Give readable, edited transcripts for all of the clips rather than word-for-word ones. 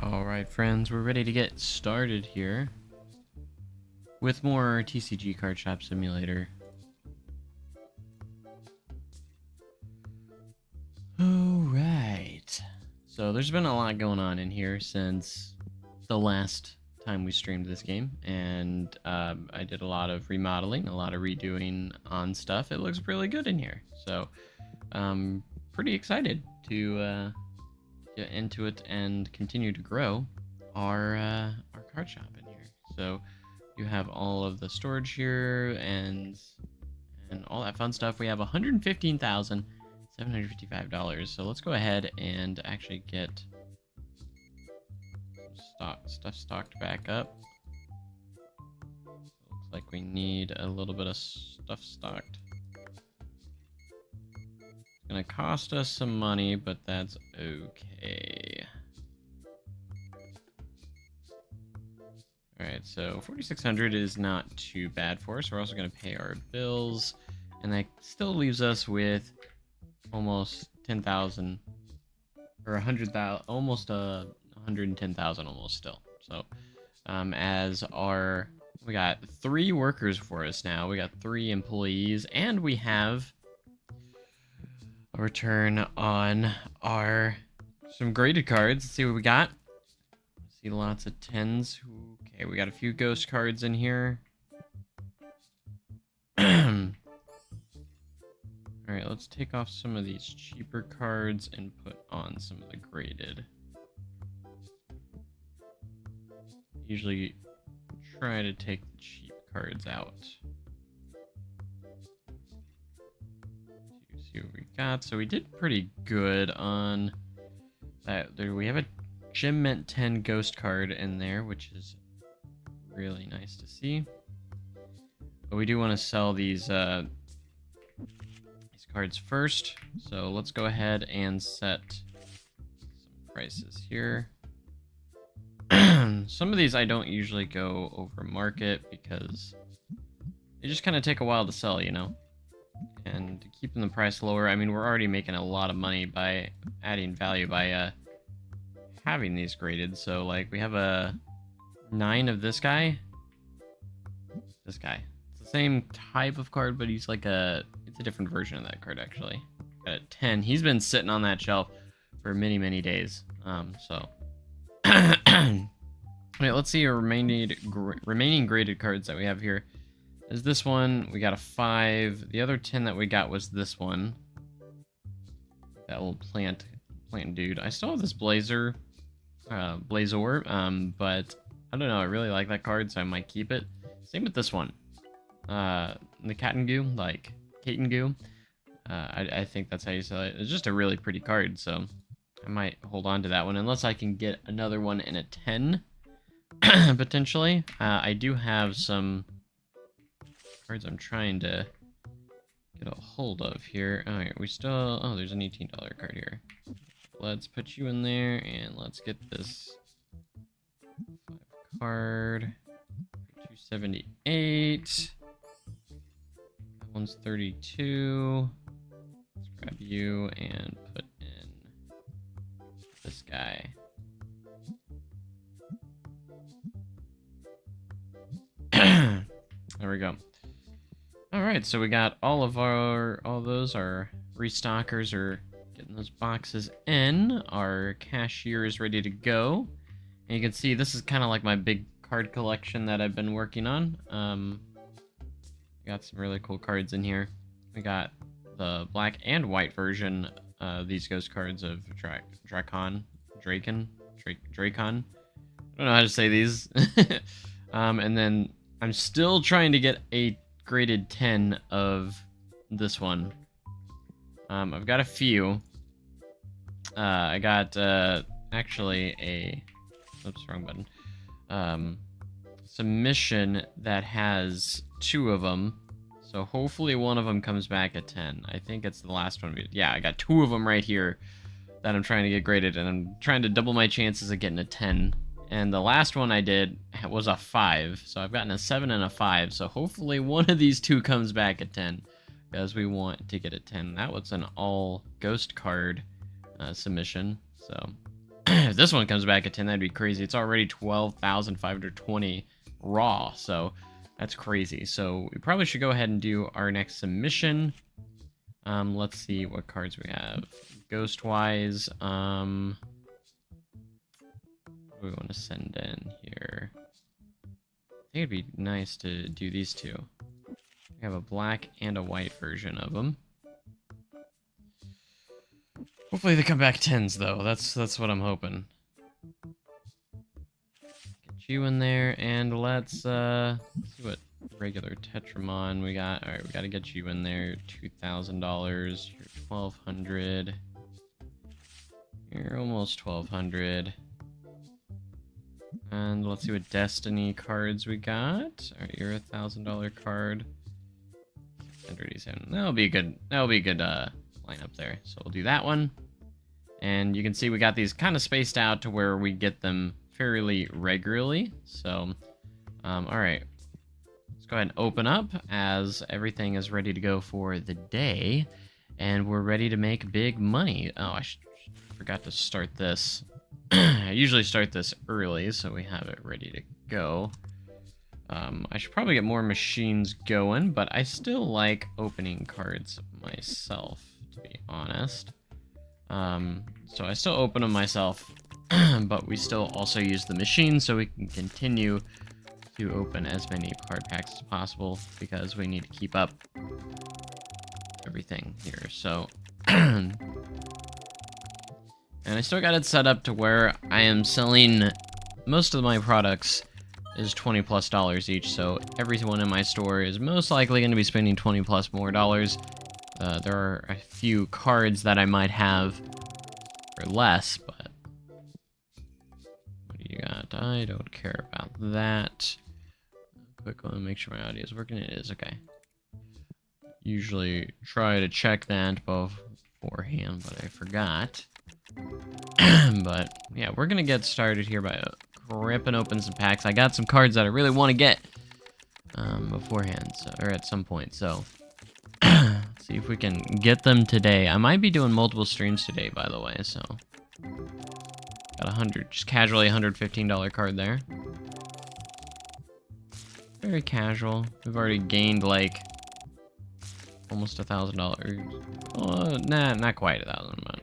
Alright friends, we're ready to get started here with more TCG Card Shop Simulator. Alright, so there's been a lot going on in here since the last time we streamed this game, and I did a lot of remodeling, a lot of redoing on stuff. It looks really good in here, so I'm pretty excited to get into it and continue to grow our card shop in here. So you have all of the storage here and all that fun stuff. We have $115,755. So let's go ahead and actually get stuff stocked back up. Looks like we need a little bit of stuff stocked. Gonna cost us some money, but that's okay. Alright, so 4,600 is not too bad for us. We're also gonna pay our bills, and that still leaves us with almost 10,000 or 100,000, almost 110,000 almost still. So we got 3 workers for us now. We got 3 employees, and we have a return on some graded cards. Let's see what we got. See lots of 10s. Okay, we got a few ghost cards in here. Alright, let's take off some of these cheaper cards and put on some of the graded. Usually try to take the cheap cards out. See what we got. So we did pretty good on that. There we have a Gem Mint 10 ghost card in there, which is really nice to see. But we do want to sell these cards first. So let's go ahead and set some prices here. Some of these I don't usually go over market because they just kind of take a while to sell, you know. And keeping the price lower, I mean, we're already making a lot of money by adding value by having these graded. So like we have a 9 of this guy. It's the same type of card, but he's like it's a different version of that card actually. Got a 10. He's been sitting on that shelf for many days. Wait, let's see our remaining graded cards that we have here. Is this one? We got a 5. The other 10 that we got was this one. That little plant dude. I still have this Blazor, but I don't know. I really like that card, so I might keep it. Same with this one. The Katengoo, like Katengoo. I think that's how you say it. It's just a really pretty card, so I might hold on to that one unless I can get another one in a 10, potentially. I do have some cards I'm trying to get a hold of here. Alright, there's an $18 card here. Let's put you in there, and let's get this 5 card. 278. That one's 32. Let's grab you and put in this guy. There we go. Alright, so we got all those, our restockers are getting those boxes in. Our cashier is ready to go. And you can see this is kind of like my big card collection that I've been working on. Got some really cool cards in here. We got the black and white version of these ghost cards of Dracon. I don't know how to say these. And then I'm still trying to get a graded 10 of this one. I've got a few. I got actually oops, wrong button. Submission that has 2 of them. So hopefully one of them comes back at 10. I think it's the last one. Yeah, I got 2 of them right here that I'm trying to get graded, and I'm trying to double my chances of getting a 10. And the last one I did was a 5, so I've gotten a 7 and a 5. So hopefully one of these 2 comes back at 10, because we want to get a 10. That was an all ghost card submission. So If this one comes back at 10, that'd be crazy. It's already 12,520 raw, so that's crazy. So we probably should go ahead and do our next submission. Let's see what cards we have. Ghostwise, what do we want to send in here? I think it'd be nice to do these two. We have a black and a white version of them. Hopefully they come back 10s though. That's what I'm hoping. Get you in there, and let's see what regular Tetramon we got. All right, we got to get you in there. $2,000. You're 1,200. You're almost 1,200. And let's see what Destiny cards we got. All right, you're a $1,000 card. 187. That'll be a good lineup there. So we'll do that one. And you can see we got these kind of spaced out to where we get them fairly regularly. So, all right. Let's go ahead and open up as everything is ready to go for the day. And we're ready to make big money. Oh, I forgot to start this. I usually start this early, so we have it ready to go. I should probably get more machines going, but I still like opening cards myself, to be honest. So I still open them myself, but we still also use the machine so we can continue to open as many card packs as possible because we need to keep up everything here. So, and I still got it set up to where I am selling most of my products is $20+ each, so everyone in my store is most likely going to be spending $20+ more dollars. There are a few cards that I might have for less, but what do you got? I don't care about that. Quick one, make sure my audio is working. It is, okay. Usually try to check that beforehand, but I forgot. But yeah, we're gonna get started here by ripping open some packs. I got some cards that I really want to get beforehand, or at some point. So let's see if we can get them today. I might be doing multiple streams today, by the way. So got 100, just casually $115 card there. Very casual. We've already gained like almost $1,000. Oh, nah, not quite 1,000, but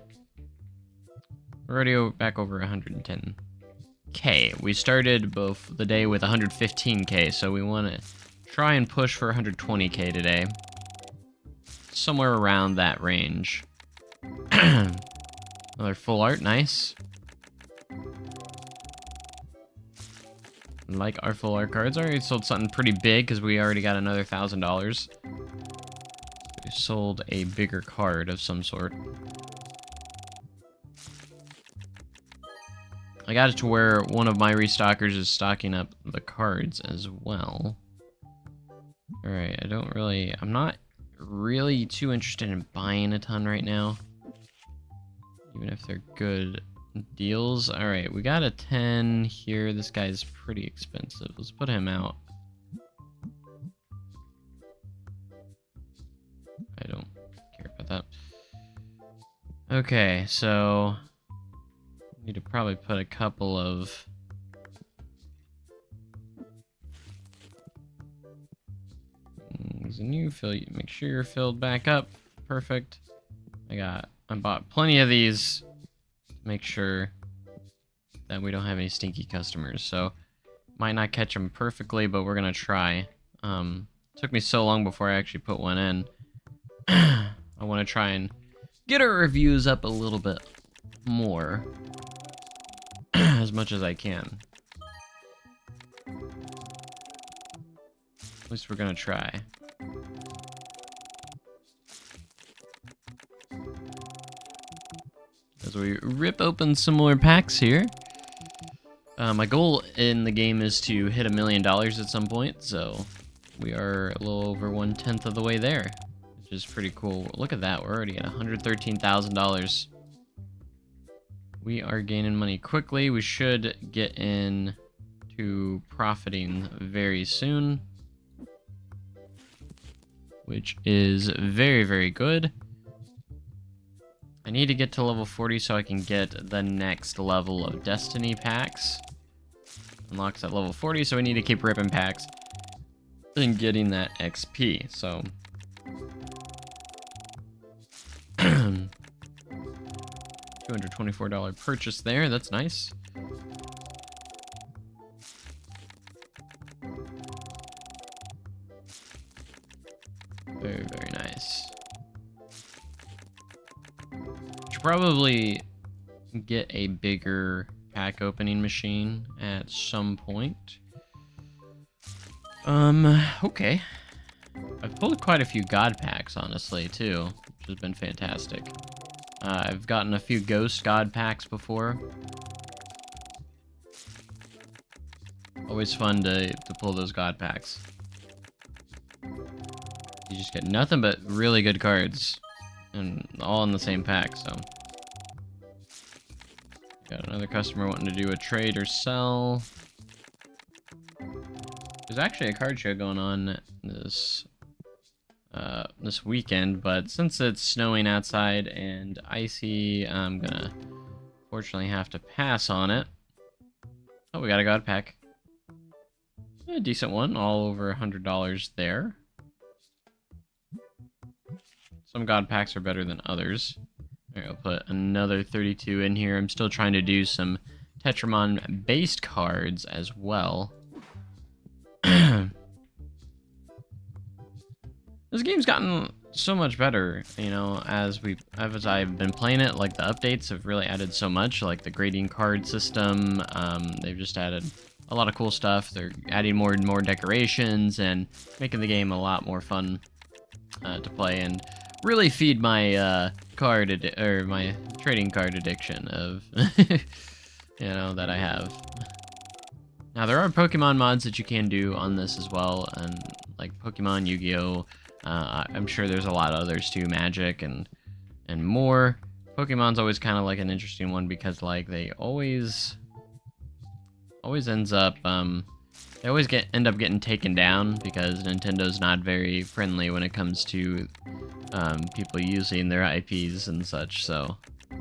we're already back over 110K. We started both the day with 115K, so we want to try and push for 120K today. Somewhere around that range. Another full art, nice. Like our full art cards. Already sold something pretty big because we already got another $1,000. We sold a bigger card of some sort. I got it to where one of my restockers is stocking up the cards as well. Alright, I'm not really too interested in buying a ton right now. Even if they're good deals. Alright, we got a 10 here. This guy's pretty expensive. Let's put him out. I don't care about that. Okay, so need to probably put a couple of there's a new fill. Make sure you're filled back up. Perfect. I bought plenty of these to make sure that we don't have any stinky customers. So might not catch them perfectly, but we're gonna try. Took me so long before I actually put one in. I want to try and get our reviews up a little bit more. As much as I can. At least we're gonna try. As we rip open some more packs here. My goal in the game is to hit $1 million at some point, so we are a little over 1/10 of the way there, which is pretty cool. Look at that, we're already at $113,000. We are gaining money quickly. We should get in to profiting very soon, which is very, very good. I need to get to level 40 so I can get the next level of Destiny packs. Unlocks at level 40, so we need to keep ripping packs and getting that XP, so... $224 purchase there, that's nice. Very, very nice. Should probably get a bigger pack opening machine at some point. Okay. I've pulled quite a few God packs, honestly, too, which has been fantastic. I've gotten a few Ghost God packs before. Always fun to pull those God packs. You just get nothing but really good cards. And all in the same pack, so. Got another customer wanting to do a trade or sell. There's actually a card show going on this weekend, but since it's snowing outside and icy, I'm gonna fortunately have to pass on it. Oh, we got a God pack. A decent one, all over $100 there. Some God packs are better than others. There, I'll put another 32 in here. I'm still trying to do some Tetramon-based cards as well. This game's gotten so much better, you know, as I've been playing it. Like, the updates have really added so much, like the grading card system. They've just added a lot of cool stuff. They're adding more and more decorations and making the game a lot more fun to play, and really feed my my trading card addiction of you know, that I have. Now, there are Pokemon mods that you can do on this as well, and like Pokemon, Yu-Gi-Oh! I'm sure there's a lot of others too, Magic and more. Pokemon's always kind of like an interesting one because like they always ends up they always end up getting taken down because Nintendo's not very friendly when it comes to people using their IPs and such. So, you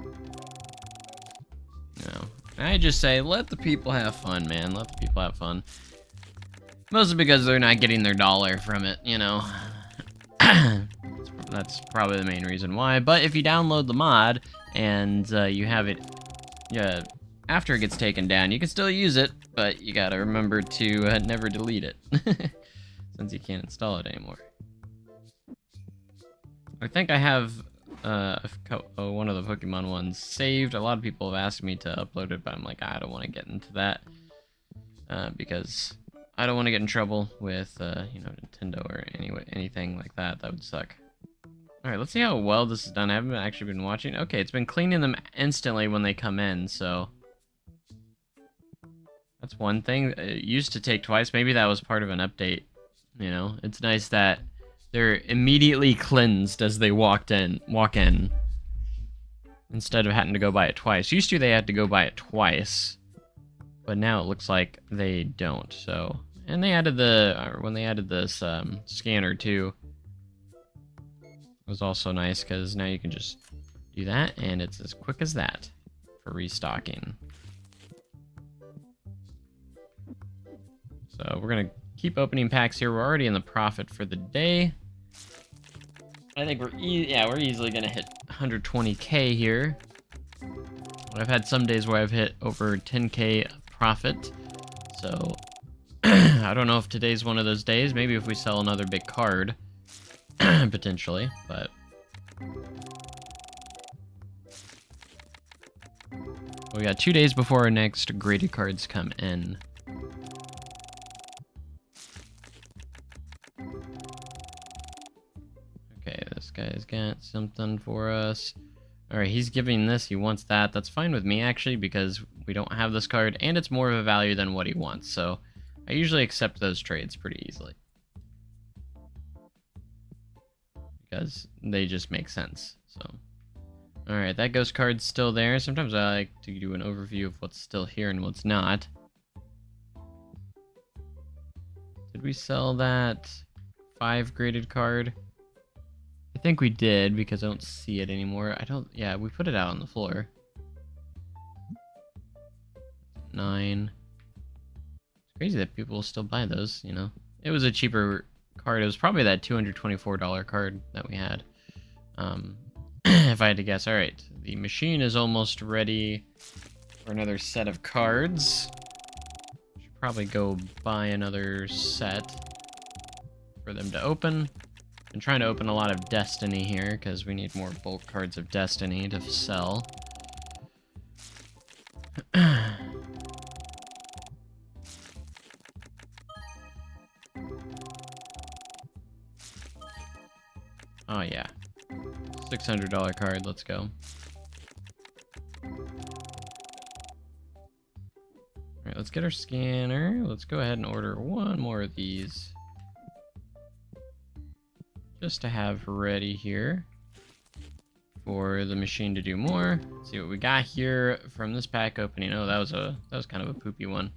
know, I just say let the people have fun, man. Let the people have fun. Mostly because they're not getting their dollar from it, you know. That's probably the main reason why. But if you download the mod and you have it, after it gets taken down, you can still use it, but you gotta remember to never delete it, since you can't install it anymore. I think I have one of the Pokemon ones saved. A lot of people have asked me to upload it, but I'm like, I don't want to get into that because I don't want to get in trouble with you know, Nintendo or anything like that. That would suck. All right, let's see how well this is done. I haven't actually been watching. Okay, it's been cleaning them instantly when they come in, so that's one thing. It used to take twice. Maybe that was part of an update. You know, it's nice that they're immediately cleansed as they walk in, instead of having to go by it twice. Used to they had to go by it twice, but now it looks like they don't. So, and they added when they added this scanner too. It was also nice because now you can just do that, and it's as quick as that for restocking. So we're gonna keep opening packs here. We're already in the profit for the day. I think we're easily gonna hit 120K here. I've had some days where I've hit over 10K profit, so I don't know if today's one of those days. Maybe if we sell another big card, potentially, but we got 2 days before our next graded cards come in. Okay, this guy's got something for us. Alright, he's giving this, he wants that. That's fine with me, actually, because we don't have this card, and it's more of a value than what he wants, so I usually accept those trades pretty easily, because they just make sense. So, alright, that ghost card's still there. Sometimes I like to do an overview of what's still here and what's not. Did we sell that 5 graded card? I think we did because I don't see it anymore. I don't. Yeah, we put it out on the floor. 9. It's crazy that people will still buy those. You know, it was a cheaper card. It was probably that $224 card that we had. If I had to guess. All right, the machine is almost ready for another set of cards. Should probably go buy another set for them to open. I'm trying to open a lot of Destiny here because we need more bulk cards of Destiny to sell. Oh yeah, $600 card. Let's go. All right, let's get our scanner. Let's go ahead and order one more of these, just to have ready here for the machine to do more. Let's see what we got here from this pack opening. Oh, that was kind of a poopy one.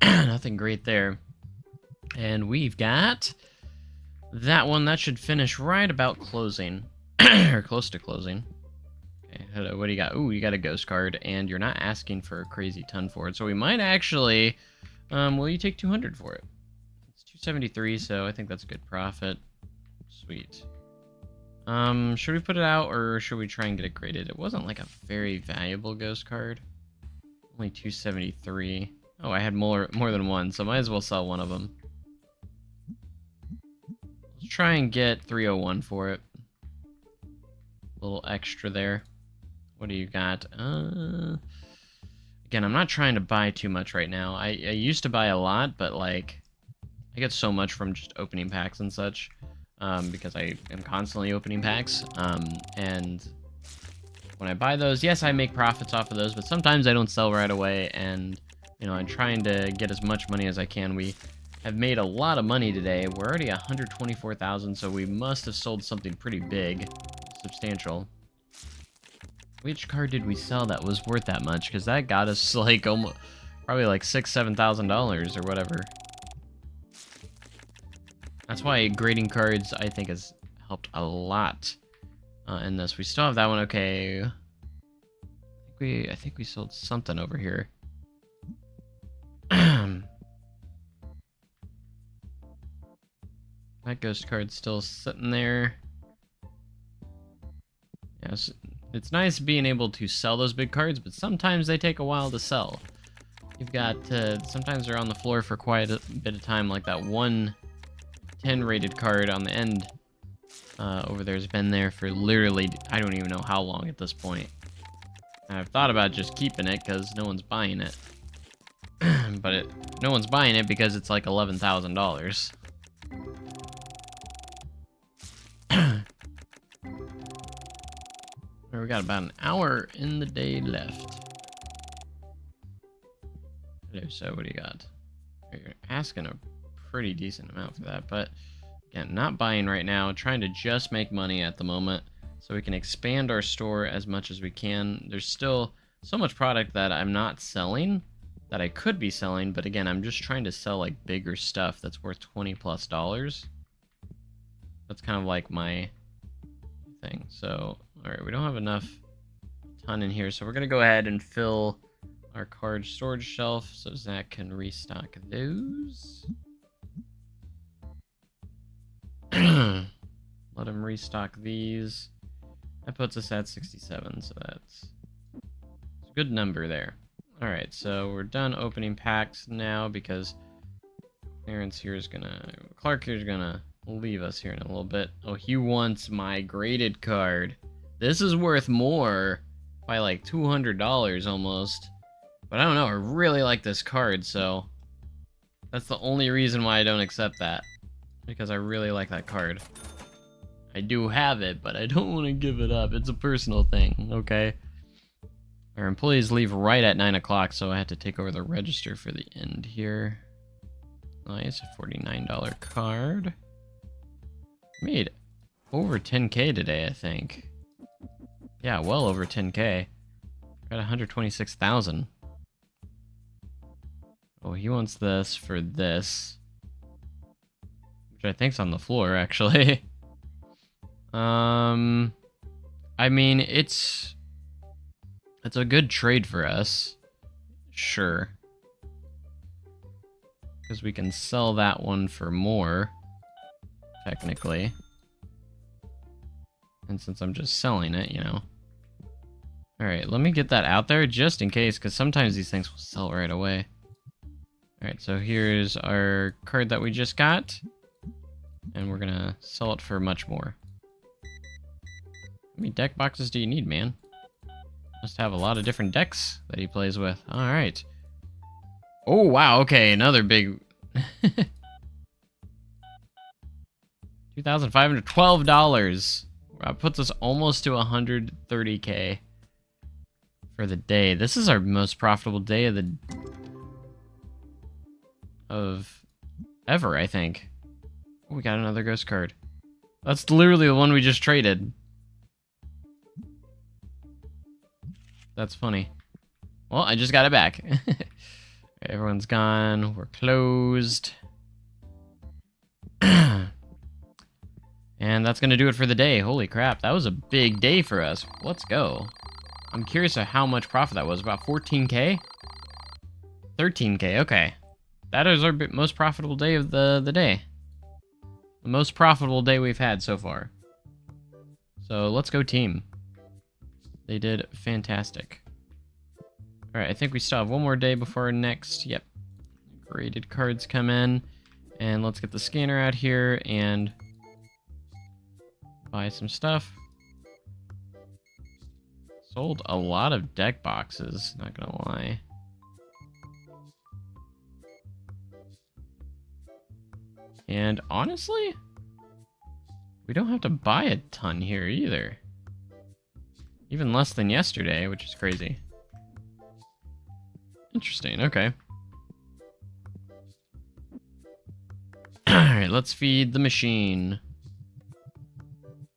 Nothing great there. And we've got that one. That should finish right about closing, or close to closing. Okay, hello, what do you got? Ooh, you got a ghost card, and you're not asking for a crazy ton for it, so we might actually. Will you take 200 for it? 273, so I think that's a good profit. Sweet. Should we put it out, or should we try and get it graded? It wasn't like a very valuable ghost card. Only 273. Oh, I had more than one, so might as well sell one of them. Let's try and get 301 for it. A little extra there. What do you got? Again, I'm not trying to buy too much right now. I used to buy a lot, but like, I get so much from just opening packs and such, because I am constantly opening packs, and when I buy those, yes, I make profits off of those, but sometimes I don't sell right away, and, you know, I'm trying to get as much money as I can. We have made a lot of money today. We're already 124,000, so we must have sold something pretty big, substantial. Which card did we sell that was worth that much? Because that got us, like, almost, probably like $6,000-7,000 or whatever. That's why grading cards, I think, has helped a lot in this. We still have that one. Okay, I think we sold something over here. That ghost card's still sitting there. Yes, it's nice being able to sell those big cards, but sometimes they take a while to sell. You've got sometimes they're on the floor for quite a bit of time, like that 110 rated card on the end over there has been there for literally, I don't even know how long at this point. And I've thought about just keeping it because no one's buying it. But no one's buying it because it's like $11,000. We got about an hour in the day left. So what do you got? You're asking a pretty decent amount for that, but again, not buying right now, trying to just make money at the moment so we can expand our store as much as we can. There's still so much product that I'm not selling that I could be selling, but again, I'm just trying to sell like bigger stuff that's worth $20+. That's kind of like my thing. So, all right, we don't have enough ton in here, so we're gonna go ahead and fill our card storage shelf so Zach can restock those. Let him restock these. That puts us at 67, so that's a good number there. All right, so we're done opening packs now because Clark here is gonna leave us here in a little bit. Oh, he wants my graded card. This is worth more by like $200 almost. But I don't know, I really like this card, so that's the only reason why I don't accept that. Because I really like that card. I do have it, but I don't want to give it up. It's a personal thing, okay? Our employees leave right at 9 o'clock, so I had to take over the register for the end here. Nice, a $49 card. Made over 10K today, I think. Yeah, well over 10K. Got 126,000. Oh, he wants this for this. Which I think's on the floor, actually. I mean, it's a good trade for us. Sure. Because we can sell that one for more, technically. And since I'm just selling it, you know. Alright, let me get that out there just in case, because sometimes these things will sell right away. Alright, so here's our card that we just got. And we're gonna sell it for much more. How many deck boxes do you need, man? Must have a lot of different decks that he plays with. Alright. Oh, wow, okay, another big... $2,512. That puts us almost to 130K for the day. This is our most profitable day of ever, I think. Oh, we got another ghost card. That's literally the one we just traded. That's funny. Well, I just got it back. Everyone's gone. We're closed. And that's going to do it for the day. Holy crap, that was a big day for us. Let's go. I'm curious of how much profit that was. About 14K? 13K, okay. That is our most profitable day of the day. The most profitable day we've had so far. So let's go team. They did fantastic. Alright, I think we still have one more day before our next, yep, graded cards come in. And let's get the scanner out here and buy some stuff. Sold a lot of deck boxes, not gonna lie. And honestly, we don't have to buy a ton here either. Even less than yesterday, which is crazy. Interesting, okay. Alright, let's feed the machine.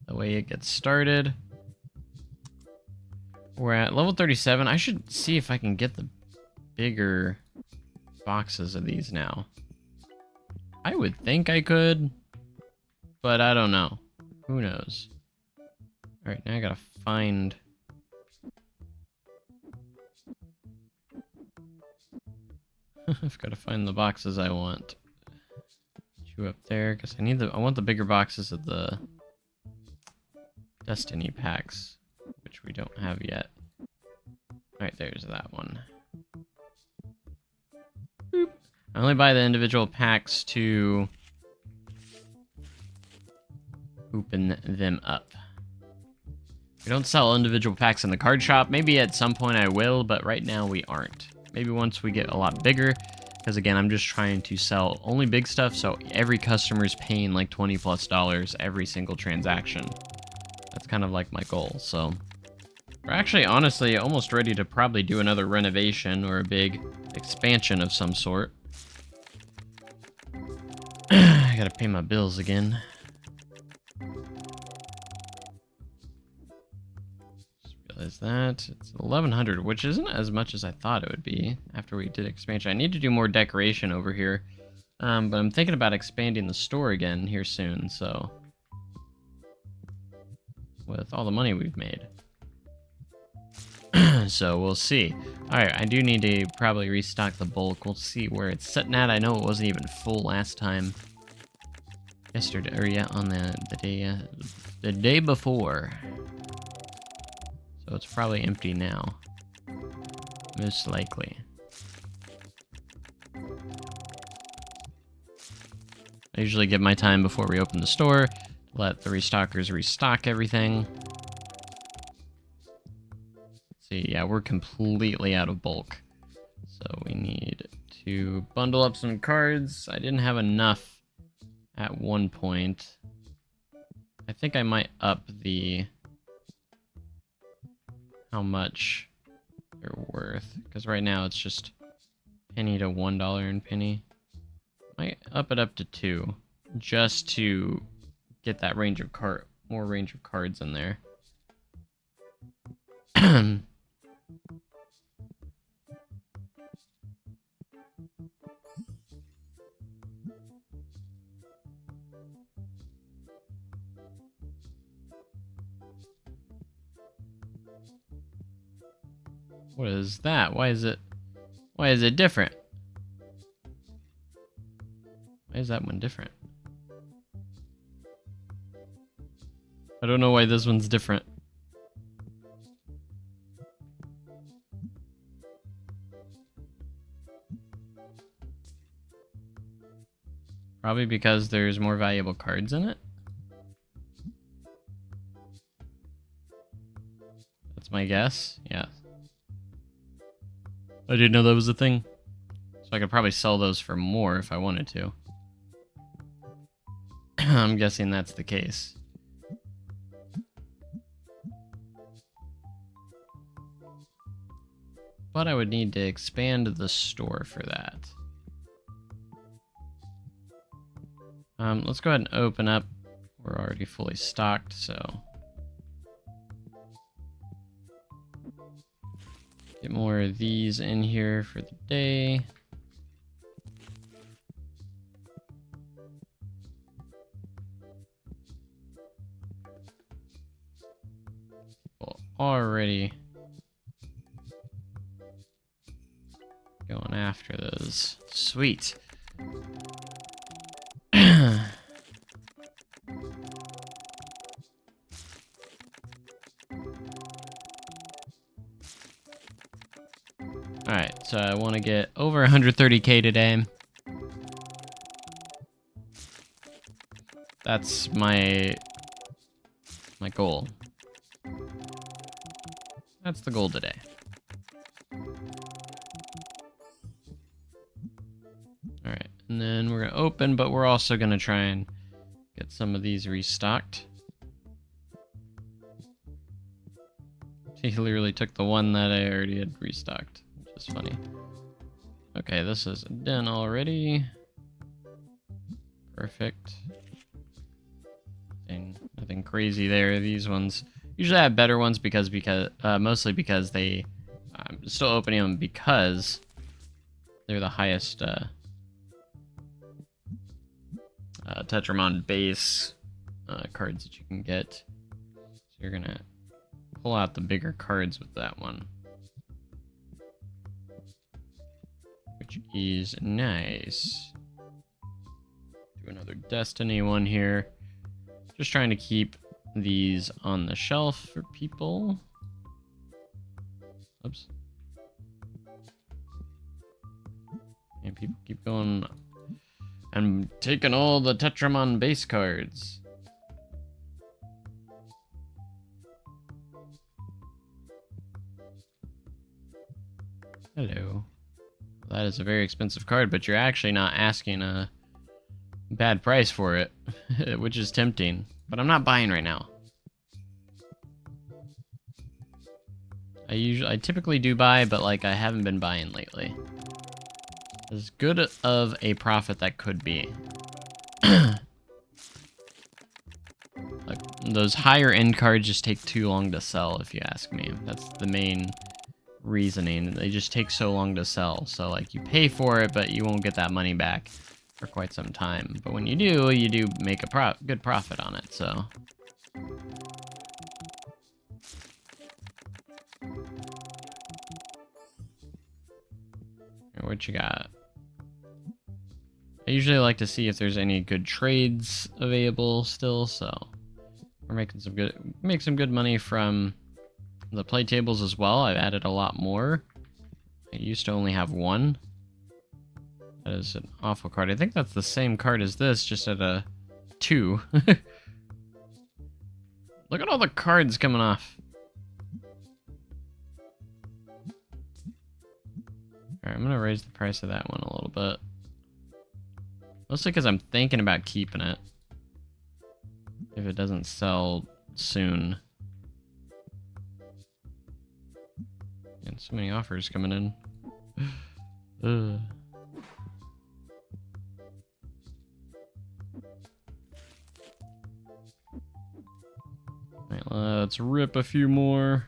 The way it gets started. We're at level 37. I should see if I can get the bigger boxes of these now. I would think I could, but I don't know. Who knows? Alright, now I gotta find... I've gotta find the boxes I want. Put you up there, because I want the bigger boxes of the Destiny packs, which we don't have yet. Alright, there's that one. Boop. I only buy the individual packs to open them up. We don't sell individual packs in the card shop. Maybe at some point I will, but right now we aren't. Maybe once we get a lot bigger, because again, I'm just trying to sell only big stuff, so every customer's paying like $20+ every single transaction. That's kind of like my goal, so... We're actually, honestly, almost ready to probably do another renovation or a big expansion of some sort. I gotta pay my bills again. Just realized that. It's 1,100, which isn't as much as I thought it would be after we did expansion. I need to do more decoration over here. But I'm thinking about expanding the store again here soon, so... with all the money we've made. So we'll see. Alright, I do need to probably restock the bulk. We'll see where it's sitting at. I know it wasn't even full last time. Yesterday, or yeah, on the day before. So it's probably empty now. Most likely. I usually give my time before we open the store. Let the restockers restock everything. See, yeah, we're completely out of bulk. So we need to bundle up some cards. I didn't have enough at one point. I think I might up the... how much they're worth. Because right now it's just penny to $1 and penny. Might up it up to 2. Just to get that range of more range of cards in there. What is that? Why is it different? Why is that one different? I don't know why this one's different. Probably because there's more valuable cards in it. That's my guess. Yeah. I didn't know that was a thing. So I could probably sell those for more if I wanted to. I'm guessing that's the case. But I would need to expand the store for that. Let's go ahead and open up. We're already fully stocked, so get more of these in here for the day. Well, already going after those. Sweet. Alright, so I want to get over 130k today. That's my goal. That's the goal today. Alright, and then we're going to open, but we're also going to try and get some of these restocked. He literally took the one that I already had restocked, which is funny. Okay, this is done already. Perfect. Nothing crazy there. These ones usually have better ones because mostly because they I'm still opening them because they're the highest Tetramon base cards that you can get. So you're gonna pull out the bigger cards with that one, which is nice. Do another Destiny one here. Just trying to keep these on the shelf for people. Oops. And people keep going. I'm taking all the Tetramon base cards. Hello. That is a very expensive card, but you're actually not asking a bad price for it, which is tempting. But I'm not buying right now. I typically do buy, but like I haven't been buying lately. As good of a profit that could be. Like, those higher end cards just take too long to sell, if you ask me. That's the main reasoning. They just take so long to sell. So like you pay for it, but you won't get that money back for quite some time. But when you do make a good profit on it. So. What you got? I usually like to see if there's any good trades available still, so we're making some good money from the play tables as well. I've added a lot more. I used to only have one. That is an awful card. I think that's the same card as this, just at a 2. Look at all the cards coming off. Alright, I'm gonna raise the price of that one a little bit. Mostly because I'm thinking about keeping it. If it doesn't sell soon. And so many offers coming in. Ugh. Alright, let's rip a few more.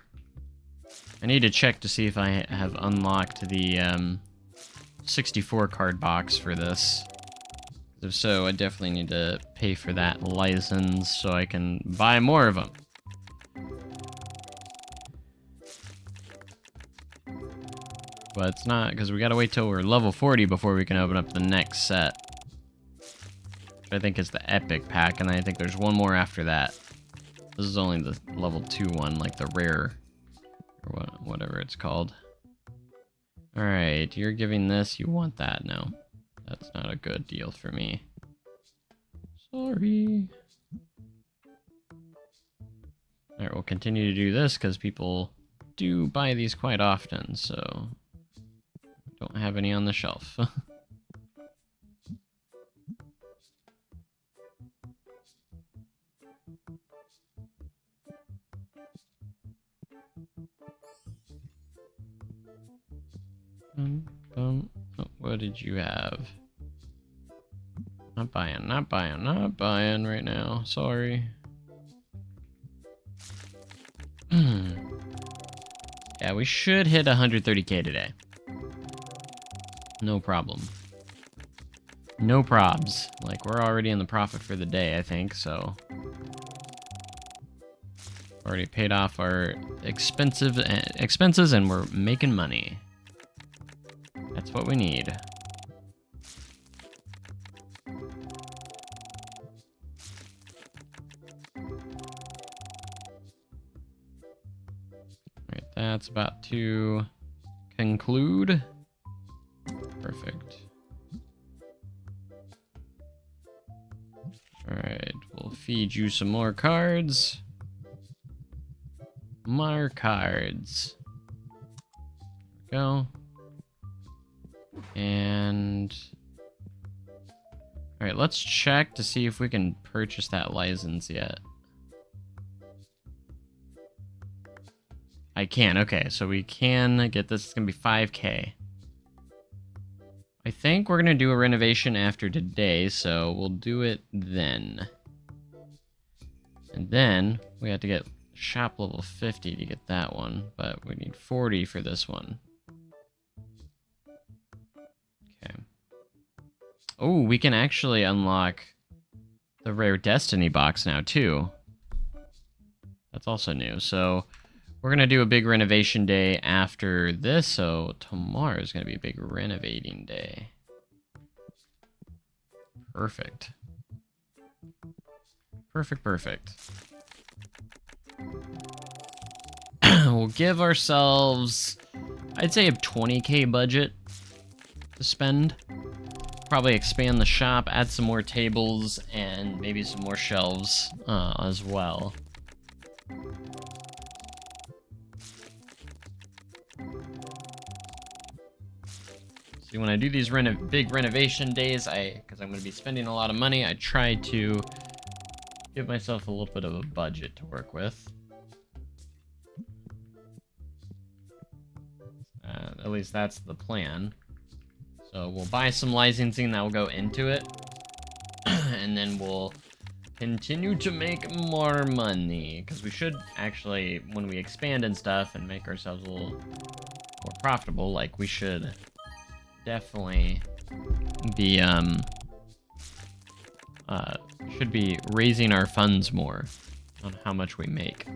I need to check to see if I have unlocked the 64 card box for this. If so, I definitely need to pay for that license so I can buy more of them. But it's not, because we gotta wait till we're level 40 before we can open up the next set. Which I think is the epic pack, and I think there's one more after that. This is only the level 2 one, like the rare, or whatever it's called. Alright, you're giving this, you want that? No. That's not a good deal for me. Sorry. Alright, we'll continue to do this, because people do buy these quite often, so... Don't have any on the shelf. Oh, what did you have? Not buying, not buying, not buying right now. Sorry. Yeah, we should hit 130k today. No problem. No probs. Like, we're already in the profit for the day, I think, so... Already paid off our expenses and we're making money. That's what we need. Alright, that's about to conclude. Perfect. Alright, we'll feed you some more cards. More cards. There we go. And... Alright, let's check to see if we can purchase that license yet. I can, okay, so we can get this. It's gonna be 5k. I think we're gonna do a renovation after today, so we'll do it then. And then we have to get shop level 50 to get that one, but we need 40 for this one. Okay. Oh, we can actually unlock the rare Destiny box now, too. That's also new, so... We're going to do a big renovation day after this, so tomorrow is going to be a big renovating day. Perfect. Perfect, perfect. We'll give ourselves, I'd say, a 20k budget to spend. Probably expand the shop, add some more tables, and maybe some more shelves as well. When I do these big renovation days, because I'm going to be spending a lot of money, I try to give myself a little bit of a budget to work with. At least that's the plan. So we'll buy some licensing that will go into it, and then we'll continue to make more money, because we should actually, when we expand and stuff and make ourselves a little more profitable, like we should... definitely be should be raising our funds more on how much we make.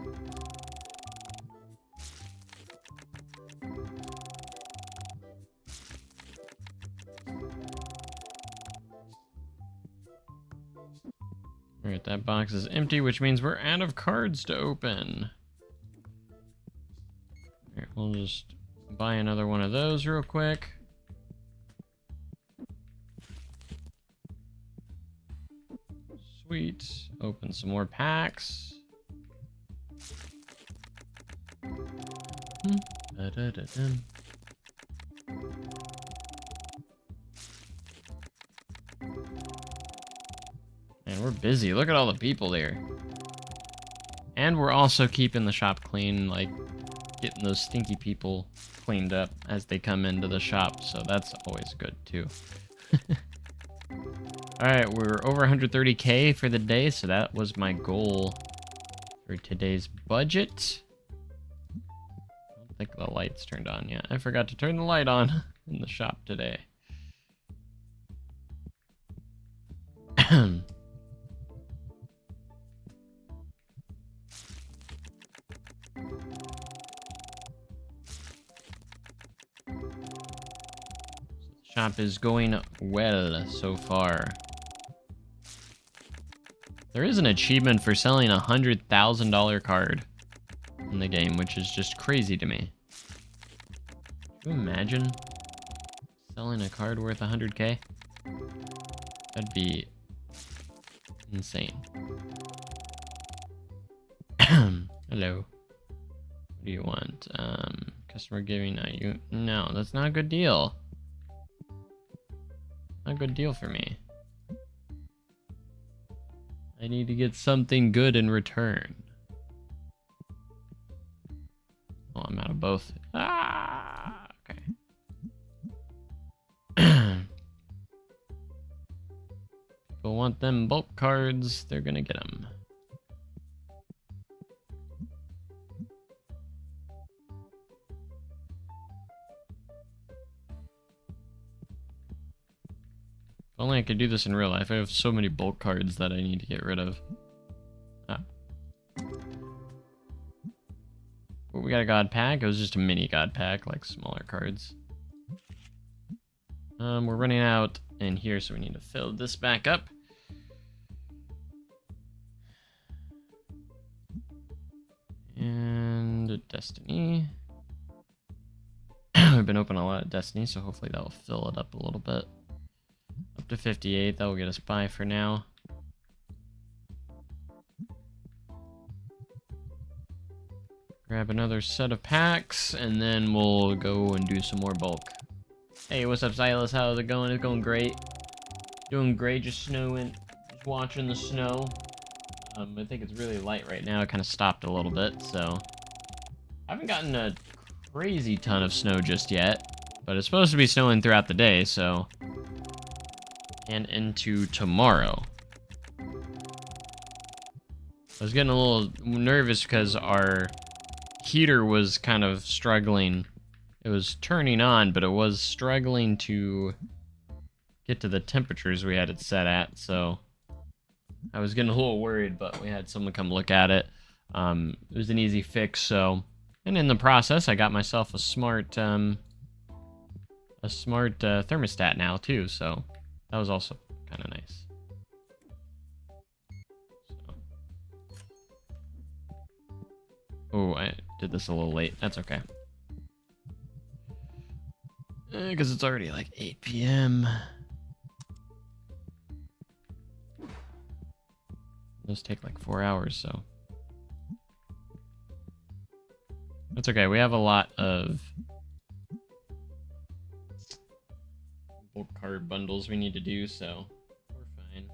Alright, that box is empty, which means we're out of cards to open. Alright, we'll just buy another one of those real quick. Sweet. Open some more packs. Man, we're busy. Look at all the people there. And we're also keeping the shop clean, like getting those stinky people cleaned up as they come into the shop, so that's always good too. Alright, we're over 130k for the day, so that was my goal for today's budget. I don't think the light's turned on yet. I forgot to turn the light on in the shop today. Shop is going well so far. There is an achievement for selling a $100,000 card in the game, which is just crazy to me. Can you imagine selling a card worth 100K? That'd be insane. Hello. What do you want? Customer giving you. No, that's not a good deal. Not a good deal for me. I need to get something good in return. Oh, I'm out of both. Ah, okay. People want them bulk cards, they're gonna get them. If only I could do this in real life. I have so many bulk cards that I need to get rid of. Ah. Well, we got a god pack. It was just a mini god pack, like smaller cards. We're running out in here, so we need to fill this back up. And Destiny. We've been opening a lot of Destiny, so hopefully that will fill it up a little bit. Up to 58, that will get us by for now. Grab another set of packs, and then we'll go and do some more bulk. Hey, what's up, Silas? How's it going? It's going great. Doing great, just snowing, just watching the snow. I think it's really light right now. It kind of stopped a little bit, so I haven't gotten a crazy ton of snow just yet, but it's supposed to be snowing throughout the day, so, and into tomorrow. I was getting a little nervous because our heater was kind of struggling. It was turning on, but it was struggling to get to the temperatures we had it set at, so I was getting a little worried, but we had someone come look at it. It was an easy fix, so, and in the process, I got myself a smart thermostat now too, so that was also kind of nice. So. Oh, I did this a little late. That's okay. Because it's already like 8 p.m. Those take like 4 hours, so that's okay. We have a lot of bulk card bundles we need to do, so we're fine.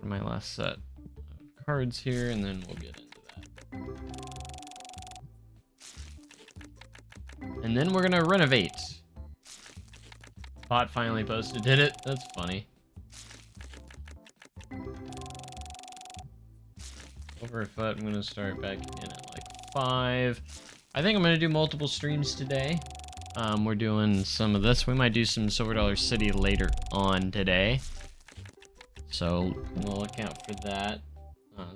My last set of cards here, and then we'll get into that. And then we're gonna renovate. Bot finally posted, did it? That's funny. Over a foot, I'm gonna start back in at like 5. I think I'm gonna do multiple streams today. We're doing some of this. We might do some Silver Dollar City later on today. So we'll look out for that.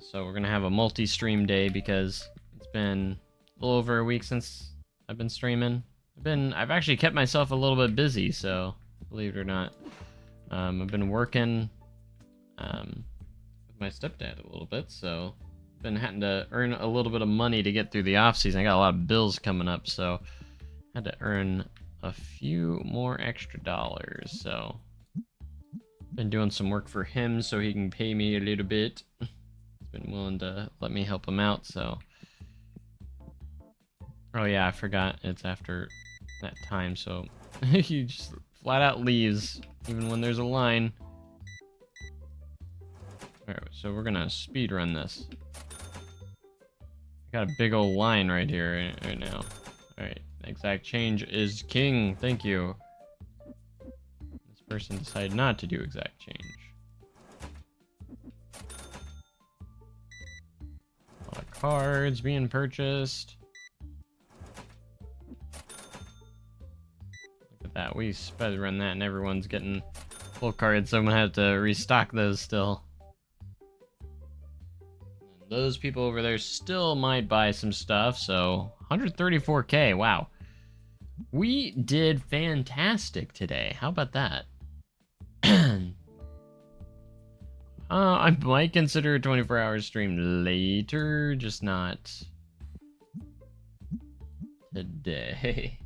So we're gonna have a multi-stream day because it's been a little over a week since I've been streaming. I've actually kept myself a little bit busy, so believe it or not. I've been working with my stepdad a little bit, so I've been having to earn a little bit of money to get through the off season. I got a lot of bills coming up, so I had to earn a few more extra dollars, so been doing some work for him so he can pay me a little bit. He's been willing to let me help him out, so. Oh yeah, I forgot it's after that time, so he just flat out leaves even when there's a line. Alright, so we're gonna speed run this. I got a big old line right here right now. Alright, exact change is king. Thank you. Person decided not to do exact change. A lot of cards being purchased. that. We sped run that and everyone's getting full cards, so I'm gonna have to restock those still. And those people over there still might buy some stuff, so 134k, wow. We did fantastic today. How about that? I might consider a 24-hour stream later, just not today.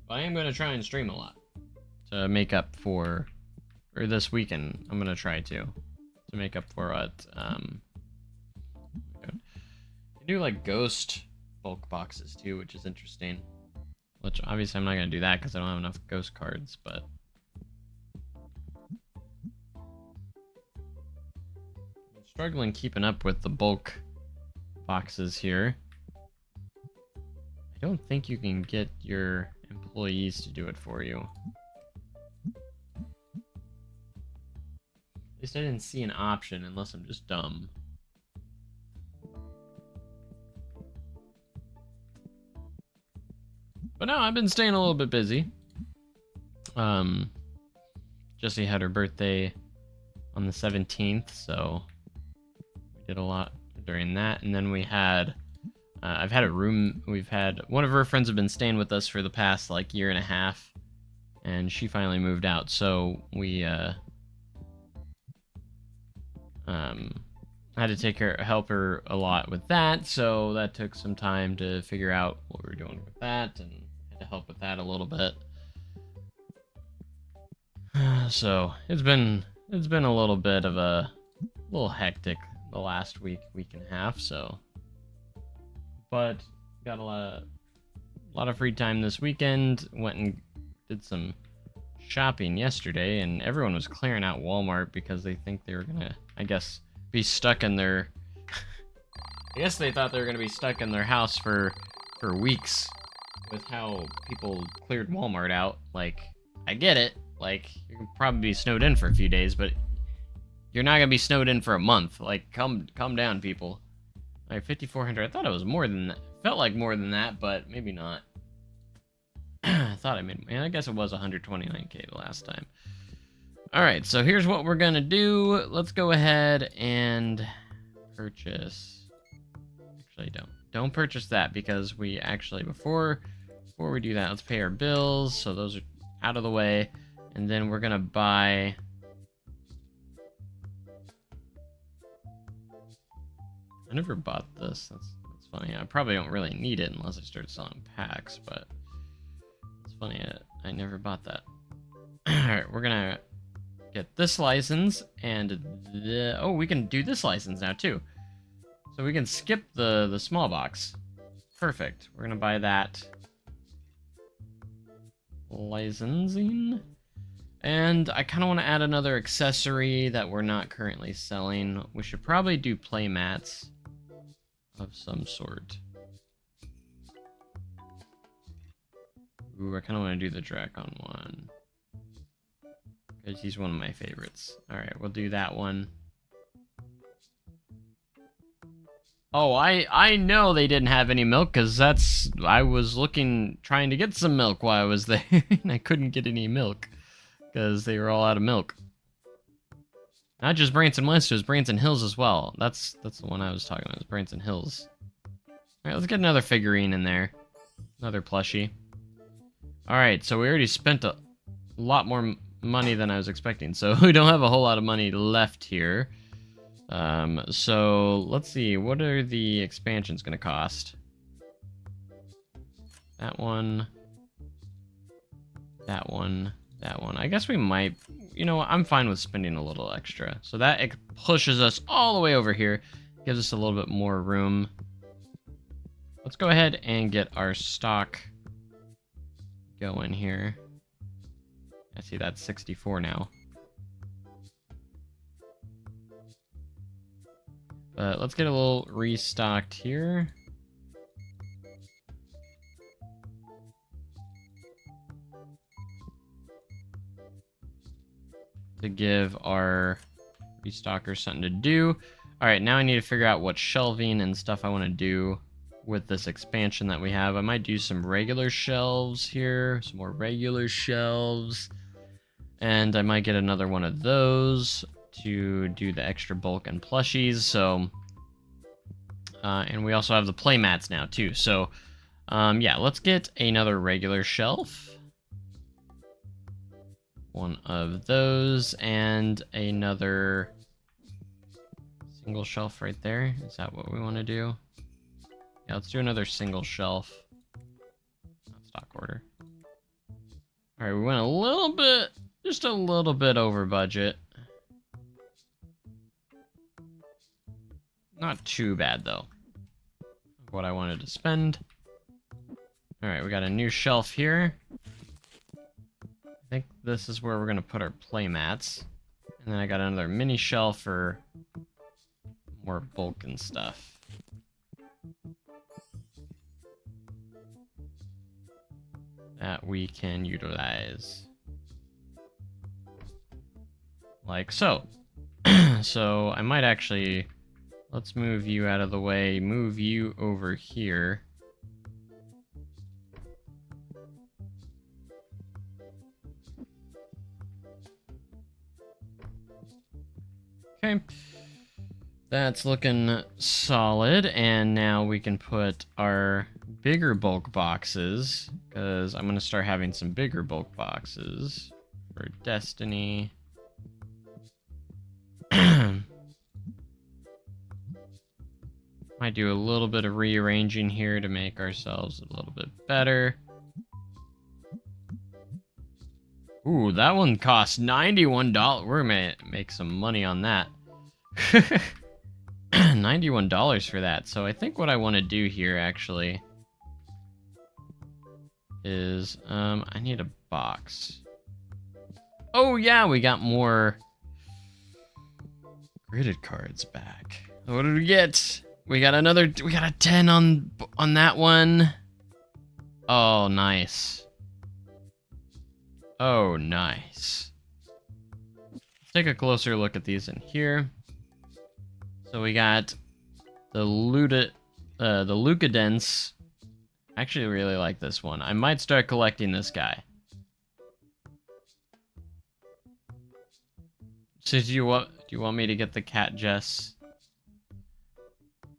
But I am going to try and stream a lot to make up for this weekend. I'm going to try to make up for what, you do like ghost bulk boxes too, which is interesting. Which obviously I'm not going to do that because I don't have enough ghost cards, but I'm struggling keeping up with the bulk boxes here. I don't think you can get your employees to do it for you. At least I didn't see an option, unless I'm just dumb. But no, I've been staying a little bit busy. Jessie had her birthday on the 17th, so we did a lot during that. And then we had, I've had a room, one of her friends have been staying with us for the past like year and a half, and she finally moved out, so we, I had to help her a lot with that, so that took some time to figure out what we were doing with that, and had to help with that a little bit. So it's been a little bit of a little hectic the last week and a half, so, but got a lot of free time this weekend. Went and did some shopping yesterday, and everyone was clearing out Walmart because they think they were gonna, I guess, be stuck in their I guess they thought they were gonna be stuck in their house for weeks with how people cleared Walmart out. Like, I get it, like, you can probably be snowed in for a few days, but you're not gonna be snowed in for a month. Like, calm down, people. Like, 5,400, I thought it was more than that. Felt like more than that, but maybe not. I thought I guess it was 129k the last time. Alright, so here's what we're gonna do. Let's go ahead and purchase. Actually, don't purchase that, because we actually, before we do that, let's pay our bills, so those are out of the way. And then we're gonna buy, I never bought this. That's funny. I probably don't really need it unless I start selling packs, but it's funny, I never bought that. Alright, we're gonna get this license, and oh, we can do this license now too. So we can skip the small box. Perfect. We're gonna buy that licensing. And I kind of want to add another accessory that we're not currently selling. We should probably do play mats of some sort. Ooh, I kind of want to do the Dracon one, because he's one of my favorites. Alright, we'll do that one. Oh, I know they didn't have any milk, because I was trying to get some milk while I was there, and I couldn't get any milk, because they were all out of milk. Not just Branson West, it was Branson Hills as well. That's the one I was talking about, it was Branson Hills. Alright, let's get another figurine in there. Another plushie. Alright, so we already spent a lot more money than I was expecting, so we don't have a whole lot of money left here. So let's see, what are the expansions gonna cost? That one, that one, that one. I guess we might, you know, I'm fine with spending a little extra. So that pushes us all the way over here, gives us a little bit more room. Let's go ahead and get our stock going here. I see that's 64 now. But let's get a little restocked here. To give our restockers something to do. Alright, now I need to figure out what shelving and stuff I want to do. with this expansion that we have. I might do some regular shelves here, some more regular shelves, and I might get another one of those to do the extra bulk and plushies. So, and we also have the play mats now too. So, yeah, let's get another regular shelf. One of those and another single shelf right there. Is that what we want to do? Yeah, let's do another single shelf. Not stock order. All right, we went a little bit, just a little bit over budget. Not too bad though. What I wanted to spend. All right, we got a new shelf here. I think this is where we're gonna put our play mats. And then I got another mini shelf for more bulk and stuff. That we can utilize. Like so. So I might actually, let's move you out of the way, move you over here. Okay. That's looking solid, and now we can put our bigger bulk boxes, because I'm going to start having some bigger bulk boxes for Destiny. Might do a little bit of rearranging here to make ourselves a little bit better. Ooh, that one costs $91. We're going to make some money on that. $91 for that. So I think what I want to do here actually is I need a box. Oh yeah, we got more gridded cards back. What did we get? We got a 10 on that one. Oh, nice. Oh, nice. Let's take a closer look at these in here. So we got the Lucadence. I actually really like this one. I might start collecting this guy. So do you want me to get the cat, Jess?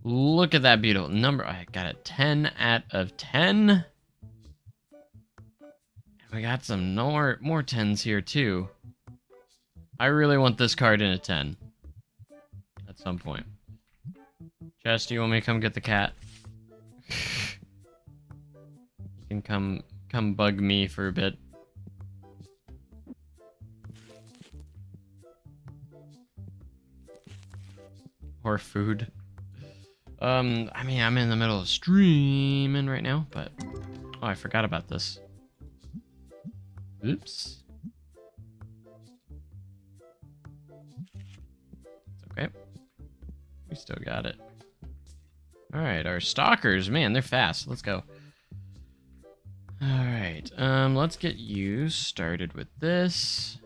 Look at that beautiful number. I got a 10 out of 10. We got some more 10s here too. I really want this card in a 10 at some point. Jess, do you want me to come get the cat? You can come bug me for a bit. Or food. I mean, I'm in the middle of streaming right now, but oh, I forgot about this. Oops. It's okay. We still got it. Alright, our stalkers, man, they're fast. Let's go. Alright, let's get you started with this.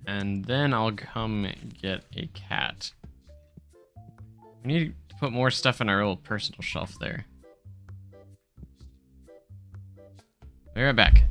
And then I'll come get a cat. We need to put more stuff in our little personal shelf there. Be right back.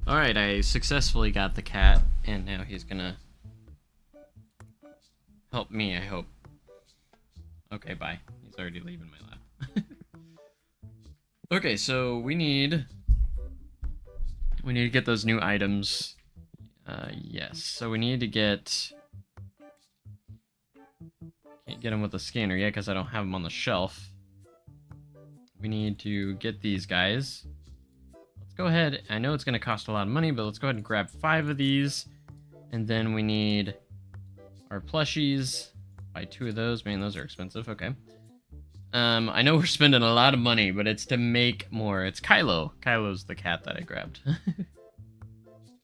Alright, I successfully got the cat, and now he's gonna help me, I hope. Okay, bye. He's already leaving my lap. Okay, so we need to get those new items. Yes, so we need to get... Can't get them with the scanner yet because I don't have them on the shelf. we need to get these guys. Let's go ahead. I know it's going to cost a lot of money, but let's go ahead and grab 5 of these. And then we need our plushies. Buy 2 of those. Man, those are expensive. Okay. I know we're spending a lot of money, but it's to make more. It's Kylo. Kylo's the cat that I grabbed.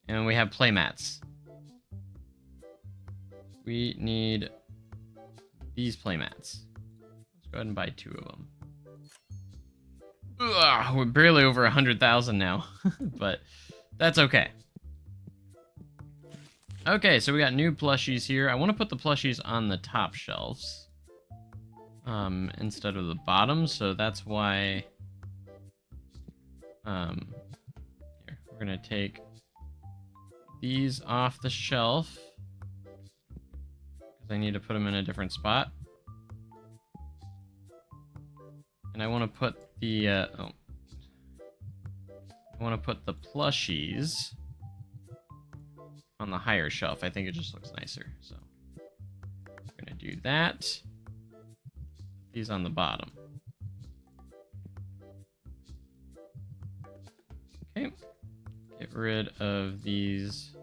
And we have playmats. We need these playmats. Let's go ahead and buy 2 of them. Ugh, we're barely over 100,000 now, but that's okay. Okay, so we got new plushies here. I want to put the plushies on the top shelves instead of the bottom, so that's why here, we're gonna take these off the shelf because I need to put them in a different spot. And I want to put the I want to put the plushies on the higher shelf. I think it just looks nicer. So we're gonna do that. These on the bottom. Okay. Get rid of these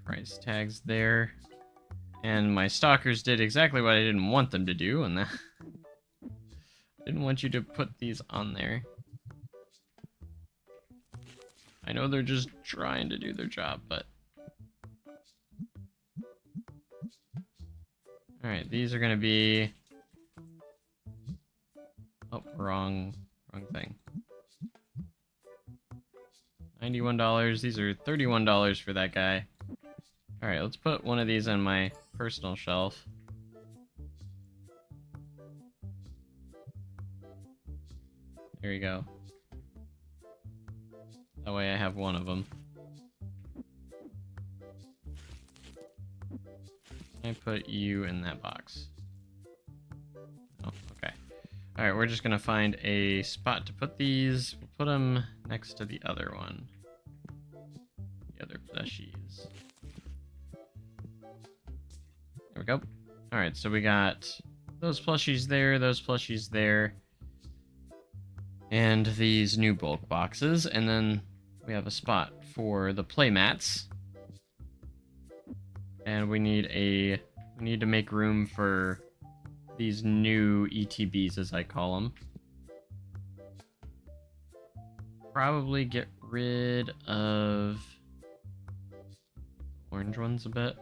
price tags there. And my stalkers did exactly what I didn't want them to do, and that didn't want you to put these on there. I know they're just trying to do their job, but... Alright, these are gonna be... Oh, wrong thing. $91, these are $31 for that guy. Alright, let's put one of these on my personal shelf. There you go. That way I have one of them. I put you in that box. Oh, okay. Alright, we're just gonna find a spot to put these. We'll put them next to the other one. The other plushies. There we go. Alright, so we got those plushies there, and these new bulk boxes, and then we have a spot for the playmats. And we need to make room for these new ETBs, as I call them. Probably get rid of orange ones a bit.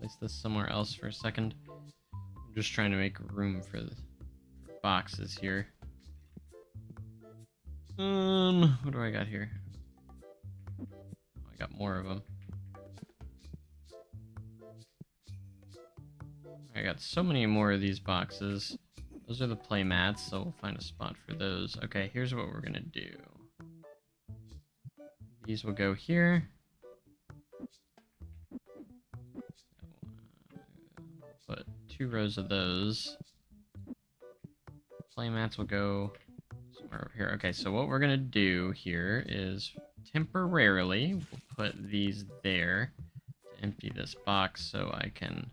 Place this somewhere else for a second. I'm just trying to make room for the boxes here. What do I got here? Oh, I got more of them. I got so many more of these boxes. Those are the play mats, so we'll find a spot for those. Okay, here's what we're gonna do. These will go here. Put 2 rows of those. Play mats will go somewhere over here. Okay, so what we're gonna do here is temporarily we'll put these there to empty this box so I can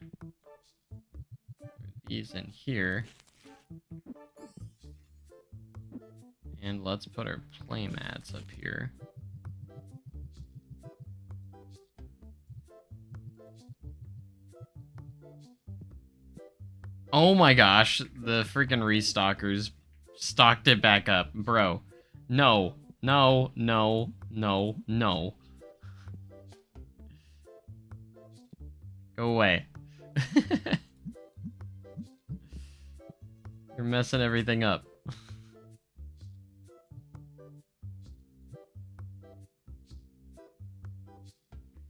put these in here. And let's put our play mats up here. Oh my gosh, the freaking restockers stocked it back up. Bro, no, no, no, no, no. Go away. You're messing everything up.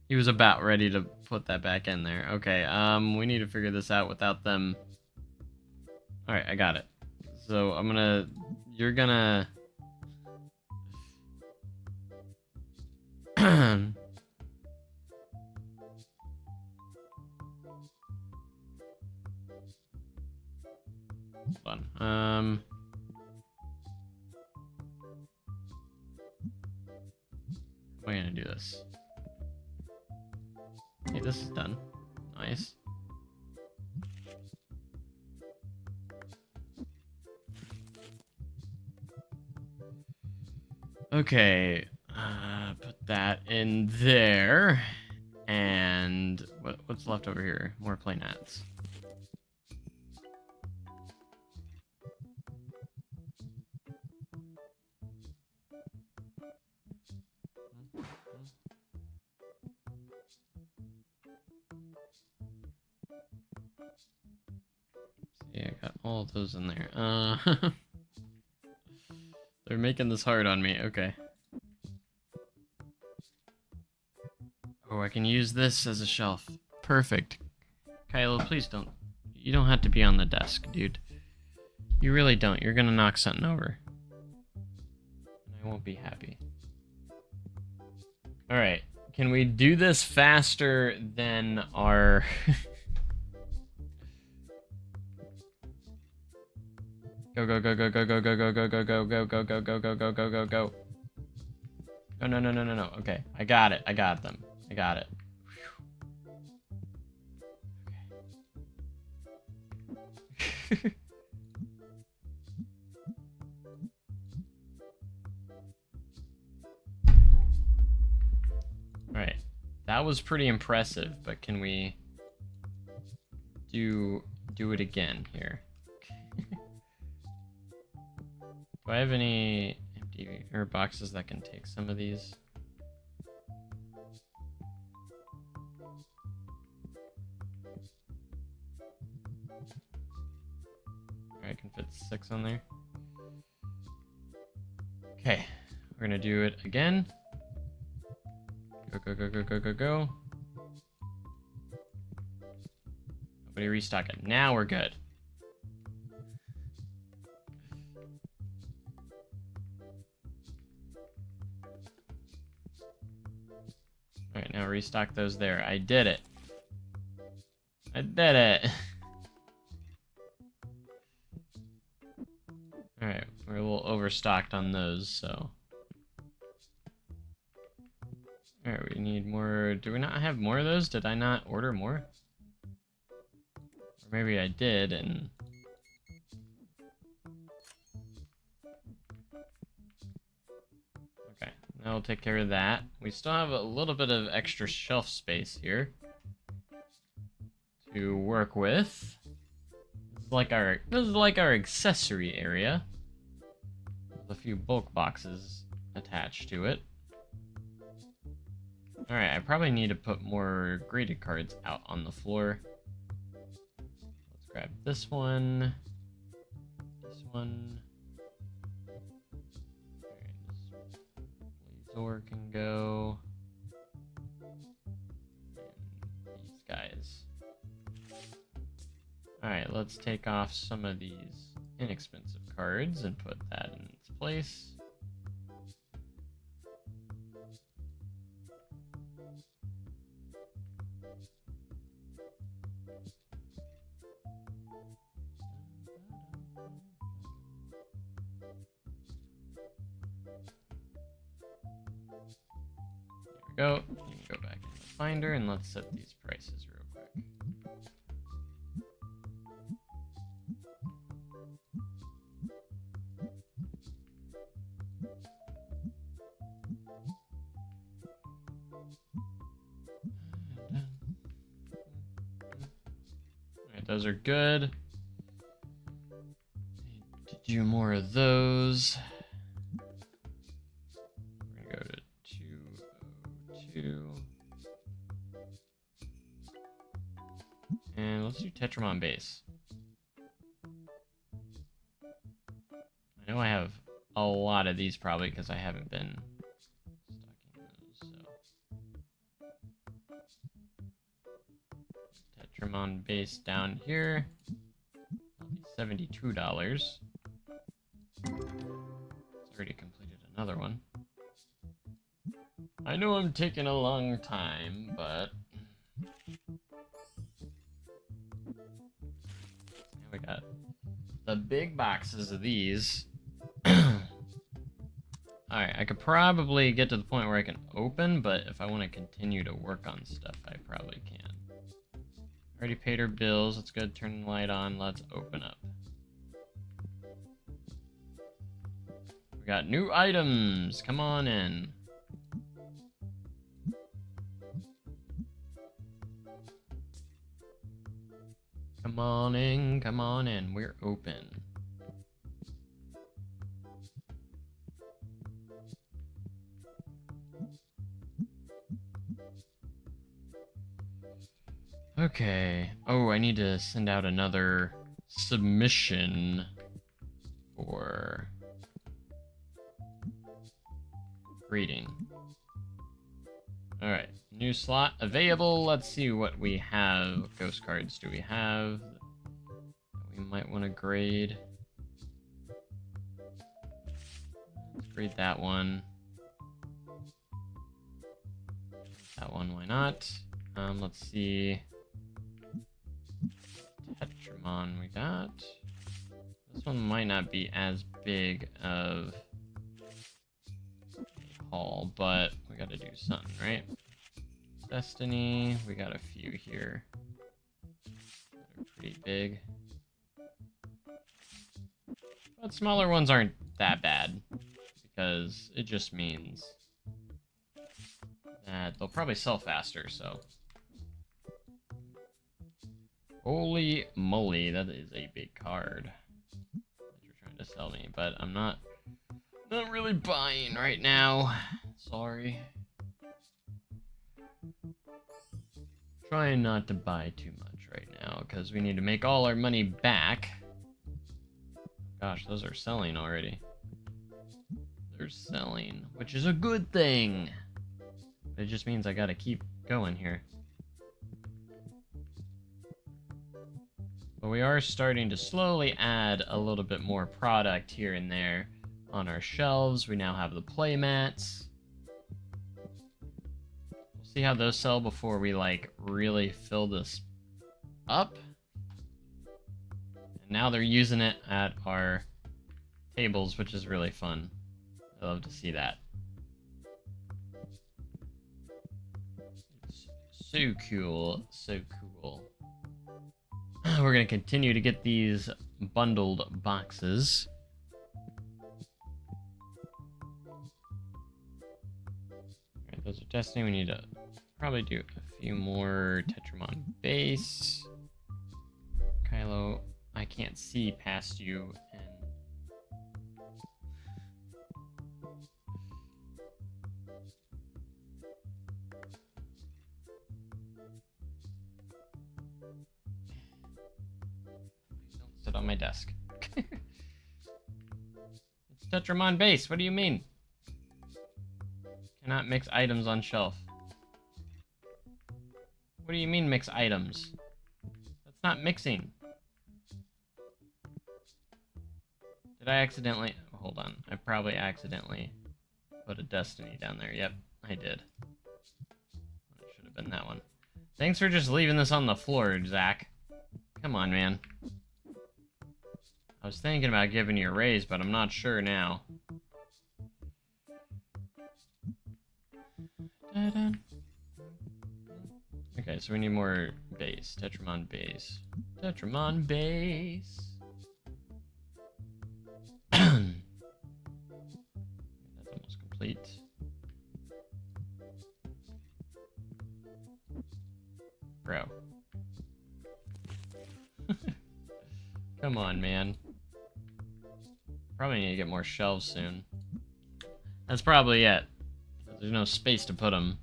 He was about ready to put that back in there. Okay, we need to figure this out without them. Alright, I got it. So you're gonna... Hold on. How am I gonna do this? Hey, this is done. Nice. Okay, put that in there. And what's left over here? More playnats. See, I got all of those in there. They're making this hard on me. Okay. Oh, I can use this as a shelf. Perfect. Kylo, please don't. You don't have to be on the desk, dude. You really don't. You're gonna knock something over. And I won't be happy. Alright. Can we do this faster than our... Go, go, go, go, go, go, go, go, go, go, go, go, go, go, go, go, go, go, go, go. No, no, no, no, no, no. Okay. I got it. I got them. I got it. Okay. Alright. That was pretty impressive, but can we do it again here? Do I have any empty or boxes that can take some of these? I can fit 6 on there. Okay, we're gonna do it again. Go, go, go, go, go, go, go. Nobody restock it. Now we're good. Alright, now restock those there. I did it. I did it. Alright, we're a little overstocked on those, so. Alright, we need more. Do we not have more of those? Did I not order more? Or maybe I did and... Okay, now we'll take care of that. We still have a little bit of extra shelf space here to work with. This is like our accessory area. With a few bulk boxes attached to it. Alright, I probably need to put more graded cards out on the floor. Let's grab this one. This one. Alright, this Blazor can go. And these guys. Alright, let's take off some of these inexpensive cards and put that in its place. There we go. You can go back in the Finder and let's set these prices real quick. Alright, those are good. Need to do more of those. We're gonna go to 202. And let's do Tetramon base. I know I have a lot of these probably because I haven't been stocking those, so. Tetramon base down here. That'll be $72. It's already completed another one. I know I'm taking a long time, but we got the big boxes of these. Alright, I could probably get to the point where I can open, but if I want to continue to work on stuff, I probably can. Already paid our bills. Let's go turn the light on. Let's open up. We got new items. Come on in. Come on in, come on in. We're open. Okay. Oh, I need to send out another submission for greeting. Alright, new slot available. Let's see what we have. What ghost cards do we have that we might want to grade? Let's grade that one. That one, why not? Let's see. Tetramon we got. This one might not be as big of a haul, but we gotta do something, right? Destiny, we got a few here that are pretty big. But smaller ones aren't that bad, because it just means that they'll probably sell faster, so. Holy moly, that is a big card that you're trying to sell me, but I'm not really buying right now. Sorry. Trying not to buy too much right now, because we need to make all our money back. Gosh, those are selling already. They're selling, which is a good thing. It just means I gotta keep going here. But we are starting to slowly add a little bit more product here and there on our shelves. We now have the play mats. We'll see how those sell before we like really fill this up. And now they're using it at our tables, which is really fun. I love to see that. It's so cool, so cool. We're going to continue to get these bundled boxes. Alright, those are Destiny. We need to probably do a few more Tetramon base. Kylo, I can't see past you, and sit on my desk. It's Tetramon base. What do you mean? Cannot mix items on shelf. What do you mean mix items? That's not mixing. Did I accidentally... Hold on. I probably accidentally put a Destiny down there. Yep, I did. It should have been that one. Thanks for just leaving this on the floor, Zach. Come on, man. I was thinking about giving you a raise, but I'm not sure now. Okay, so we need more base. Tetramon base. Tetramon base. That's almost complete. Bro. Come on, man. Probably need to get more shelves soon. That's probably it. There's no space to put them.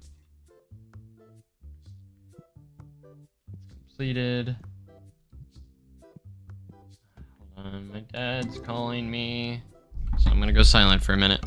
It's completed. Hold on, my dad's calling me. So I'm gonna go silent for a minute.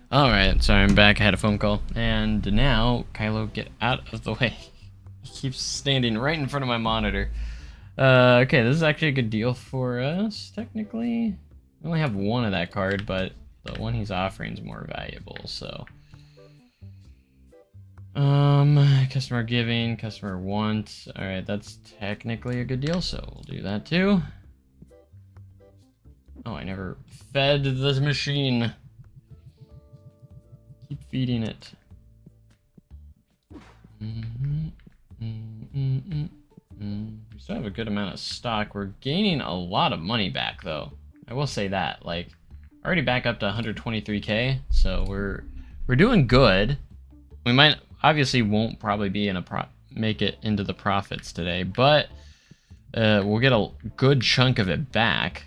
Alright, sorry, I'm back. I had a phone call. And now, Kylo, get out of the way. He keeps standing right in front of my monitor. Okay, this is actually a good deal for us, technically. We only have one of that card, but the one he's offering is more valuable, so. Customer giving, customer wants. Alright, that's technically a good deal, so we'll do that too. Oh, I never fed this machine. Keep feeding it. We still have a good amount of stock. We're gaining a lot of money back, though. I will say that. Like, already back up to 123k, so we're doing good. We might obviously won't probably be in a make it into the profits today, but we'll get a good chunk of it back.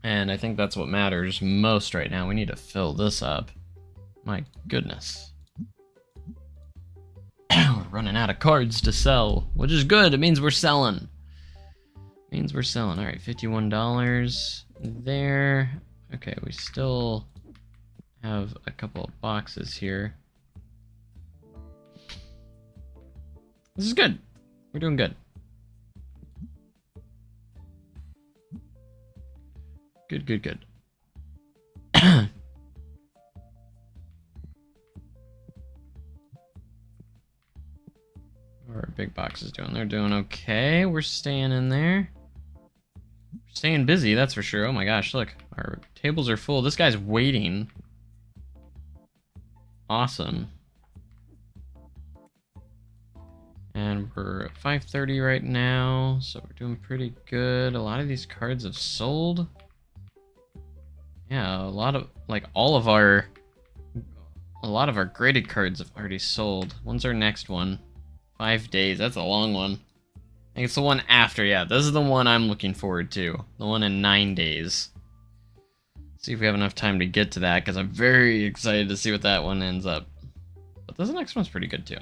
And I think that's what matters most right now. We need to fill this up. My goodness. We're running out of cards to sell, which is good. It means we're selling. It means we're selling. All right, $51 there. Okay, we still have a couple of boxes here. This is good. We're doing good. Good. Our big box is doing. They're doing okay. We're staying in there. We're staying busy, that's for sure. Oh my gosh, look. Our tables are full. This guy's waiting. Awesome. And we're at 530 right now, so we're doing pretty good. A lot of these cards have sold. Yeah, a lot of our graded cards have already sold. When's our next one? 5 days. That's a long one. I think it's the one after. Yeah, this is the one I'm looking forward to. The one in 9 days. See if we have enough time to get to that, because I'm very excited to see what that one ends up. But this next one's pretty good too.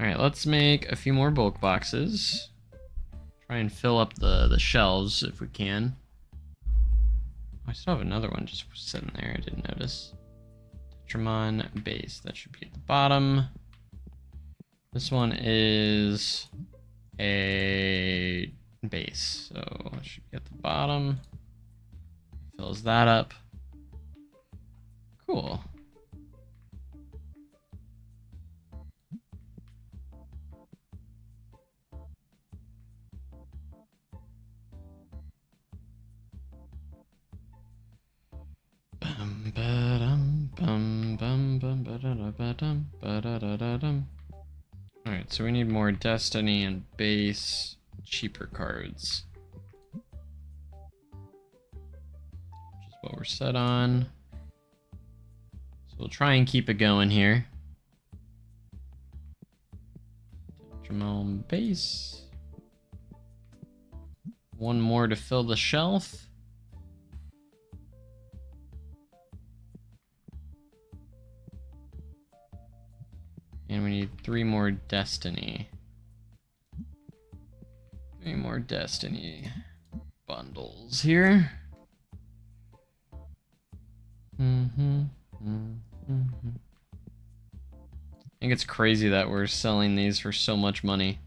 Alright, let's make a few more bulk boxes. Try and fill up the shelves if we can. I still have another one just sitting there, I didn't notice. Tetramon base, that should be at the bottom. This one is a base, so it should be at the bottom. Fills that up. Cool. Alright, so we need more Destiny and base cheaper cards. Which is what we're set on. So we'll try and keep it going here. Jamal base. One more to fill the shelf. And we need 3 more Destiny. 3 more Destiny bundles here. I think it's crazy that we're selling these for so much money.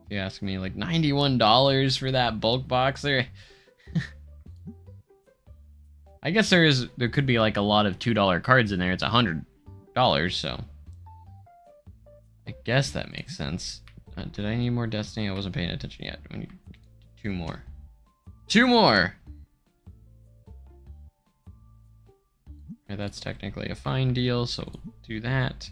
If you ask me, like $91 for that bulk box there. I guess there could be like a lot of $2 cards in there. It's $100, so I guess that makes sense. Did I need more Destiny? I wasn't paying attention yet. We need 2 more. 2 more! Okay, that's technically a fine deal, so we'll do that.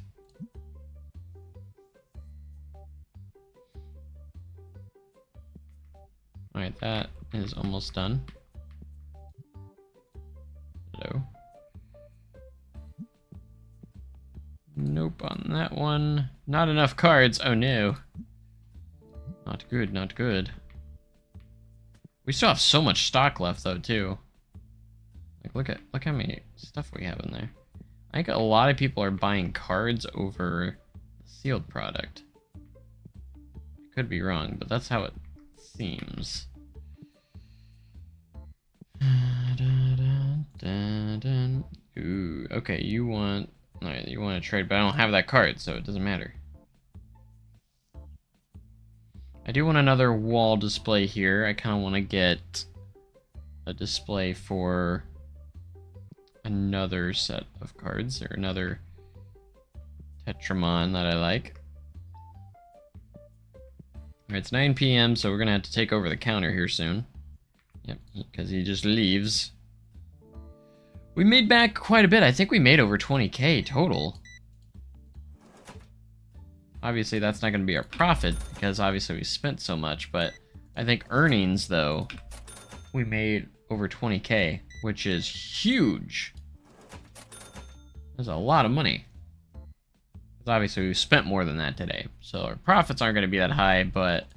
Alright, that is almost done. Hello. Nope on that one. Not enough cards. Oh no. Not good, not good. We still have so much stock left though too. Like look how many stuff we have in there. I think a lot of people are buying cards over the sealed product. Could be wrong, but that's how it seems. Ooh, okay, you want to trade, but I don't have that card, so it doesn't matter. I do want another wall display here. I kind of want to get a display for another set of cards, or another Tetramon that I like. Alright, it's 9 p.m., so we're going to have to take over the counter here soon. Yep, because he just leaves. We made back quite a bit. I think we made over 20k total. Obviously, that's not going to be our profit, because obviously we spent so much, but I think earnings, though, we made over 20k, which is huge. That's a lot of money. Because obviously we spent more than that today, so our profits aren't going to be that high, but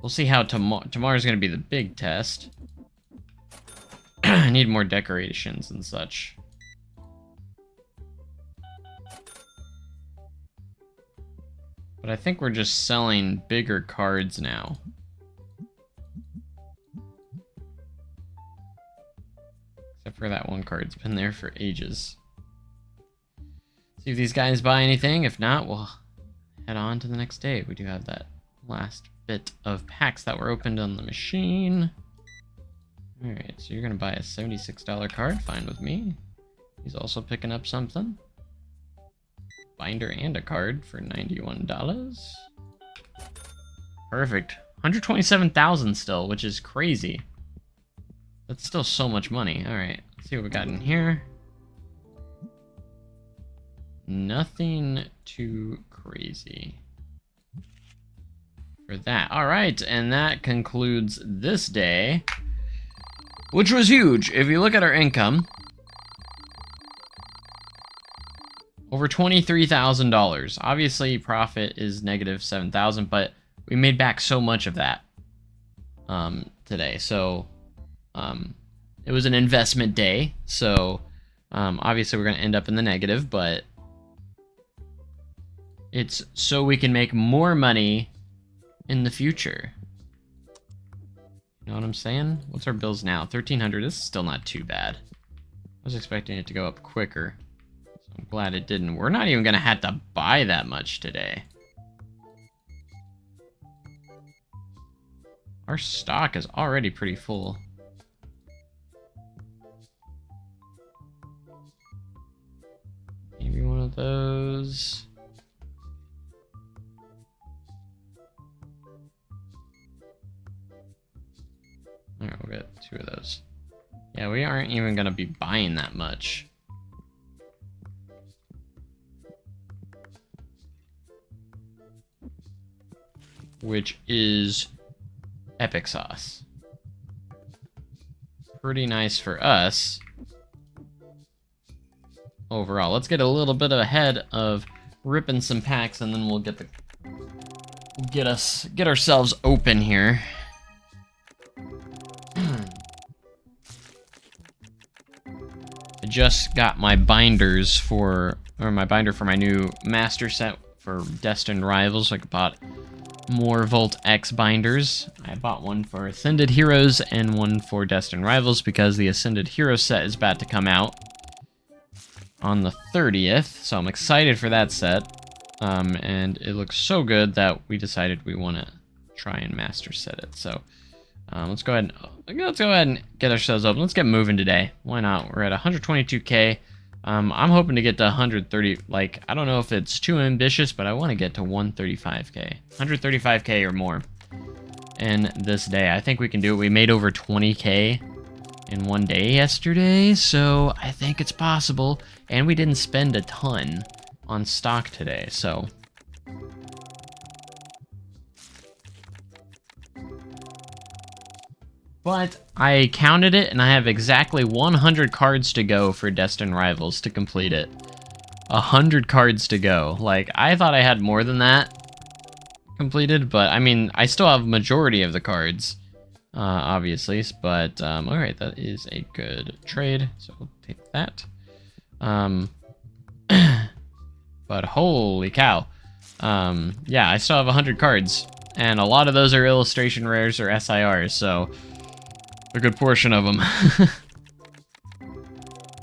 we'll see how tomorrow's going to be the big test. I need more decorations and such. But I think we're just selling bigger cards now. Except for that one card. It's been there for ages. See if these guys buy anything. If not, we'll head on to the next day. We do have that last bit of packs that were opened on the machine. Alright, so you're going to buy a $76 card. Fine with me. He's also picking up something. Binder and a card for $91. Perfect. 127,000 still, which is crazy. That's still so much money. Alright, let's see what we got in here. Nothing too crazy for that. Alright, and that concludes this day, which was huge. If you look at our income, over $23,000. Obviously, profit is negative $7,000, but we made back so much of that today. So it was an investment day. So obviously, we're going to end up in the negative, but it's so we can make more money in the future. You know what I'm saying? What's our bills now? $1,300. This is still not too bad. I was expecting it to go up quicker. So I'm glad it didn't. We're not even going to have to buy that much today. Our stock is already pretty full. Maybe one of those. Alright, we'll get 2 of those. Yeah, we aren't even going to be buying that much. Which is epic sauce. Pretty nice for us. Overall, let's get a little bit ahead of ripping some packs, and then we'll get ourselves open here. I just got my binders my binder for my new master set for Destined Rivals. So I bought more Volt X binders. I bought one for Ascended Heroes and one for Destined Rivals because the Ascended Heroes set is about to come out on the 30th. So I'm excited for that set. And it looks so good that we decided we want to try and master set it. So let's go ahead and get ourselves open. Let's get moving today. Why not? We're at 122k. I'm hoping to get to 130. Like, I don't know if it's too ambitious, but I want to get to 135k. 135k or more in this day. I think we can do it. We made over 20k in one day yesterday, so I think it's possible. And we didn't spend a ton on stock today, so but I counted it, and I have exactly 100 cards to go for Destined Rivals to complete it. 100 cards to go. Like, I thought I had more than that completed, but, I mean, I still have majority of the cards, obviously, but, alright, that is a good trade, so we'll take that. But holy cow. Yeah, I still have 100 cards. and a lot of those are illustration rares or SIRs, so a good portion of them.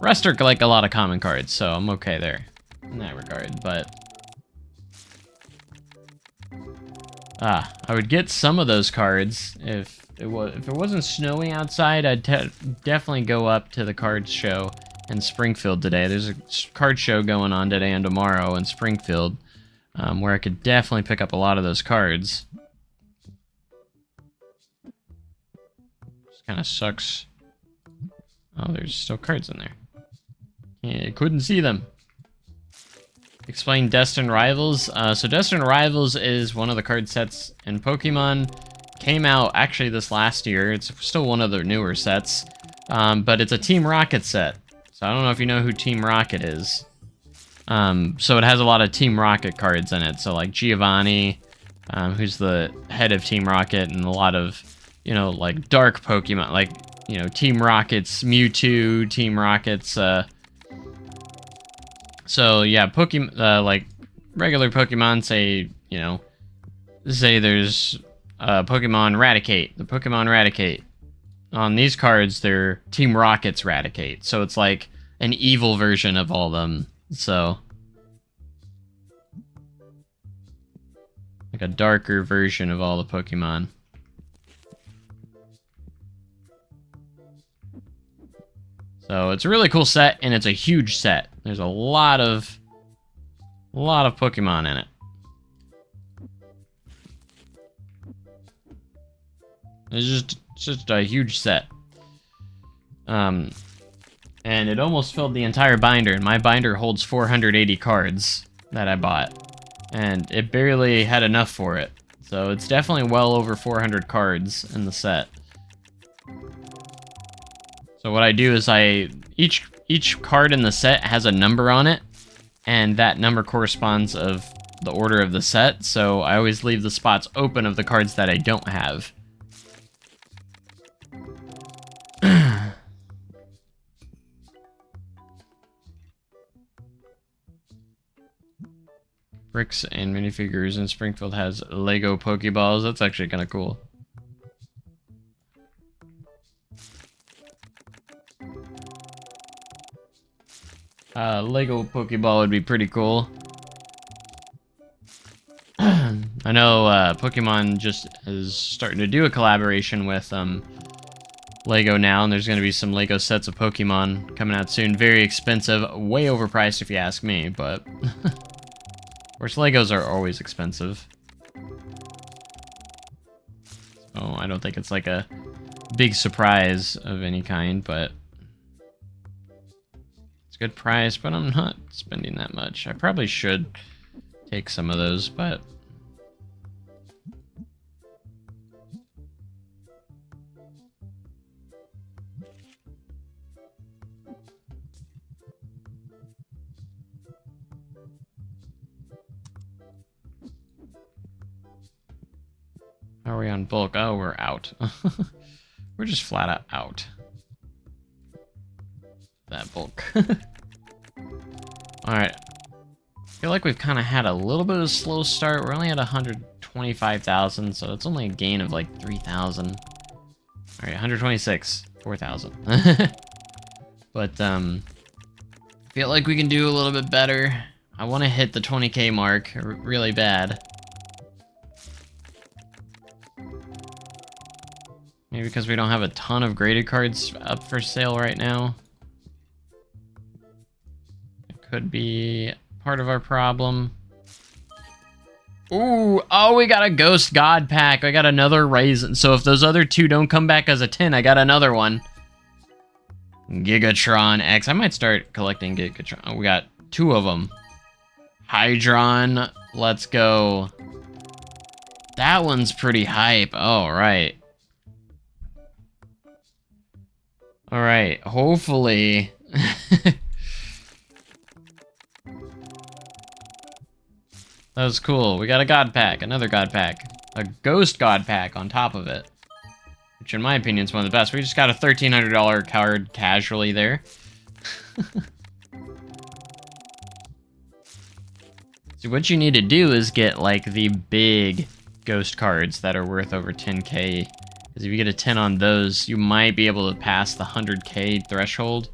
Rest are like a lot of common cards, so I'm okay there in that regard, but I would get some of those cards if it wasn't snowing outside. I'd definitely go up to the card show in Springfield today. There's a card show going on today and tomorrow in Springfield, where I could definitely pick up a lot of those cards. Just kind of sucks. Oh, there's still cards in there. Yeah, couldn't see them. Explain Destined Rivals. So Destined Rivals is one of the card sets in Pokemon. Came out actually this last year. It's still one of the newer sets. But it's a Team Rocket set. So I don't know if you know who Team Rocket is. So it has a lot of Team Rocket cards in it. So like Giovanni, who's the head of Team Rocket, and a lot of, you know, like dark Pokemon, like, you know, Team Rocket's Mewtwo, Team Rocket's, so yeah, Pokemon, like regular Pokemon, say, you know, say there's Pokemon Raticate, the Pokemon Raticate. On these cards, they're Team Rocket's Raticate, so it's like an evil version of all of them. So like a darker version of all the Pokemon. So it's a really cool set, and it's a huge set. There's a lot of Pokemon in it. It's just a huge set. And it almost filled the entire binder, and my binder holds 480 cards that I bought. And it barely had enough for it. So it's definitely well over 400 cards in the set. So what I do is each card in the set has a number on it, and that number corresponds of the order of the set, so I always leave the spots open of the cards that I don't have. Bricks and minifigures, and Springfield has Lego Pokeballs. That's actually kind of cool. Lego Pokeball would be pretty cool. I know Pokemon just is starting to do a collaboration with Lego now, and there's going to be some Lego sets of Pokemon coming out soon. Very expensive, way overpriced if you ask me, but of course Legos are always expensive. So I don't think it's like a big surprise of any kind, but good price, but I'm not spending that much. I probably should take some of those, but how are we on bulk? Oh, we're out. We're just flat out. That bulk. Alright. I feel like we've kind of had a little bit of a slow start. We're only at 125,000, so it's only a gain of like 3,000. Alright, 126. 4,000. But, I feel like we can do a little bit better. I want to hit the 20k mark really bad. Maybe because we don't have a ton of graded cards up for sale right now. Could be part of our problem. Ooh, oh, we got a Ghost God pack. I got another Raisin. So if those other two don't come back as a 10, I got another one. Gigatron X. I might start collecting Gigatron. Oh, we got two of them. Hydron. Let's go. That one's pretty hype. Oh, right. All right. Hopefully. That was cool. We got a God pack, another God pack, a Ghost God pack on top of it, which in my opinion is one of the best. We just got a $1,300 card casually there. So what you need to do is get like the big ghost cards that are worth over 10k. Because if you get a 10 on those, you might be able to pass the 100k threshold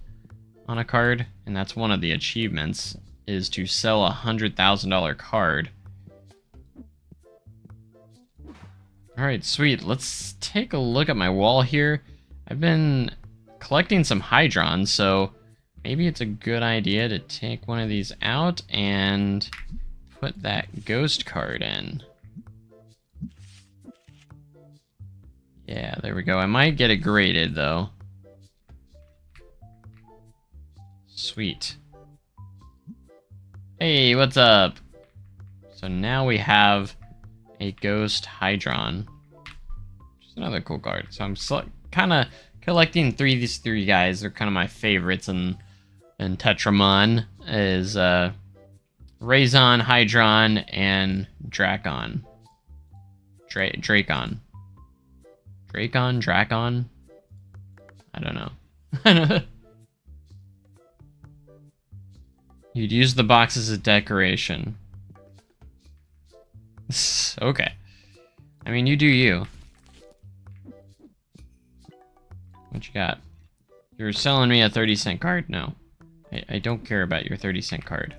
on a card. And that's one of the achievements, is to sell a $100,000 card. Alright, sweet. Let's take a look at my wall here. I've been collecting some Hydrons, so maybe it's a good idea to take one of these out and put that ghost card in. Yeah, there we go. I might get it graded, though. Sweet. Hey, what's up? So now we have a Ghost Hydron. Just another cool card. So I'm kind of collecting these three guys. They're kind of my favorites in Tetramon. Is Razon, Hydron, and Drakon. Drakon. Drakon? I don't know. You'd use the box as a decoration. Okay. I mean, you do you. What you got? You're selling me a 30-cent card? No. I don't care about your 30-cent card.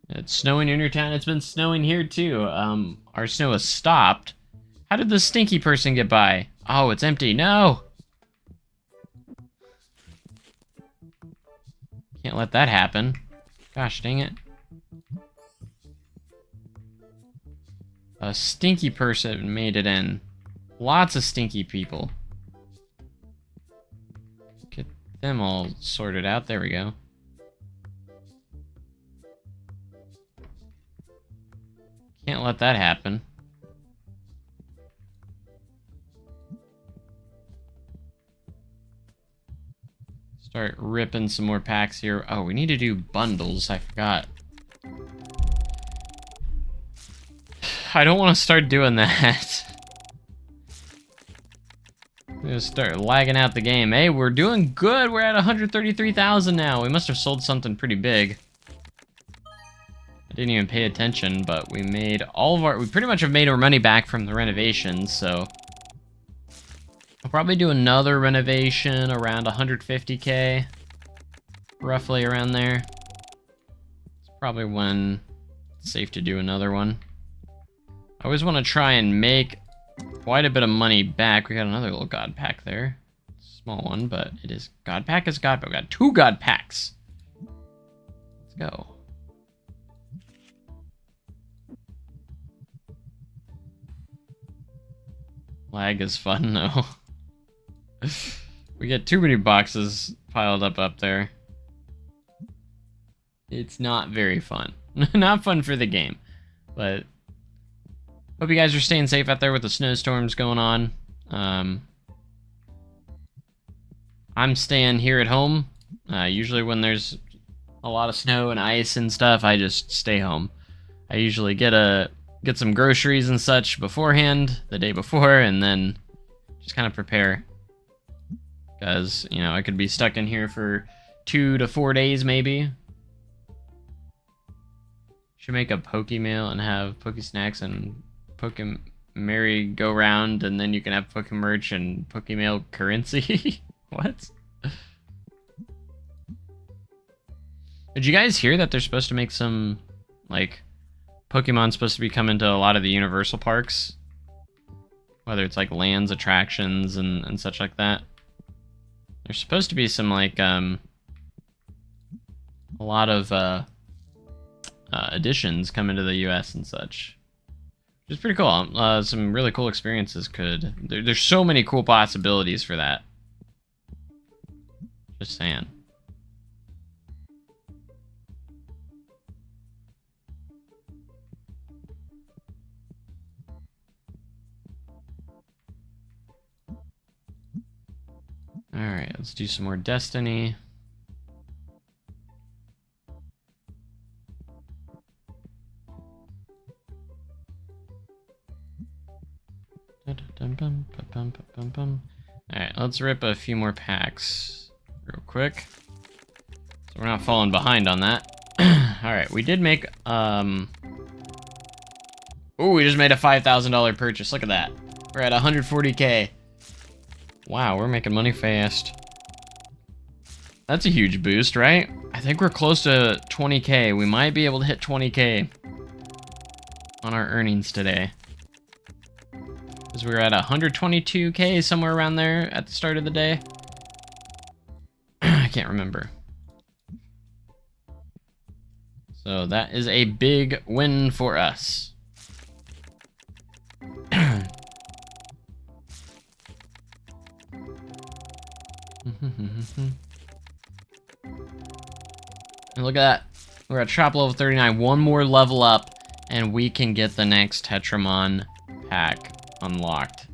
It's snowing in your town. It's been snowing here too. Our snow has stopped. How did the stinky person get by? Oh, it's empty. No! Can't let that happen. Gosh, dang it. A stinky person made it in. Lots of stinky people. Get them all sorted out. There we go. Can't let that happen. Start ripping some more packs here. Oh, we need to do bundles. I forgot. I don't want to start doing that. I'm gonna start lagging out the game. Hey, we're doing good. We're at 133,000 now. We must have sold something pretty big. I didn't even pay attention, but we made all of our... We pretty much have made our money back from the renovations, so... I'll probably do another renovation around 150k. Roughly around there. It's probably when it's safe to do another one. I always want to try and make quite a bit of money back. We got another little god pack there. Small one, but it is... God pack is god pack. We got 2 god packs. Let's go. Lag is fun, though. We get too many boxes piled up there. It's not very fun. Not fun for the game. But hope you guys are staying safe out there with the snowstorms going on. I'm staying here at home. Usually when there's a lot of snow and ice and stuff, I just stay home. I usually get some groceries and such beforehand, the day before, and then just kind of prepare. Because, you know, I could be stuck in here for 2 to 4 days, maybe. Should make a Pokemail and have Pokesnacks and Merry-Go-Round, and then you can have Pokemerch and Pokemail currency. What? Did you guys hear that they're supposed to make some, like... Pokemon's supposed to be coming to a lot of the Universal parks. Whether it's like lands, attractions, and such like that. There's supposed to be some like, a lot of, additions coming to the US and such. Which is pretty cool. Some really cool experiences could... There's so many cool possibilities for that. Just saying. Alright, let's do some more Destiny. Alright, let's rip a few more packs real quick. So we're not falling behind on that. Alright, we did make, oh, we just made a $5,000 purchase. Look at that. We're at 140K. Wow, we're making money fast. That's a huge boost, right? I think we're close to 20K. We might be able to hit 20K on our earnings today. Because we were at 122K, somewhere around there at the start of the day. I can't remember. So that is a big win for us. And look at that. We're at shop level 39. One more level up, and we can get the next Tetramon pack unlocked,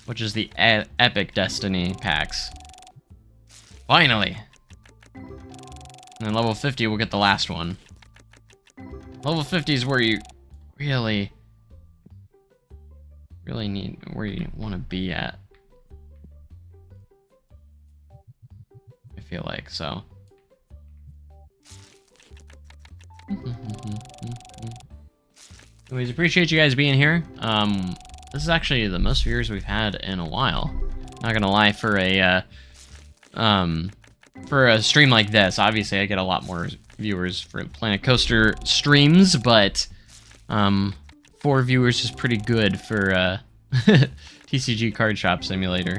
which is the Epic Destiny packs. Finally! And then level 50, we'll get the last one. Level 50 is where you really need, where you want to be at. I feel like, so. Anyways, appreciate you guys being here. This is actually the most viewers we've had in a while. Not gonna lie, for a stream like this, obviously I get a lot more viewers for Planet Coaster streams, but 4 viewers is pretty good for TCG Card Shop Simulator.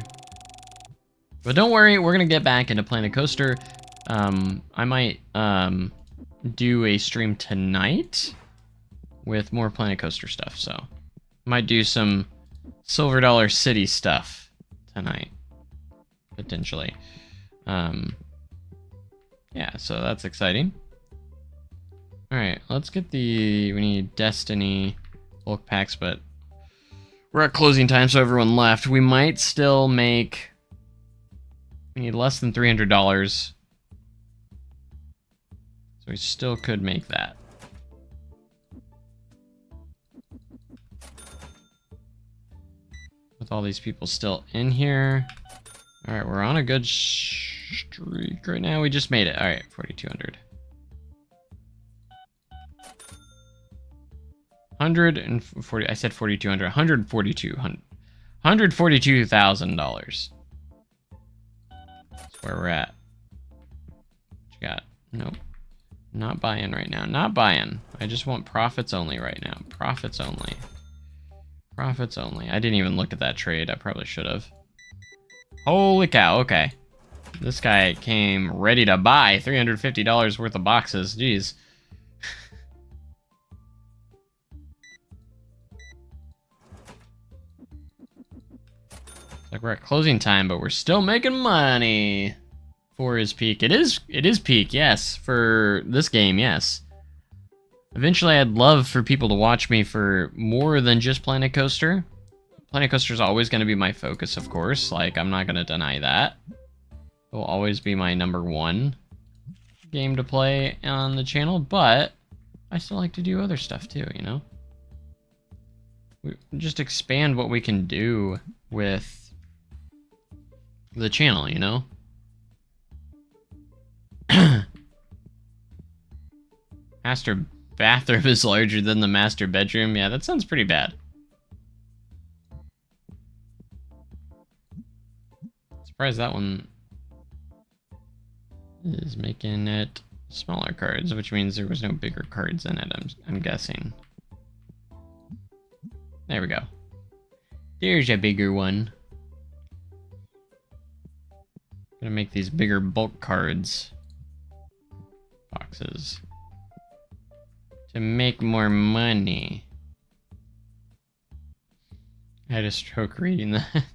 But don't worry, we're gonna get back into Planet Coaster. I might do a stream tonight with more Planet Coaster stuff, so might do some Silver Dollar City stuff tonight, potentially. Yeah, so that's exciting. Alright, let's get we need Destiny bulk packs, but we're at closing time, so everyone left. We might still make, we need less than $300. So we still could make that. With all these people still in here. Alright, we're on a good streak right now. We just made it. Alright, 4,200. 140, I said 4,200. $142,000. That's where we're at. What you got? Nope. Not buying right now. Not buying. I just want profits only right now. Profits only. Profits only. I didn't even look at that trade. I probably should have. Holy cow. Okay. This guy came ready to buy $350 worth of boxes. Jeez. Like we're at closing time, but we're still making money for his peak. It is peak, yes, for this game, yes. Eventually, I'd love for people to watch me for more than just Planet Coaster. Planet Coaster is always going to be my focus, of course. Like, I'm not going to deny that. It will always be my #1 game to play on the channel, but I still like to do other stuff too, you know? We just expand what we can do with the channel, you know? Master bathroom is larger than the master bedroom. Yeah, that sounds pretty bad. Surprised that one is making it smaller cards, which means there was no bigger cards in it, I'm guessing. There we go. There's a bigger one. Gonna make these bigger bulk cards. Boxes. To make more money. I had a stroke reading that.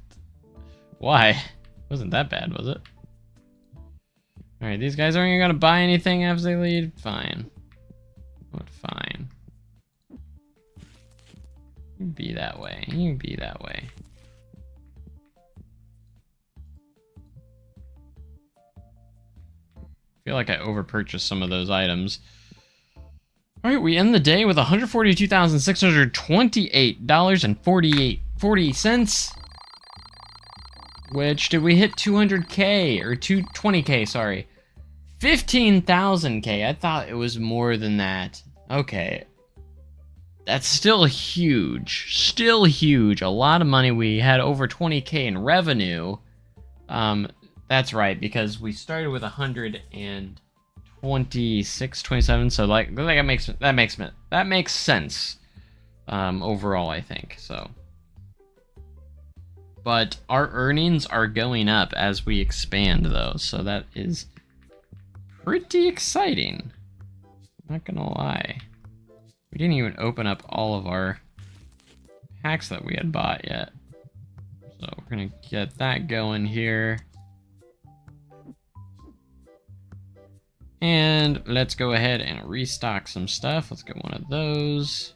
Why? Wasn't that bad, was it? Alright, these guys aren't gonna buy anything as they leave. Fine. What fine? You be that way. You be that way. I feel like I overpurchased some of those items. Alright, we end the day with $142,628.40. Which, did we hit 200K? Or 220K, sorry. 15,000K. I thought it was more than that. Okay. That's still huge. Still huge. A lot of money. We had over 20K in revenue. That's right, because we started with 126, 27. So like that makes sense. Overall, I think so. But our earnings are going up as we expand, though, so that is pretty exciting. Not gonna lie. We didn't even open up all of our packs that we had bought yet. So we're gonna get that going here. And let's go ahead and restock some stuff. Let's get one of those.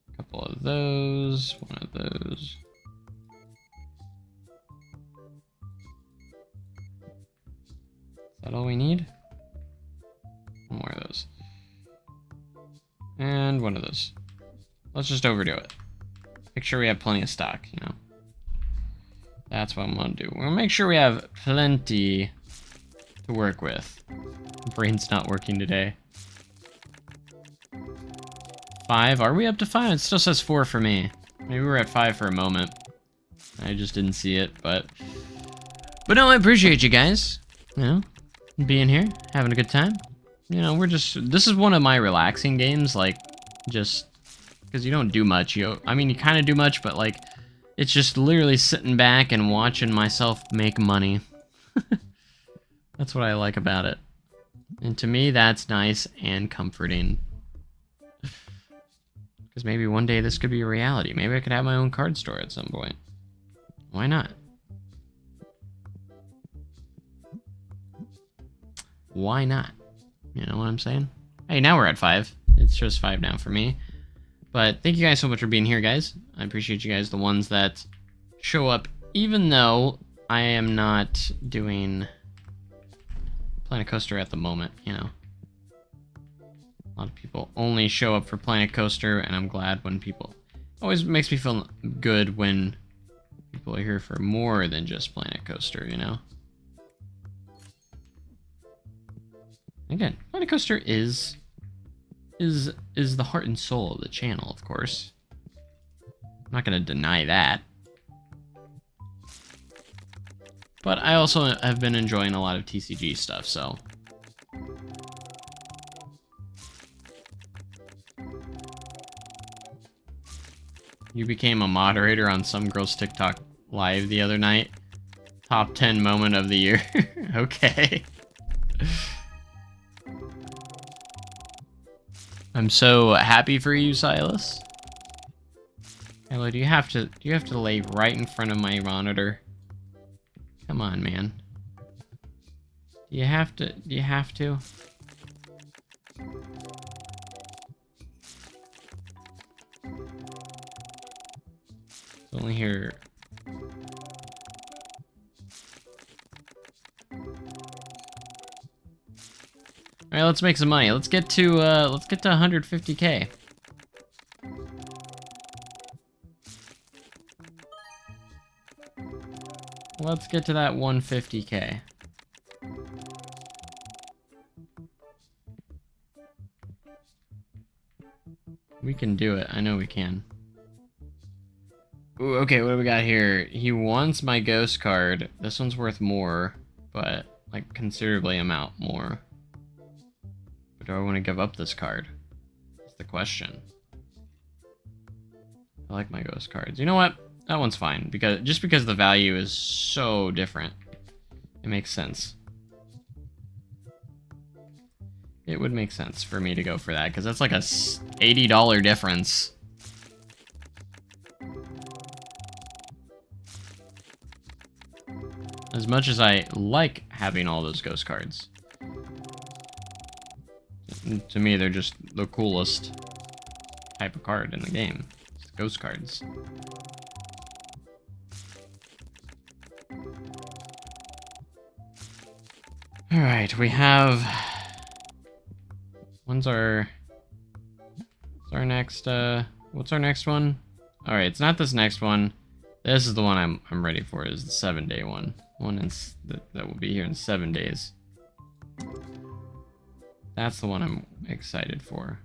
A couple of those. One of those. Is that all we need? One more of those. And one of those. Let's just overdo it. Make sure we have plenty of stock, you know. That's what I'm gonna do. We're gonna make sure we have plenty to work with. Brain's not working today. 5. Are we up to 5? It still says 4 for me. Maybe we're at 5 for a moment. I just didn't see it, but no, I appreciate you guys. You know, being here, having a good time. You know, this is one of my relaxing games, like, just because you don't do much. I mean, you kind of do much, but like, it's just literally sitting back and watching myself make money. That's what I like about it. And to me, that's nice and comforting. Because maybe one day this could be a reality. Maybe I could have my own card store at some point. Why not? Why not? You know what I'm saying? Hey, now we're at 5. It's just 5 now for me. But thank you guys so much for being here, guys. I appreciate you guys, the ones that show up, even though I am not doing Planet Coaster at the moment, you know. A lot of people only show up for Planet Coaster, and I'm glad when people... Always makes me feel good when people are here for more than just Planet Coaster, you know. Again, Planet Coaster is the heart and soul of the channel, of course. I'm not going to deny that. But I also have been enjoying a lot of TCG stuff, so... You became a moderator on some girl's TikTok live the other night. Top 10 moment of the year. Okay. I'm so happy for you, Silas. Hello, do you have to lay right in front of my monitor? Come on, man. Do you have to? It's only here. All right, let's make some money. Let's get to 150K. Let's get to that 150K. We can do it. I know we can. Ooh, okay, what do we got here? He wants my ghost card. This one's worth more, but like considerably amount more. But do I want to give up this card? That's the question. I like my ghost cards. You know what? That one's fine, because the value is so different. It makes sense. It would make sense for me to go for that, because that's like a $80 difference. As much as I like having all those ghost cards. To me, they're just the coolest type of card in the game. It's ghost cards. Alright, we have... What's our next, what's our next one? Alright, it's not this next one. This is the one I'm ready for, is the 7-day one. one that will be here in 7 days. That's the one I'm excited for.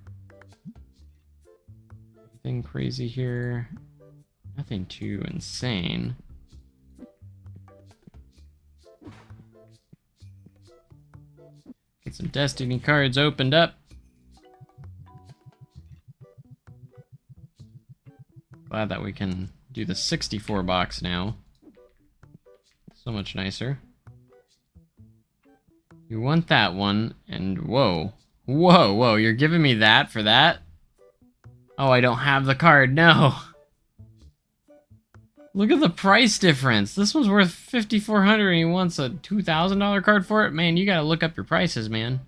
Anything crazy here? Nothing too insane. Get some Destiny cards opened up. Glad that we can do the 64 box now. So much nicer. You want that one, and whoa. Whoa, whoa, you're giving me that for that? Oh, I don't have the card, no. Look at the price difference. This one's worth $5,400 and he wants a $2,000 card for it? Man, you gotta look up your prices, man.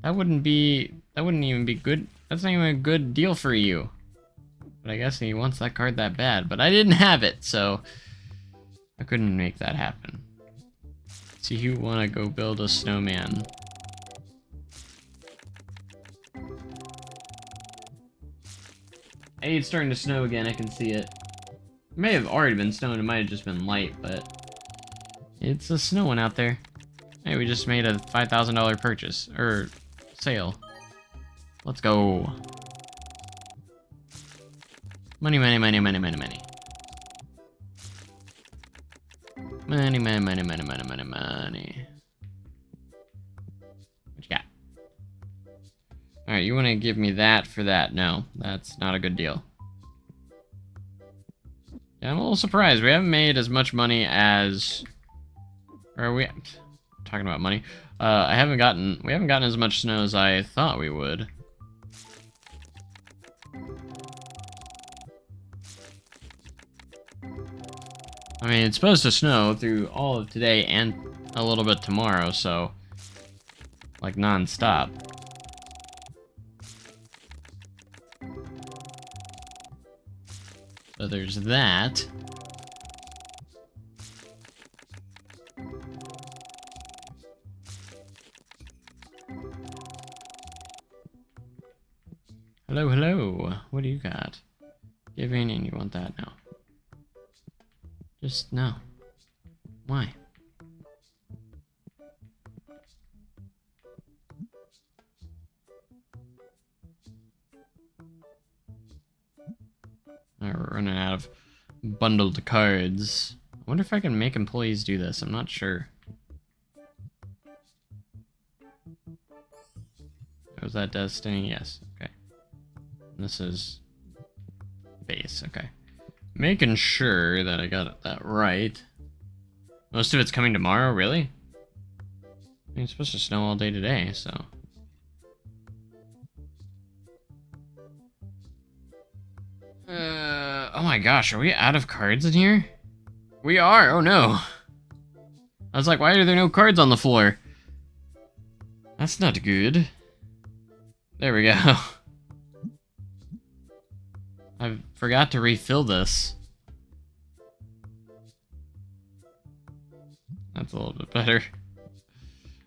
That wouldn't even be good. That's not even a good deal for you. But I guess he wants that card that bad. But I didn't have it, so I couldn't make that happen. So you want to go build a snowman. Hey, it's starting to snow again. I can see it. It may have already been snowing. It might have just been light, but it's a snowing out there. Hey, we just made a $5,000 purchase. Or sale. Let's go. Money, money, money, money, money, money. Money, money, money, money, money, money, money. What you got? Alright, you want to give me that for that? No, that's not a good deal. Yeah, I'm a little surprised. We haven't made as much money as... Or are we... talking about money. We haven't gotten as much snow as I thought we would. I mean, it's supposed to snow through all of today and a little bit tomorrow, so... like, non-stop. So there's that. Hello, hello. What do you got? Giving, and you want that now. Just no. Why? Alright, we're running out of bundled cards. I wonder if I can make employees do this. I'm not sure. Was that Destiny? Yes. Okay. And this is base. Okay. Making sure that I got that right. Most of it's coming tomorrow, really? I mean, it's supposed to snow all day today, so... oh my gosh, are we out of cards in here? We are, oh no. I was like, why are there no cards on the floor? That's not good. There we go. I forgot to refill this. That's a little bit better.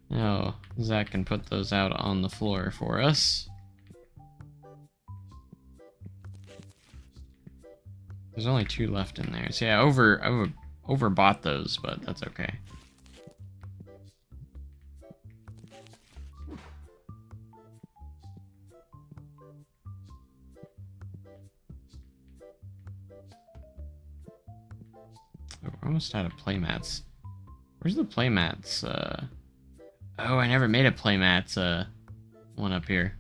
Now, Zach can put those out on the floor for us. There's only 2 left in there. So yeah, I overbought those, but that's okay. Oh, we're almost out of playmats. Where's the playmats? Oh, I never made a playmats one up here.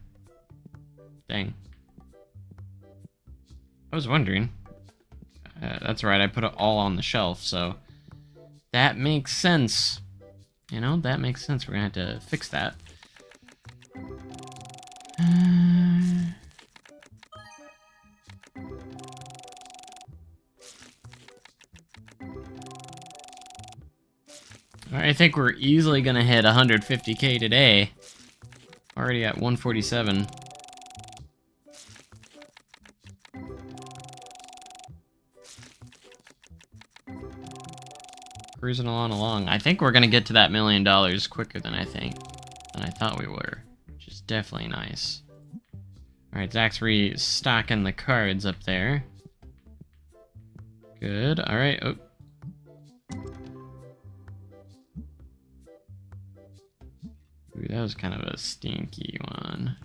Dang. I was wondering. That's right, I put it all on the shelf, so that makes sense. You know, that makes sense. We're gonna have to fix that. I think we're easily gonna hit 150k today. Already at 147. Cruising along. I think we're gonna get to that $1 million quicker than I thought we were, which is definitely nice. All right, Zach's restocking the cards up there. Good. All right. Oh. Ooh, that was kind of a stinky one.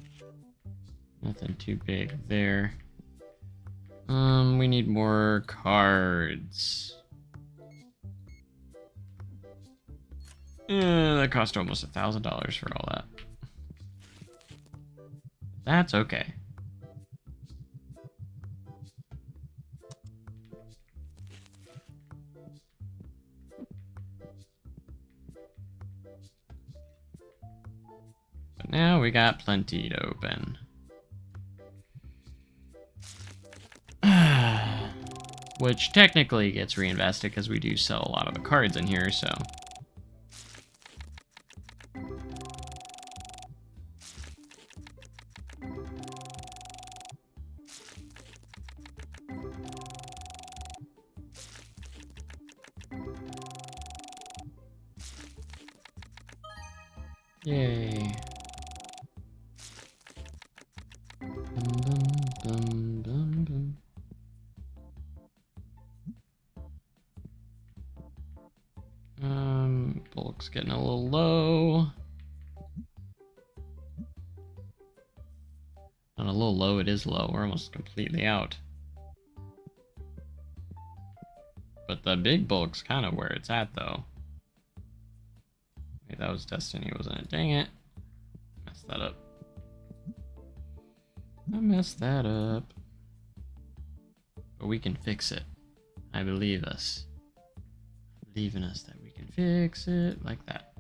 Nothing too big there. We need more cards. That cost almost $1,000 for all that. That's okay. But now we got plenty to open. Which technically gets reinvested because we do sell a lot of the cards in here, so. Yay. Bulk's getting a little low. Not a little low, it is low. We're almost completely out. But the big bulk's kind of where it's at, though. Wait, that was Destiny, wasn't it? Dang it. Messed that up. I messed that up. But we can fix it. I believe us. Believe in us that we can fix it like that.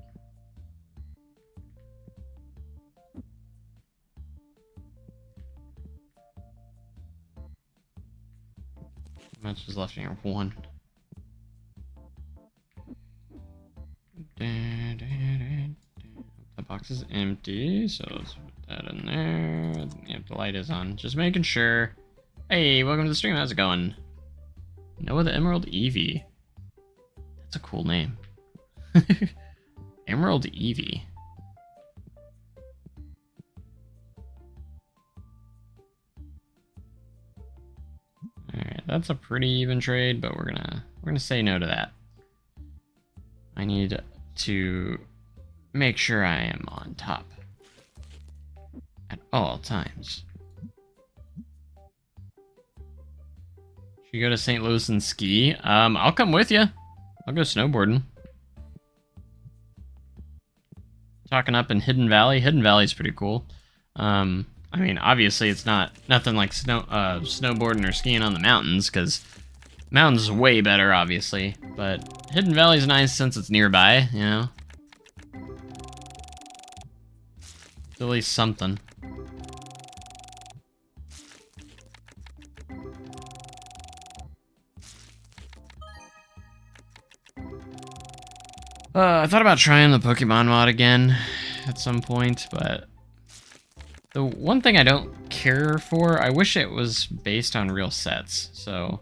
How much is left in here? 1. The box is empty, so let's put that in there. Yep, the light is on. Just making sure. Hey, welcome to the stream. How's it going? Noah the Emerald Eevee. That's a cool name. Emerald Eevee. Alright, that's a pretty even trade, but we're gonna say no to that. I need to make sure I am on top at all times. Should you go to St. Louis and ski? I'll come with you. I'll go snowboarding. Talking up in Hidden Valley. Hidden Valley is pretty cool. I mean, obviously it's nothing like snowboarding or skiing on the mountains, because mountains is way better, obviously. But Hidden Valley's nice since it's nearby, you know? It's at least something. I thought about trying the Pokemon mod again at some point, but the one thing I don't care for, I wish it was based on real sets. So,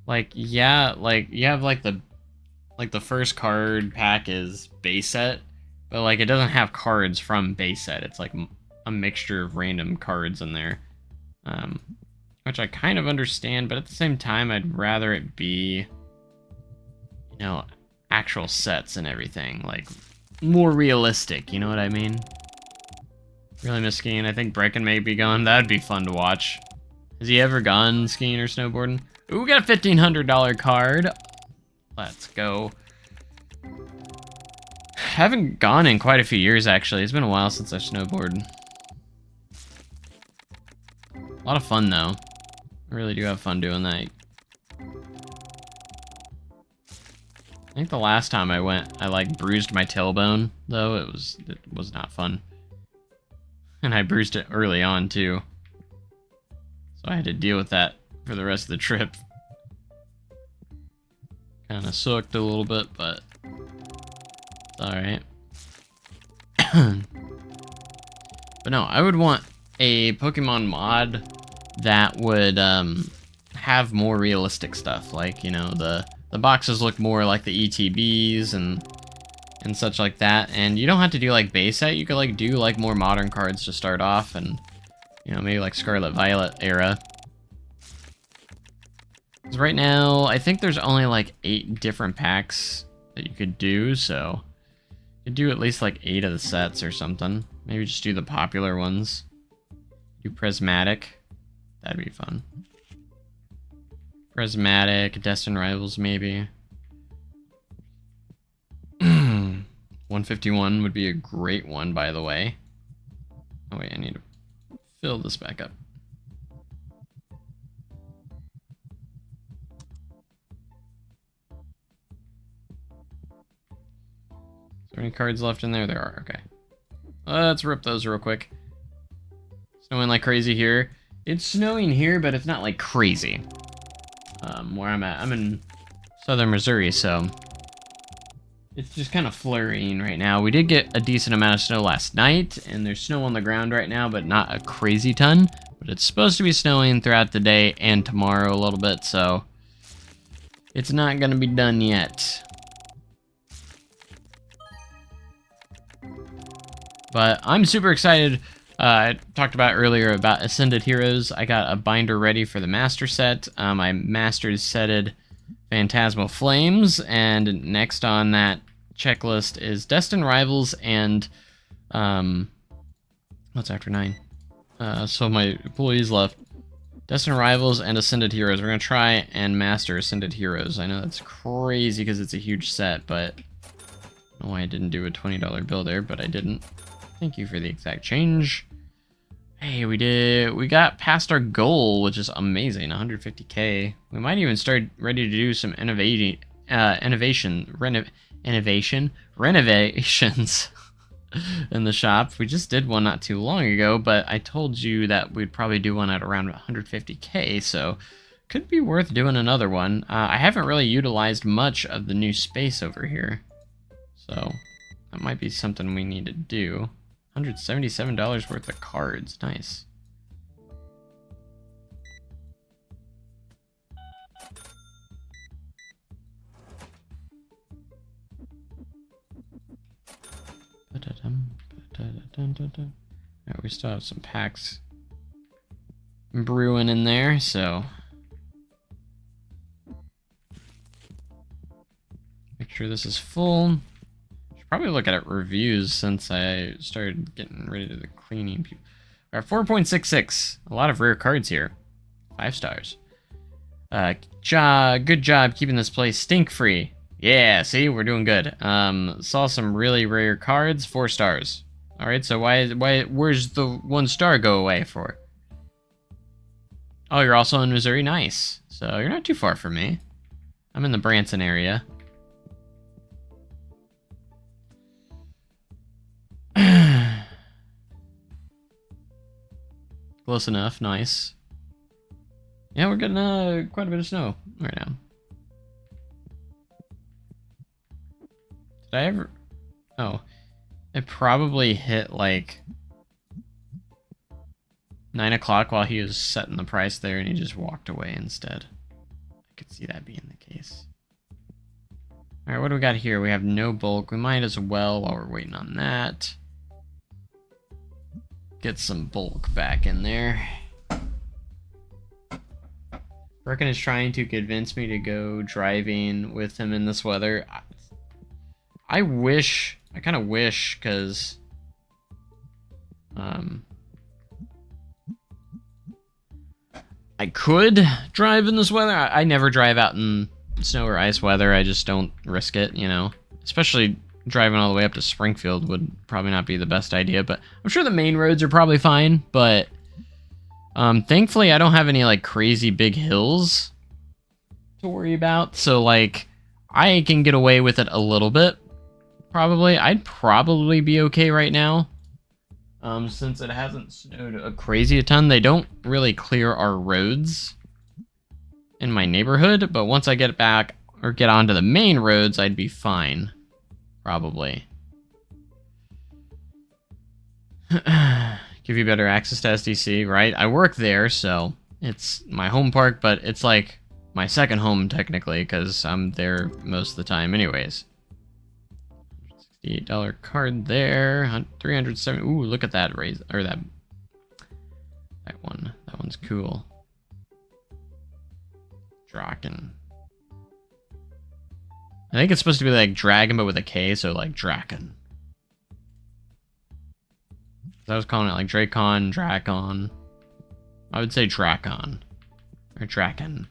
like, yeah, like you have like the first card pack is base set, but like it doesn't have cards from base set. It's like a mixture of random cards in there, which I kind of understand, but at the same time, I'd rather it be, you know, actual sets and everything, like more realistic, you know what I mean? Really miss skiing. I think Brecken may be gone. That'd be fun to watch. Has he ever gone skiing or snowboarding? Ooh, we got a $1,500 card. Let's go. Haven't gone in quite a few years, actually. It's been a while since I've snowboarded. A lot of fun, though. I really do have fun doing that. I think the last time I went, I like bruised my tailbone, though. It was not fun. And I bruised it early on, too. So I had to deal with that for the rest of the trip. Kind of sucked a little bit, but it's alright. But no, I would want a Pokemon mod that would have more realistic stuff. Like, you know, the boxes look more like the ETBs and such like that. And you don't have to do like base set. You could like do like more modern cards to start off, and you know, maybe like Scarlet Violet era. Because right now, I think there's only like 8 different packs that you could do, so Could do at least like 8 of the sets or something. Maybe just do the popular ones. Do Prismatic. That'd be fun. Prismatic, Destined Rivals maybe. 151 would be a great one, by the way. Oh wait, I need to fill this back up. Is there any cards left in there? There are, okay. Let's rip those real quick. Snowing like crazy here. It's snowing here, but it's not like crazy. Where I'm at, I'm in southern Missouri, so it's just kind of flurrying right now. We did get a decent amount of snow last night, and there's snow on the ground right now, but not a crazy ton. But it's supposed to be snowing throughout the day and tomorrow a little bit, so it's not going to be done yet. But I'm super excited. I talked about earlier about Ascended Heroes. I got a binder ready for the master set. I mastered setted Phantasmal Flames, and next on that checklist is Destined Rivals and what's after 9? So my employees left. Destined Rivals and Ascended Heroes. We're gonna try and master Ascended Heroes. I know that's crazy because it's a huge set, but I don't know why I didn't do a $20 bill there, but I didn't. Thank you for the exact change. Hey, we got past our goal, which is amazing, 150k. We might even start ready to do some renovations in the shop. We just did one not too long ago, but I told you that we'd probably do one at around 150k, so could be worth doing another one. I haven't really utilized much of the new space over here, so that might be something we need to do. $177 worth of cards. Nice. Alright, we still have some packs brewing in there, so make sure this is full. Probably look at reviews since I started getting ready to the cleaning. All right, 4.66. A lot of rare cards here. 5 stars. Good job keeping this place stink free. Yeah, see, we're doing good. Saw some really rare cards. 4 stars. All right, so where's the 1 star go away for? Oh, you're also in Missouri. Nice. So you're not too far from me. I'm in the Branson area. Close enough, nice. Yeah, we're getting quite a bit of snow right now. Did I ever... Oh. It probably hit like 9 o'clock while he was setting the price there and he just walked away instead. I could see that being the case. Alright, what do we got here? We have no bulk. We might as well, while we're waiting on that, get some bulk back in there. Brecken is trying to convince me to go driving with him in this weather. I kind of wish, because I could drive in this weather. I never drive out in snow or ice weather. I just don't risk it, you know. Especially driving all the way up to Springfield would probably not be the best idea, but I'm sure the main roads are probably fine. But thankfully I don't have any like crazy big hills to worry about, so like I can get away with it a little bit. Probably I'd probably be okay right now, since it hasn't snowed a crazy ton. They don't really clear our roads in my neighborhood, but once I get back or get onto the main roads, I'd be fine. Probably. Give you better access to SDC, right? I work there, so it's my home park, but it's like my second home technically, because I'm there most of the time anyways. $68 card there. 370. Ooh, look at that raise, or that one. That one's cool. Draken. I think it's supposed to be like dragon, but with a K, so like Draken. I was calling it like Dracon, Dracon. I would say Dracon. Or Draken.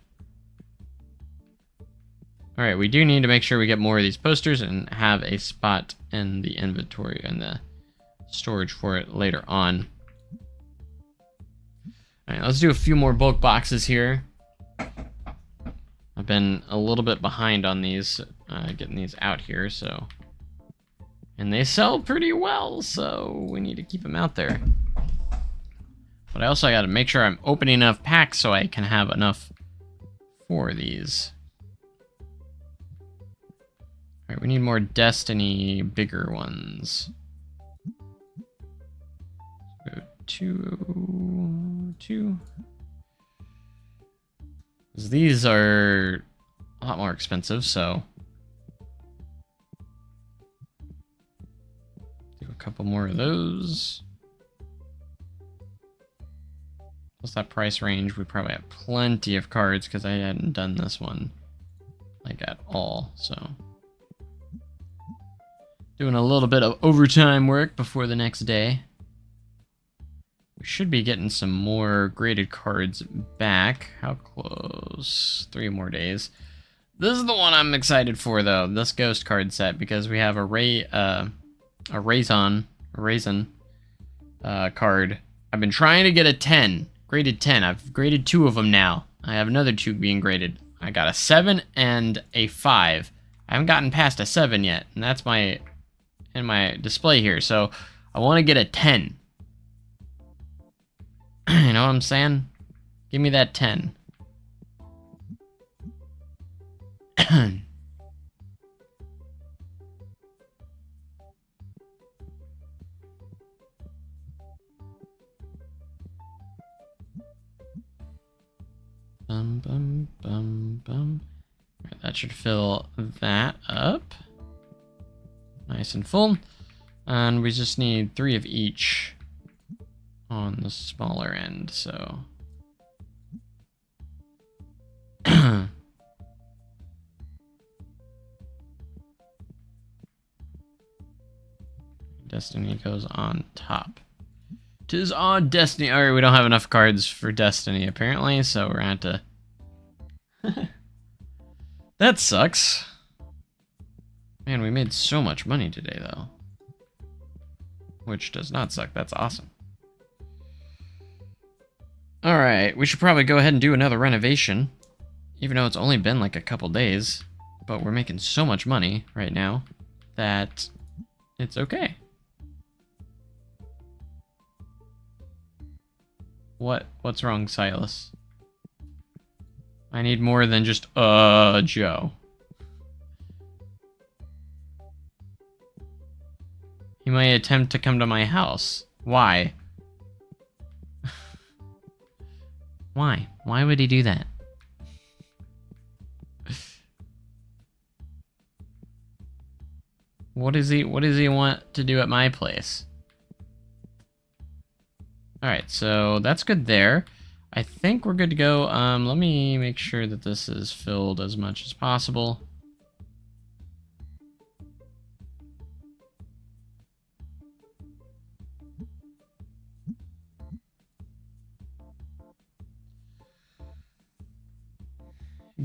Alright, we do need to make sure we get more of these posters and have a spot in the inventory and the storage for it later on. Alright, let's do a few more bulk boxes here. I've been a little bit behind on these, getting these out here, so... And they sell pretty well, so we need to keep them out there. But I also got to make sure I'm opening enough packs so I can have enough for these. Alright, we need more Destiny, bigger ones. Go 2. These are a lot more expensive, so... Do a couple more of those. Plus that price range, we probably have plenty of cards because I hadn't done this one like at all, so doing a little bit of overtime work before the next day. We should be getting some more graded cards back. How close? 3 more days. This is the one I'm excited for though, this ghost card set, because we have a Raisin card. I've been trying to get a 10. Graded 10. I've graded 2 of them now. I have another 2 being graded. I got a 7 and a 5. I haven't gotten past a 7 yet, and that's in my display here. So I want to get a 10. You know what I'm saying? Give me that 10. Bum, bum, bum. Right, that should fill that up. Nice and full. And we just need 3 of each on the smaller end, so... Destiny goes on top. 'Tis on Destiny. Alright, we don't have enough cards for Destiny, apparently, so we're gonna have to... That sucks. Man, we made so much money today, though. Which does not suck. That's awesome. Alright, we should probably go ahead and do another renovation. Even though it's only been like a couple days. But we're making so much money right now that it's okay. What's wrong, Silas? I need more than just, Joe. He may attempt to come to my house. Why? Why? Why would he do that? What does he want to do at my place? Alright, so that's good there. I think we're good to go. Let me make sure that this is filled as much as possible.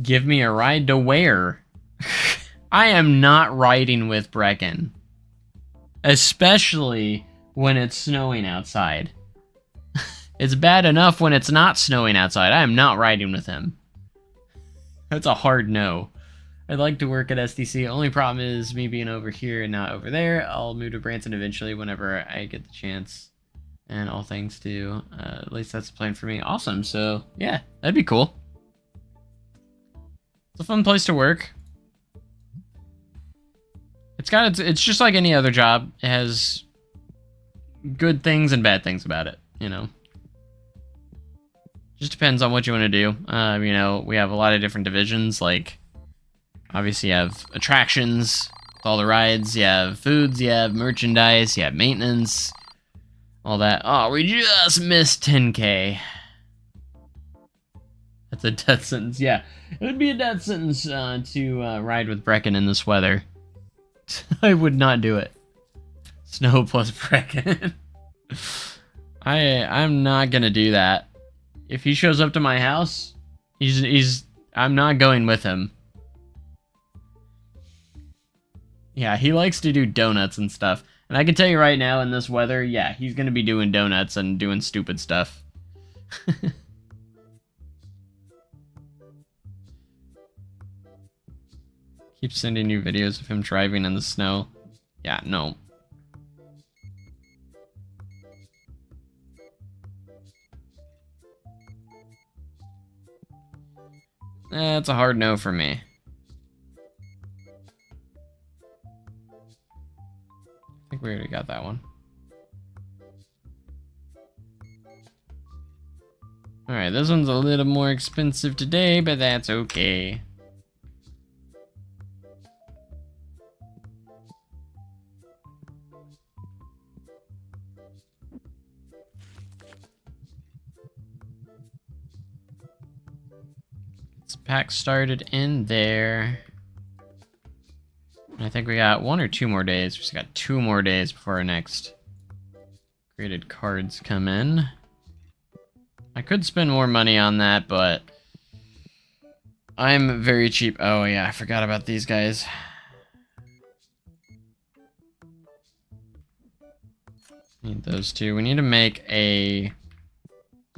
Give me a ride to where? I am not riding with Brecken. Especially when it's snowing outside. It's bad enough when it's not snowing outside. I am not riding with him. That's a hard no. I'd like to work at SDC. Only problem is me being over here and not over there. I'll move to Branson eventually whenever I get the chance. And all thanks to, at least that's the plan for me. Awesome, so yeah, that'd be cool. It's a fun place to work. It's just like any other job. It has good things and bad things about it, you know. Just depends on what you want to do. You know, we have a lot of different divisions. Like, obviously, you have attractions, with all the rides. You have foods. You have merchandise. You have maintenance. All that. Oh, we just missed 10K. That's a death sentence. Yeah, it would be a death sentence to ride with Brecken in this weather. I would not do it. Snow plus Brecken. I'm not gonna do that. If he shows up to my house, I'm not going with him. Yeah, he likes to do donuts and stuff. And I can tell you right now in this weather, yeah, he's gonna be doing donuts and doing stupid stuff. Keep sending you videos of him driving in the snow. Yeah, no. That's a hard no for me. I think we already got that one. Alright, this one's a little more expensive today, but that's okay. Let's pack started in there. I think we got 1 or 2 more days. We just got 2 more days before our next graded cards come in. I could spend more money on that, but I'm very cheap. Oh yeah, I forgot about these guys. Need those two. We need to make a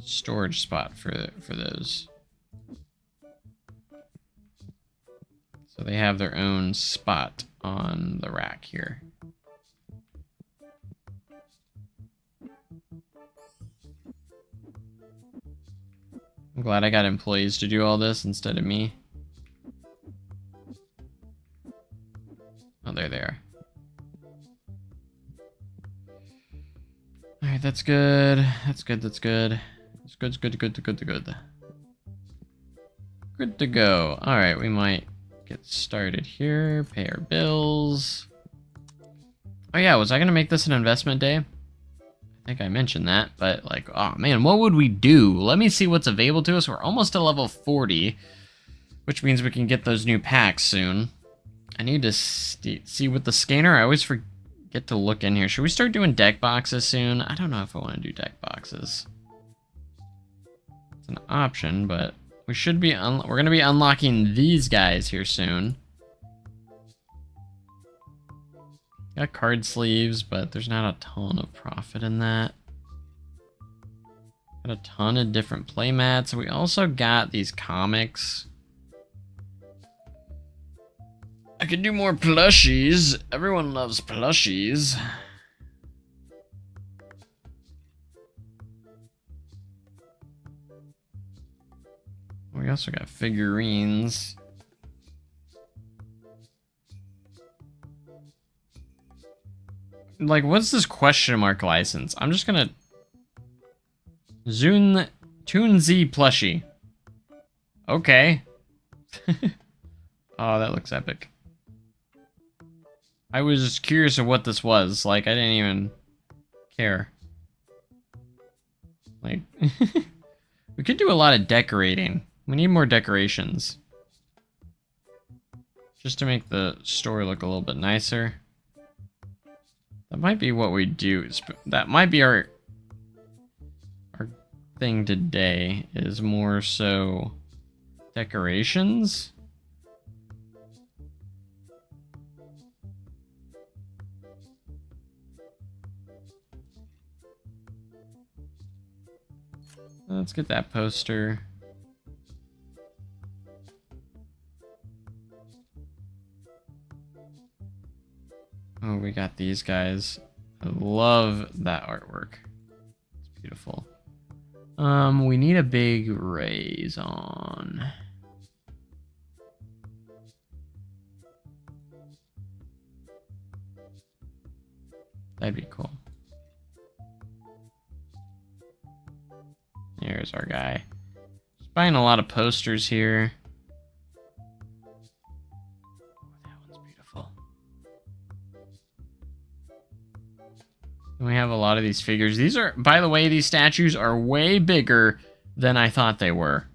storage spot for those. So they have their own spot on the rack here. I'm glad I got employees to do all this instead of me. Oh, there they are. Alright, that's good. That's good, that's good. It's good, good to go. Alright, we might get started here. Pay our bills. Oh yeah, was I gonna make this an investment day? I think I mentioned that, but like, oh man, what would we do? Let me see what's available to us. We're almost to level 40, which means we can get those new packs soon. I need to see with the scanner. I always forget to look in here. Should we start doing deck boxes soon? I don't know if I want to do deck boxes. It's an option, but we should be. We're going to be unlocking these guys here soon. Got card sleeves, but there's not a ton of profit in that. Got a ton of different playmats. We also got these comics. I could do more plushies. Everyone loves plushies. We also got figurines. Like, what's this question mark license? I'm just gonna... Toon Z plushie. Okay. Oh, that looks epic. I was just curious of what this was. Like, I didn't even care. Like, we could do a lot of decorating. We need more decorations. Just to make the store look a little bit nicer. That might be what we do. That might be our thing today, is more so decorations. Let's get that poster. Oh, we got these guys. I love that artwork. It's beautiful. We need a big raison. That'd be cool. There's our guy. Just buying a lot of posters here. That one's beautiful. And we have a lot of these figures. These are, by the way, these statues are way bigger than I thought they were.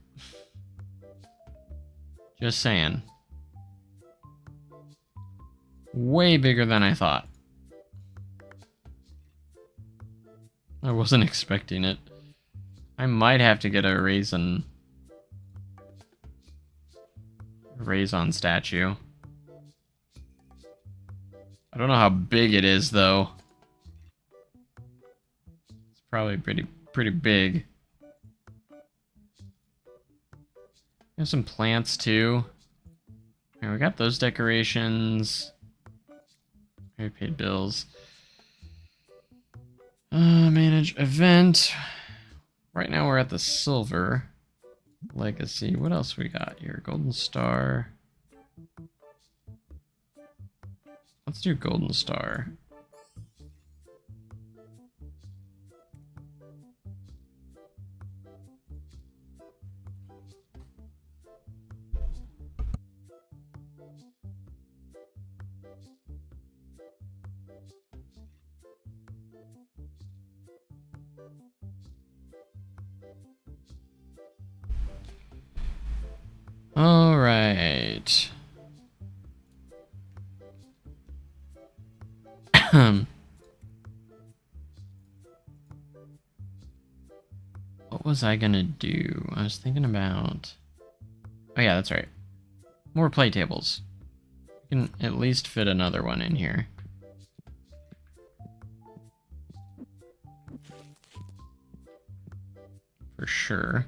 Just saying. Way bigger than I thought. I wasn't expecting it. I might have to get a Raisin statue. I don't know how big it is though. It's probably pretty big. There's some plants too. Here, we got those decorations. I paid bills. Manage event. Right now we're at the silver. Legacy. What else we got here? Golden Star. Let's do Golden Star. All right. What was I gonna do? I was thinking about... Oh yeah, that's right. More play tables. We can at least fit another one in here. For sure.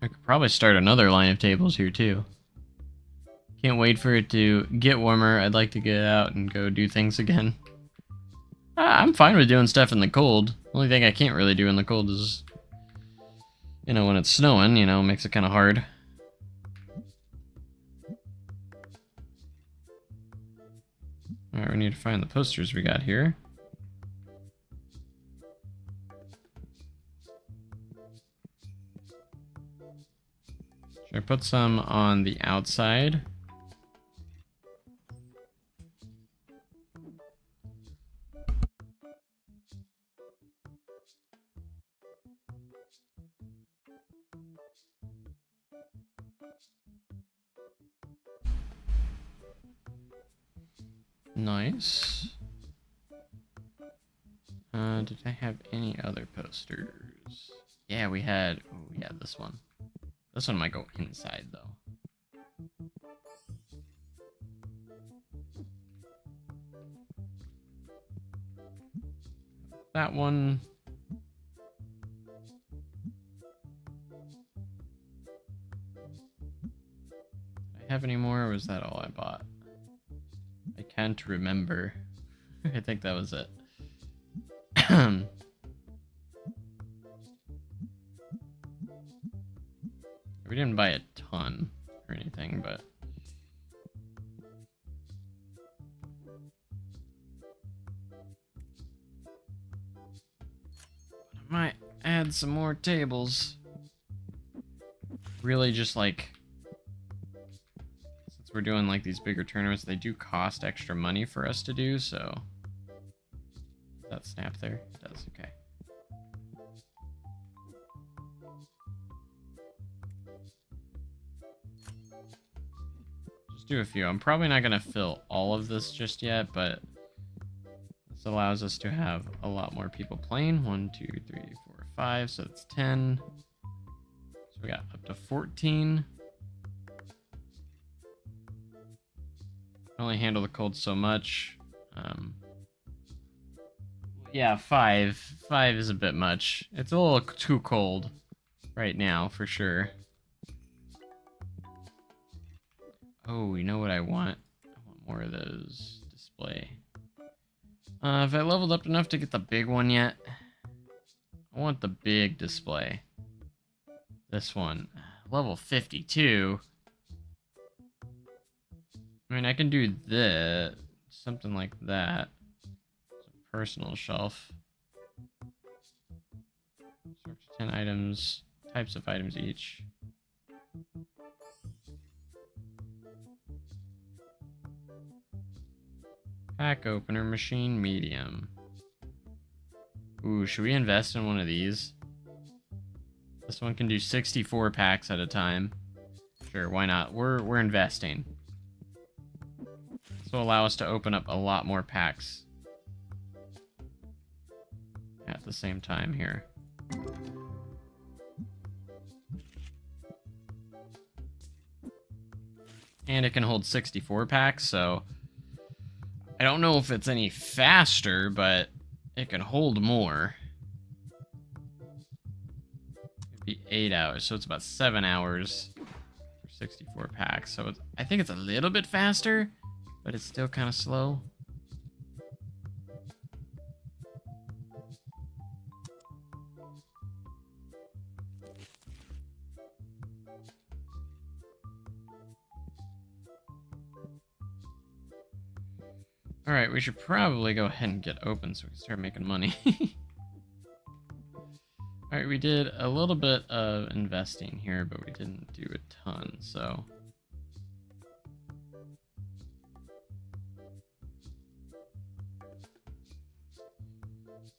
I could probably start another line of tables here too. Can't wait for it to get warmer. I'd like to get out and go do things again. I'm fine with doing stuff in the cold. Only thing I can't really do in the cold is, you know, when it's snowing, you know, makes it kind of hard. Alright, we need to find the posters we got here. Should I put some on the outside? Nice. Did I have any other posters? Yeah, we had... Oh, yeah, this one. This one might go inside, though. That one... Did I have any more, or was that all I bought? I can't remember. I think that was it. We didn't buy a ton or anything, but... I might add some more tables. Really just like... Since we're doing like these bigger tournaments, they do cost extra money for us to do, so... Does that snap there? It does, okay. Do a few. I'm probably not going to fill all of this just yet, but this allows us to have a lot more people playing. 1, 2, 3, 4, 5, so that's 10. So we got up to 14. Only handle the cold so much. Yeah, 5. 5 is a bit much. It's a little too cold right now, for sure. Oh, you know what I want? I want more of those display. Have I leveled up enough to get the big one yet? I want the big display. This one. Level 52. I mean, I can do this. Something like that. It's a personal shelf. Sorts of 10 items. Types of items each. Pack opener, machine, medium. Ooh, should we invest in one of these? This one can do 64 packs at a time. Sure, why not? We're investing. This will allow us to open up a lot more packs at the same time here. And it can hold 64 packs, so I don't know if it's any faster, but it can hold more. It'd be 8 hours, so it's about 7 hours for 64 packs. So I think it's a little bit faster, but it's still kind of slow. All right, we should probably go ahead and get open so we can start making money. All right, we did a little bit of investing here, but we didn't do a ton, so.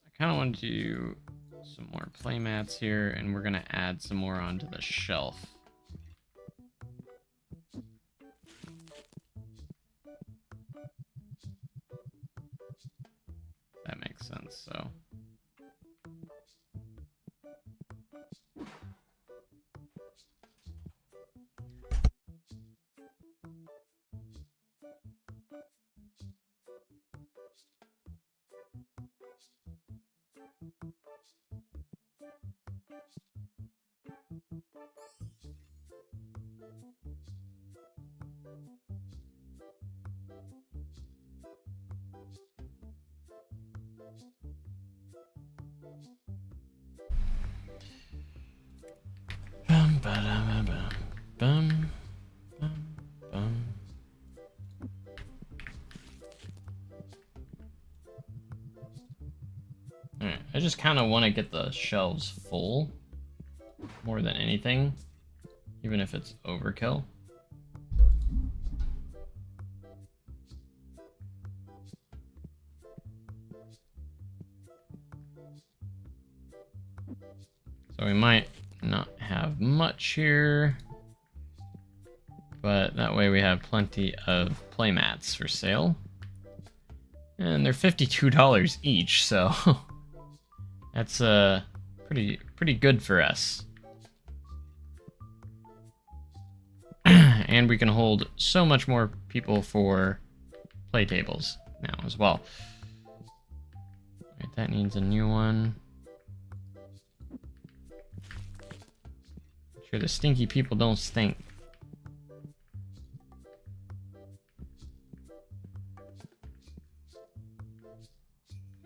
I kind of want to do some more play mats here, and we're gonna add some more onto the shelf. That makes sense, so. Bum, ba-dum, bum, bum, bum. Alright, I just kind of want to get the shelves full more than anything, even if it's overkill. So we might not have much here, but that way we have plenty of playmats for sale. And they're $52 each, so that's pretty good for us. And we can hold so much more people for play tables now as well. Alright, that needs a new one. Sure the stinky people don't stink.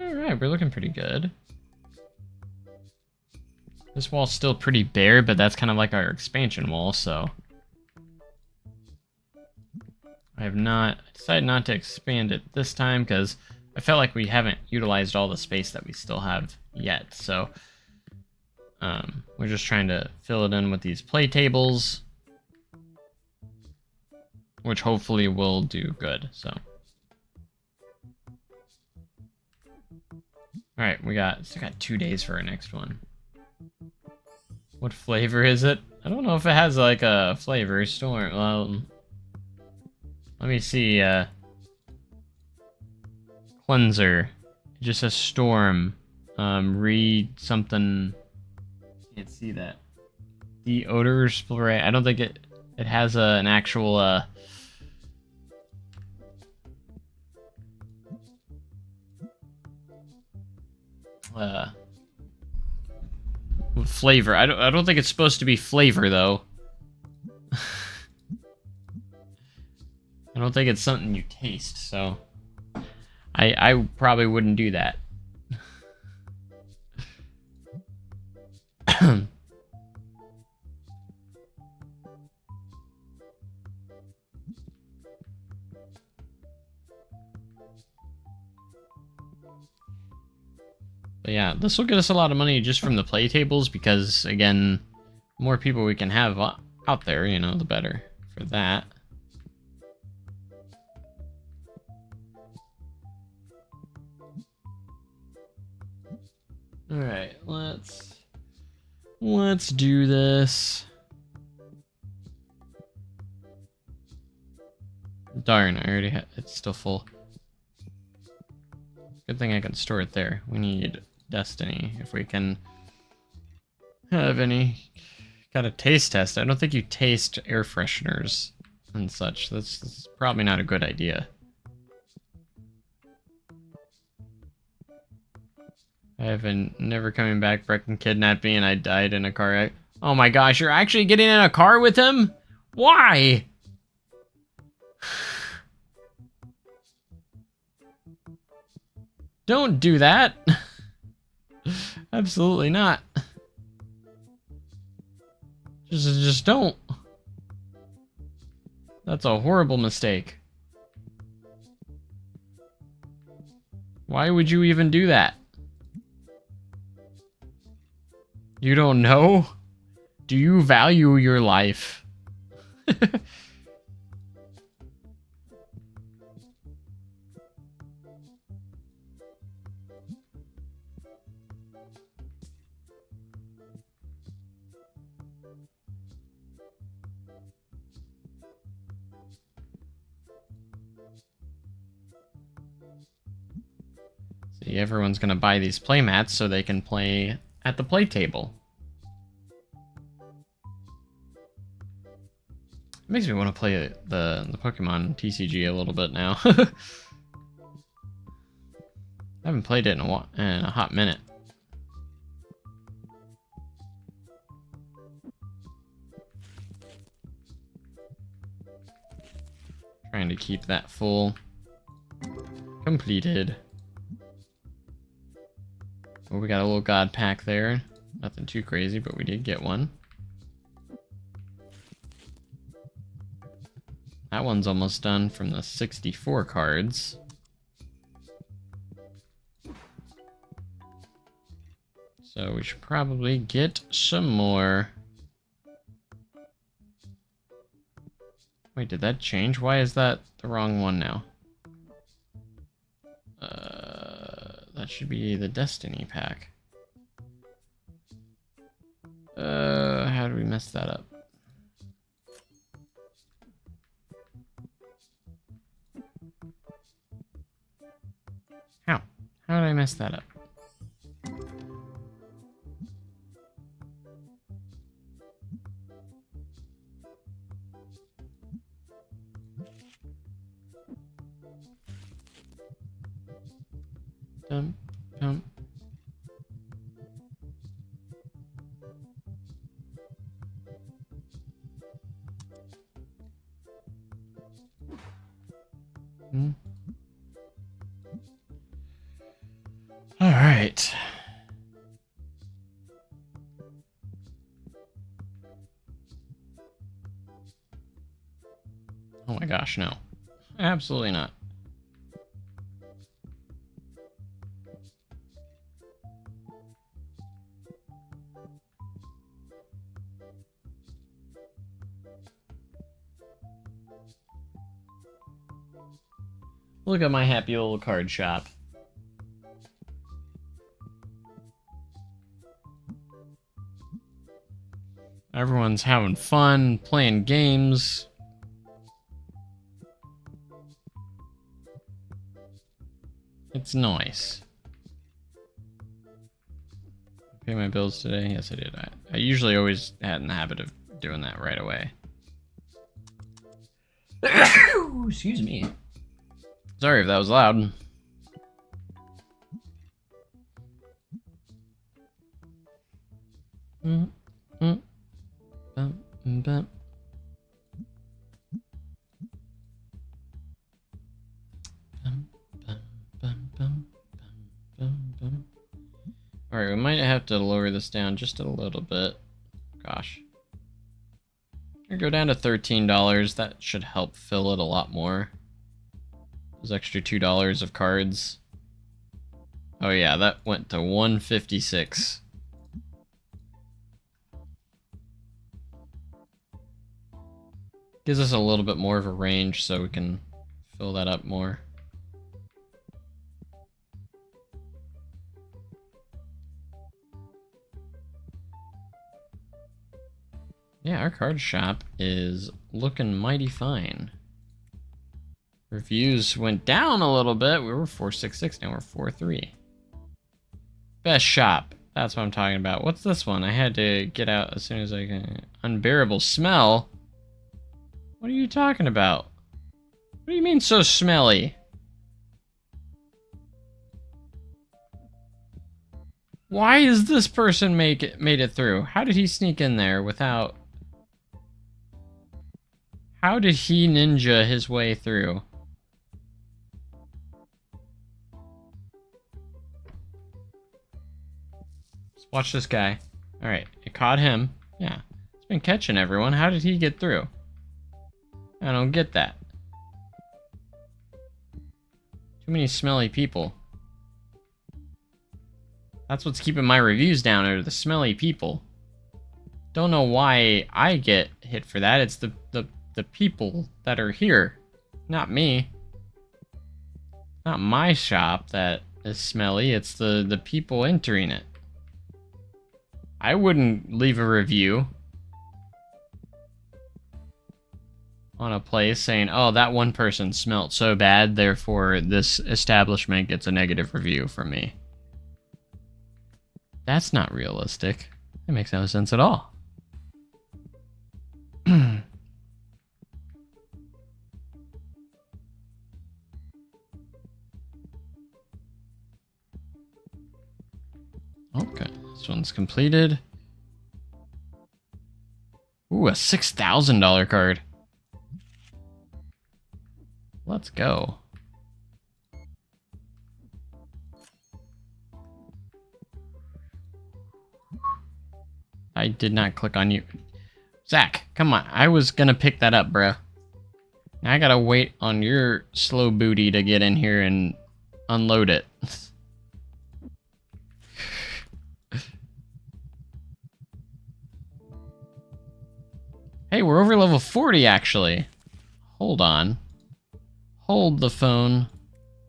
Alright, we're looking pretty good. This wall's still pretty bare, but that's kind of like our expansion wall, so I decided not to expand it this time because I felt like we haven't utilized all the space that we still have yet, so we're just trying to fill it in with these play tables, which hopefully will do good, so. Alright, still got 2 days for our next one. What flavor is it? I don't know if it has like a flavor. Storm. Well, let me see. Cleanser. It just says storm. Read something. Can't see that. Deodor spray. I don't think it has an actual flavor. I don't think it's supposed to be flavor though. I don't think it's something you taste, so I probably wouldn't do that. But yeah, this will get us a lot of money just from the play tables because, again, the more people we can have out there, you know, the better for that. All right, let's do this. Darn, I already it's still full. Good thing I can store it there. We need Destiny, if we can have any kind of taste test. I don't think you taste air fresheners and such. That's probably not a good idea. I haven't never coming back. Brecken kidnapped me and I died in a car wreck. Oh my gosh, you're actually getting in a car with him? Why? Don't do that. Absolutely not. Just don't. That's a horrible mistake. Why would you even do that? You don't know? Do you value your life? See, everyone's gonna buy these playmats so they can play at the play table. It makes me want to play the Pokemon TCG a little bit now. I haven't played it in a hot minute. Trying to keep that full. Completed. Oh, we got a little god pack there. Nothing too crazy, but we did get one. That one's almost done from the 64 cards. So we should probably get some more. Wait, did that change? Why is that the wrong one now? That should be the Destiny pack. How do we mess that up? How? How did I mess that up? Dum, dum. All right. Oh my gosh, no. Absolutely not. Look at my happy little card shop. Everyone's having fun, playing games. It's nice. Pay my bills today? Yes, I did. I usually always had in the habit of doing that right away. Excuse me. Sorry if that was loud. Alright, we might have to lower this down just a little bit. Gosh. Go down to $13. That should help fill it a lot more. Those extra $2 of cards. Oh yeah, that went to $156. Gives us a little bit more of a range so we can fill that up more. Yeah, our card shop is looking mighty fine. Reviews went down a little bit. We were 466, now we're 43. Best shop. That's what I'm talking about. What's this one? I had to get out as soon as I can. Unbearable smell? What are you talking about? What do you mean so smelly? Why is this person made it through? How did he sneak in there without... How did he ninja his way through? Let's watch this guy. Alright, it caught him. Yeah, it's been catching everyone. How did he get through? I don't get that. Too many smelly people. That's what's keeping my reviews down, are the smelly people. Don't know why I get hit for that. It's the people that are here, not me. Not my shop that is smelly, it's the people entering it. I wouldn't leave a review on a place saying, oh, that one person smelt so bad, therefore this establishment gets a negative review from me. That's not realistic. That makes no sense at all. Okay, this one's completed. Ooh, a $6,000 card. Let's go. I did not click on you. Zach, come on. I was gonna pick that up, bro. Now I gotta wait on your slow booty to get in here and unload it. Hey, we're over level 40, actually. Hold on. Hold the phone.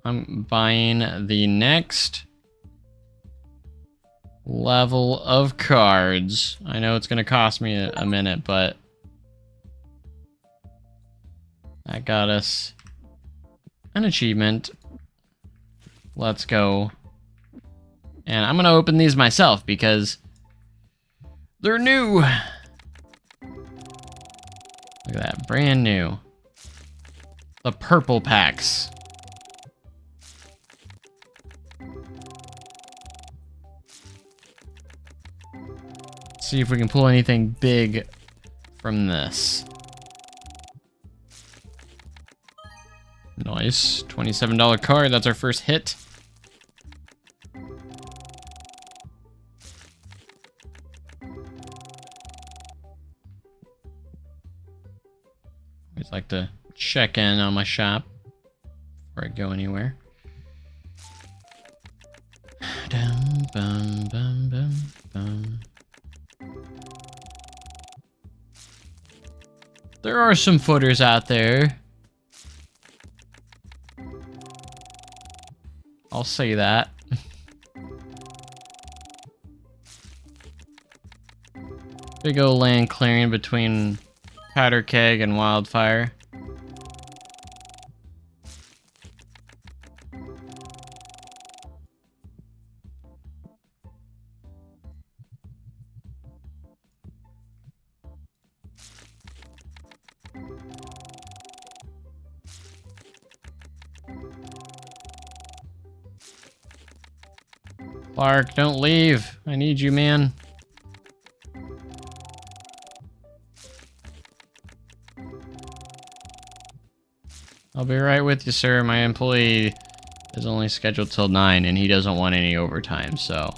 I'm buying the next level of cards. I know it's going to cost me a minute, but that got us an achievement. Let's go. And I'm going to open these myself because they're new. Look at that, brand new. The purple packs. See if we can pull anything big from this. Nice, $27 card, that's our first hit. Always like to check in on my shop before I go anywhere. Dum, bum, bum, bum, bum. There are some footers out there. I'll say that. Big old land clearing between Powder Keg and Wildfire. Clark, don't leave. I need you, man. I'll be right with you, sir. My employee is only scheduled till 9 and he doesn't want any overtime, so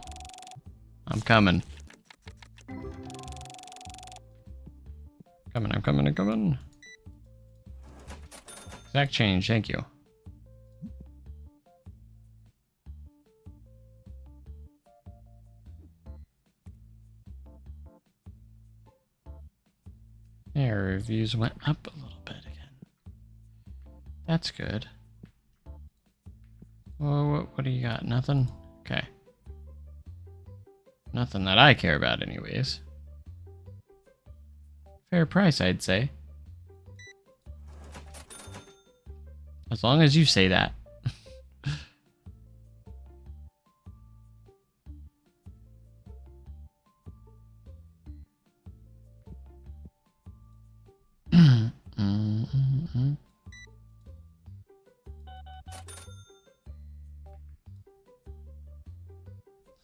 I'm coming. I'm coming. Exact change, thank you. Yeah, reviews went up a little bit again. That's good. Well, what do you got? Nothing? Okay. Nothing that I care about anyways. Fair price, I'd say. As long as you say that.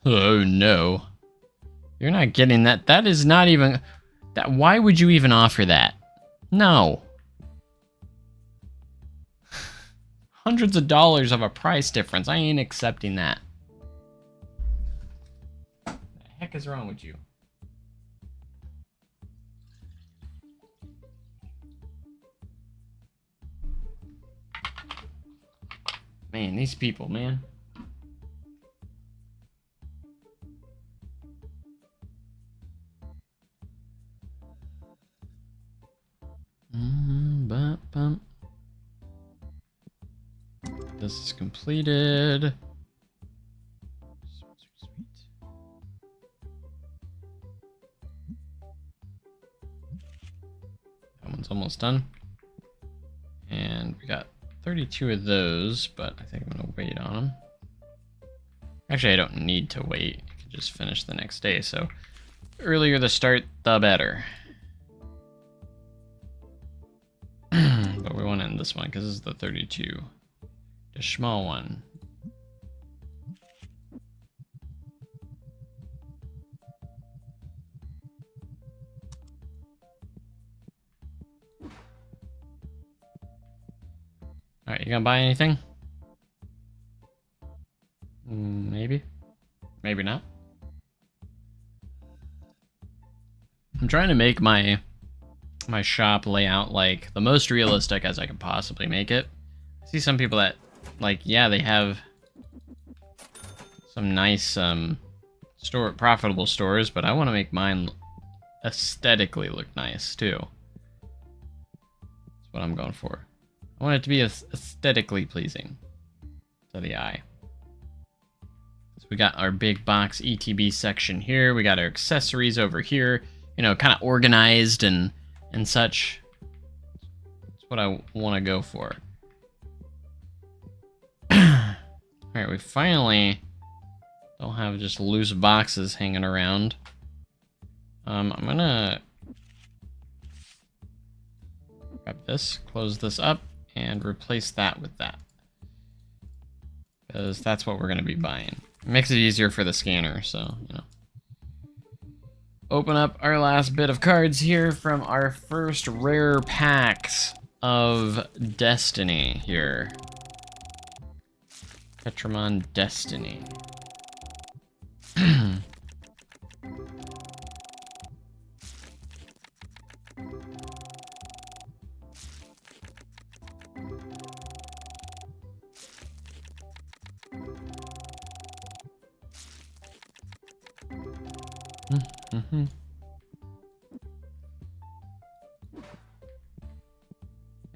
Oh no. You're not getting that. That is not even... that. Why would you even offer that? No. Hundreds of dollars of a price difference. I ain't accepting that. What the heck is wrong with you? Man, these people, man. This is completed. Sweet. That one's almost done. And we got 32 of those, but I think I'm gonna wait on them. Actually, I don't need to wait. I can just finish the next day, so the earlier the start, the better. But we want to end this one because this is the 32. The small one. Alright, you gonna buy anything? Maybe. Maybe not. I'm trying to make my shop layout like the most realistic as I can possibly make it. I see some people that, like, yeah, they have some nice profitable stores, but I want to make mine aesthetically look nice too. That's what I'm going for. I want it to be aesthetically pleasing to the eye. So we got our big box ETB section here. We got our accessories over here, you know, kind of organized and such. That's what I want to go for. Alright, we finally don't have just loose boxes hanging around. I'm gonna grab this, close this up, and replace that with that. Because that's what we're gonna be buying. It makes it easier for the scanner, so, you know. Open up our last bit of cards here from our first rare packs of Destiny here. Tetramon Destiny.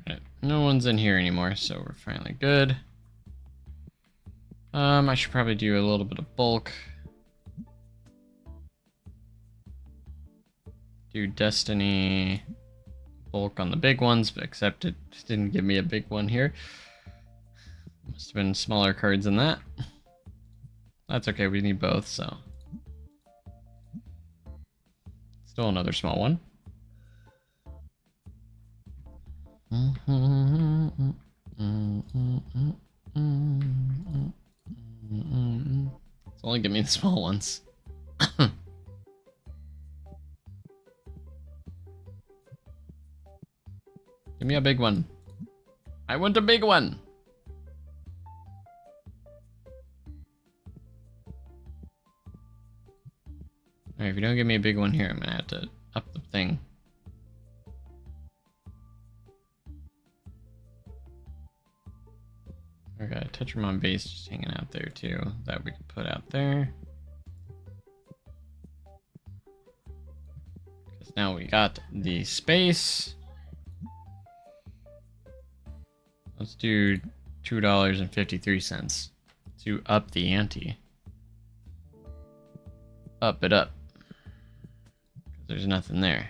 Right. No one's in here anymore, so we're finally good. I should probably do a little bit of bulk. Do Destiny bulk on the big ones, but except it didn't give me a big one here. Must have been smaller cards than that. That's okay, we need both, so. Still another small one. It's only give me the small ones. Give me a big one. I want a big one. Alright, if you don't give me a big one here, I'm gonna have to up the thing. I got a Tetramon base just hanging out there too, that we can put out there. Because now we got the space. Let's do $2.53 to up the ante. Up it up. Because there's nothing there.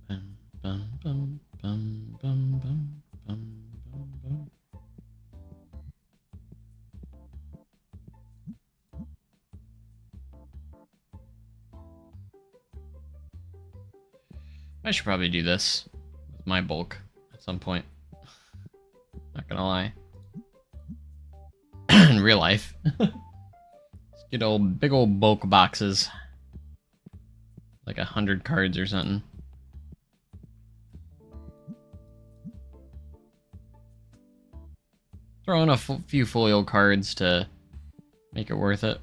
Bum, bum, bum, bum, bum, bum, bum. should probably do this with my bulk at some point. Not gonna lie. In real life. Let's get big old bulk boxes. Like 100 cards or something. Throw in a few foil cards to make it worth it.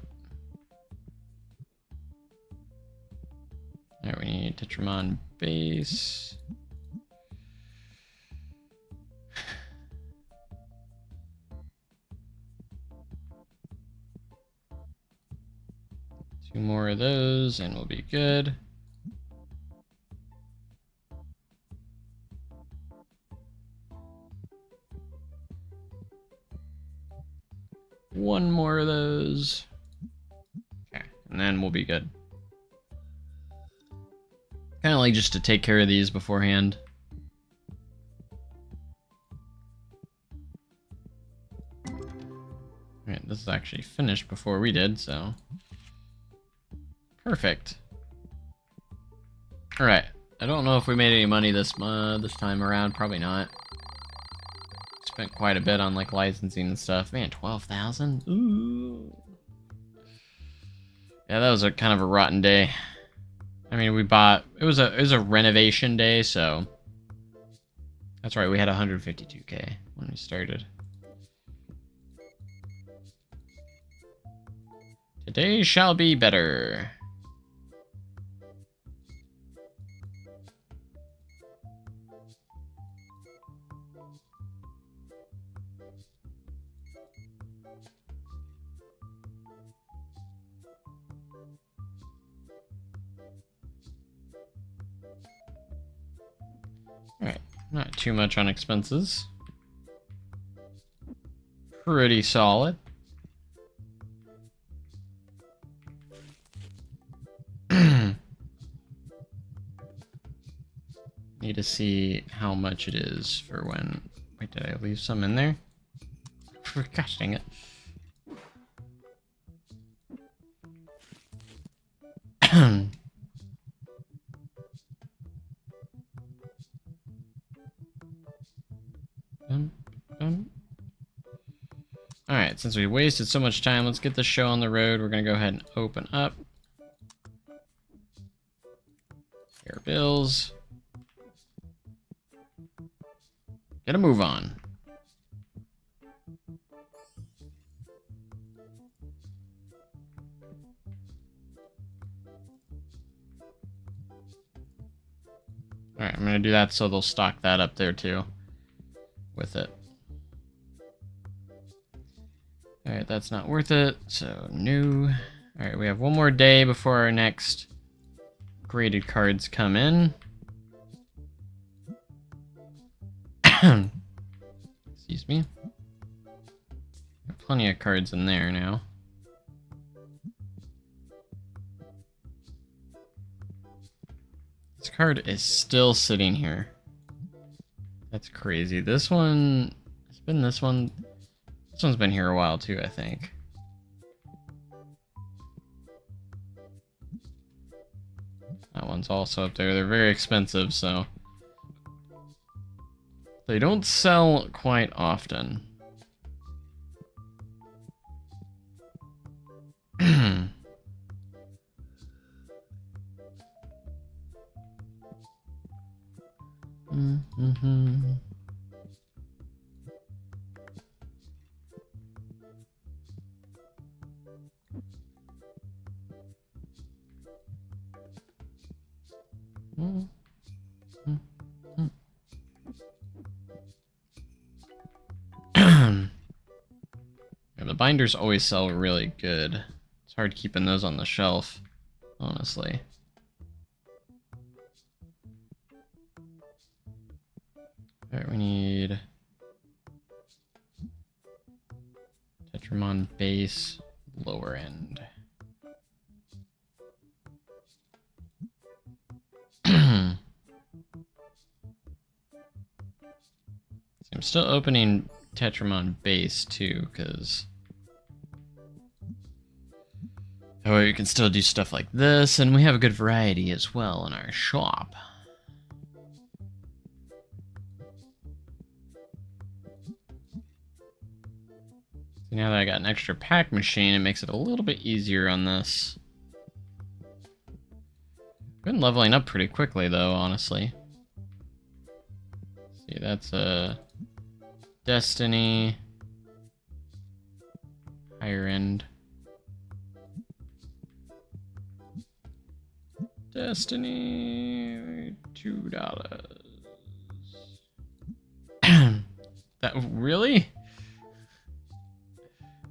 Alright, we need Tetramon base. Two more of those and we'll be good. One more of those. Okay, and then we'll be good. Kind of like just to take care of these beforehand. Alright, this is actually finished before we did, so... Perfect. Alright, I don't know if we made any money this time around, probably not. Spent quite a bit on like licensing and stuff. Man, 12,000? Ooh. Yeah, that was a kind of a rotten day. I mean, we bought it was a renovation day, so that's right, we had 152k when we started. Today shall be better. Alright, not too much on expenses. Pretty solid. Need to see how much it is for when... Wait, did I leave some in there? Gosh dang it. Alright, since we wasted so much time, let's get this show on the road. We're going to go ahead and open up. Here are bills. Get a move on. Alright, I'm going to do that so they'll stock that up there too. With it. Alright, that's not worth it, so new. Alright, we have one more day before our next graded cards come in. Excuse me. Got plenty of cards in there now. This card is still sitting here. That's crazy. This one, it's been this one. This one's been here a while too, I think. That one's also up there. They're very expensive, so they don't sell quite often. Yeah, the binders always sell really good. It's hard keeping those on the shelf, honestly. Alright, we need Tetramon base, lower end. I'm still opening Tetramon base too, because you can still do stuff like this, and we have a good variety as well in our shop. See, now that I got an extra pack machine, it makes it a little bit easier on this. Been leveling up pretty quickly though, honestly. See, that's a Destiny. Higher end. Destiny, $2. That really?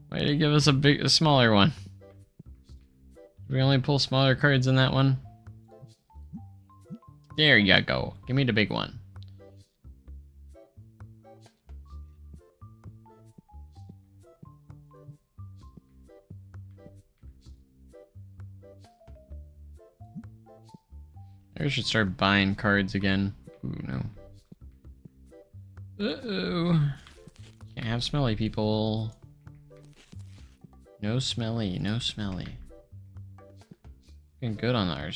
Why did it give us a smaller one? Did we only pull smaller cards in that one? There you go. Give me the big one. I should start buying cards again. Ooh, no. Uh-oh. Can't have smelly people. No smelly, no smelly. Looking good on our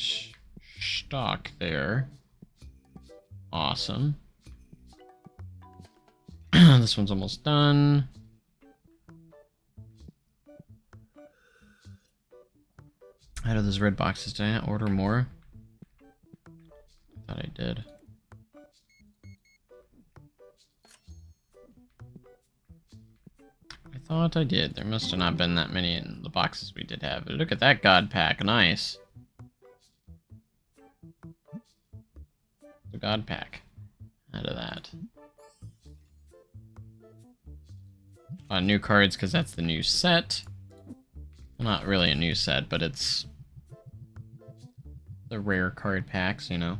stock there. Awesome. This one's almost done. Out of those red boxes, did I not order more? I thought I did. I thought I did. There must have not been that many in the boxes we did have. But look at that god pack. Nice. The god pack. Out of that. New cards because that's the new set. Well, not really a new set, but it's the rare card packs, you know.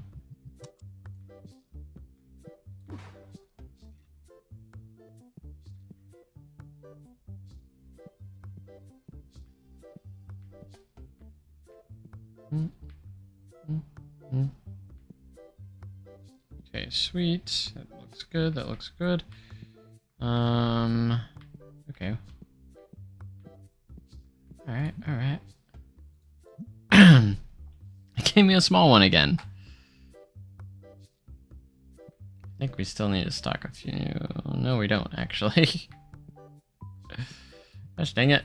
Okay, sweet. That looks good. That looks good. Okay. Alright, alright. It gave me a small one again. I think we still need to stock a few. No, we don't, actually. Gosh dang it.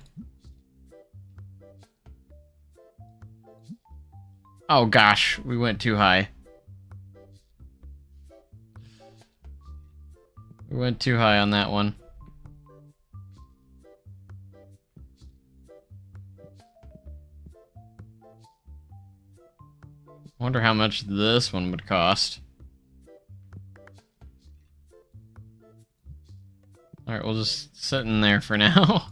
Oh gosh, we went too high. We went too high on that one. I wonder how much this one would cost. Alright, we'll just sit in there for now.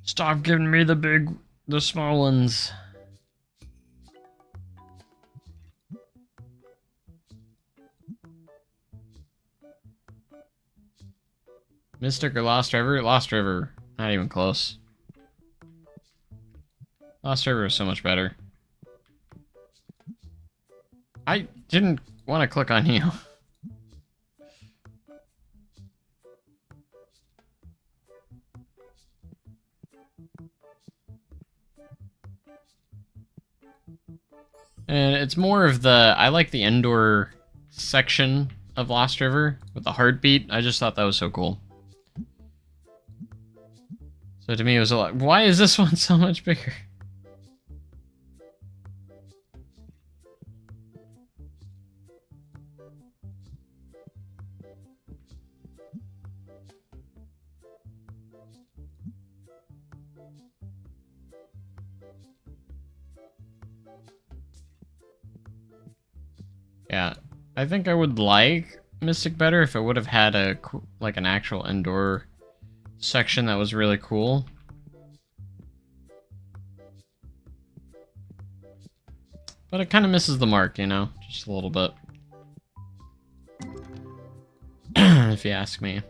Stop giving me the small ones. Mystic or Lost River? Lost River. Not even close. Lost River is so much better. I didn't want to click on you. And it's more of the... I like the indoor section of Lost River with the heartbeat. I just thought that was so cool. So to me it was a lot... Why is this one so much bigger? Yeah, I think I would like Mystic better if it would have had a like an actual indoor section that was really cool. But it kind of misses the mark, you know, just a little bit. If you ask me.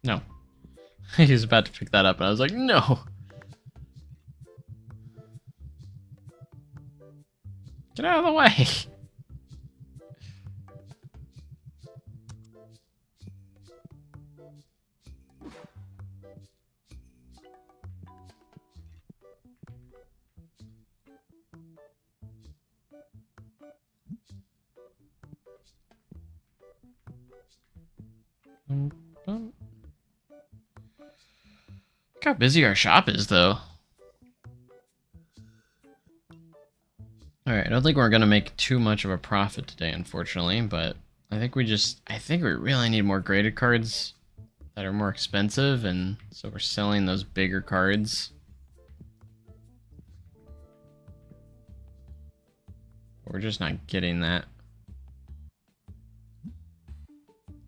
No. He was about to pick that up and I was like, no! Get out of the way! Look how busy our shop is, though. Alright, I don't think we're gonna make too much of a profit today, unfortunately, but I think we really need more graded cards that are more expensive, and so we're selling those bigger cards. We're just not getting that.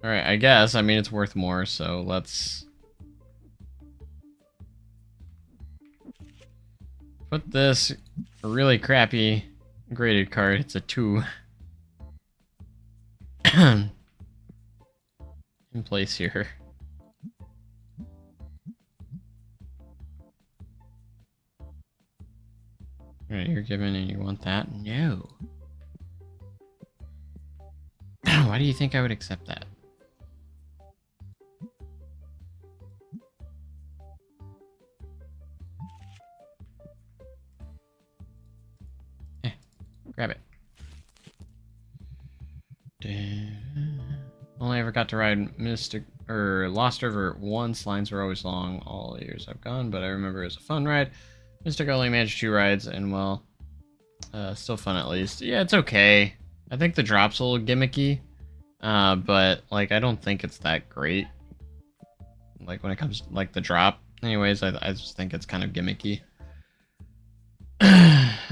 Alright, I guess. I mean, it's worth more, so let's put this really crappy graded card. It's a 2. In place here. Alright, you're giving and you want that? No. Why do you think I would accept that? Grab it. Only ever got to ride Mystic or Lost River once. Lines were always long all the years I've gone, but I remember it was a fun ride. Mystic only managed 2 rides, and well, still fun at least. Yeah, it's okay. I think the drop's a little gimmicky, but like I don't think it's that great. Like when it comes to, like the drop, anyways, I just think it's kind of gimmicky.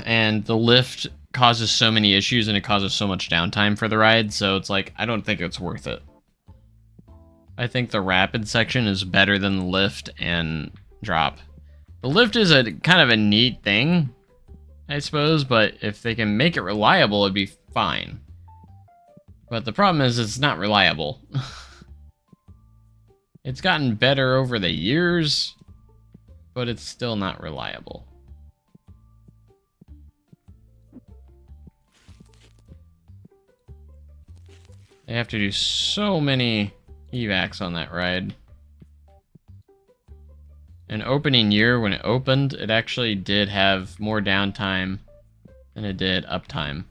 And the lift causes so many issues and it causes so much downtime for the ride, so it's like I don't think it's worth it. I think the rapid section is better than the lift and drop. The lift is a kind of a neat thing, I suppose, but if they can make it reliable, it'd be fine. But the problem is it's not reliable. It's gotten better over the years, but it's still not reliable. They have to do so many evacs on that ride. In opening year, when it opened, it actually did have more downtime than it did uptime.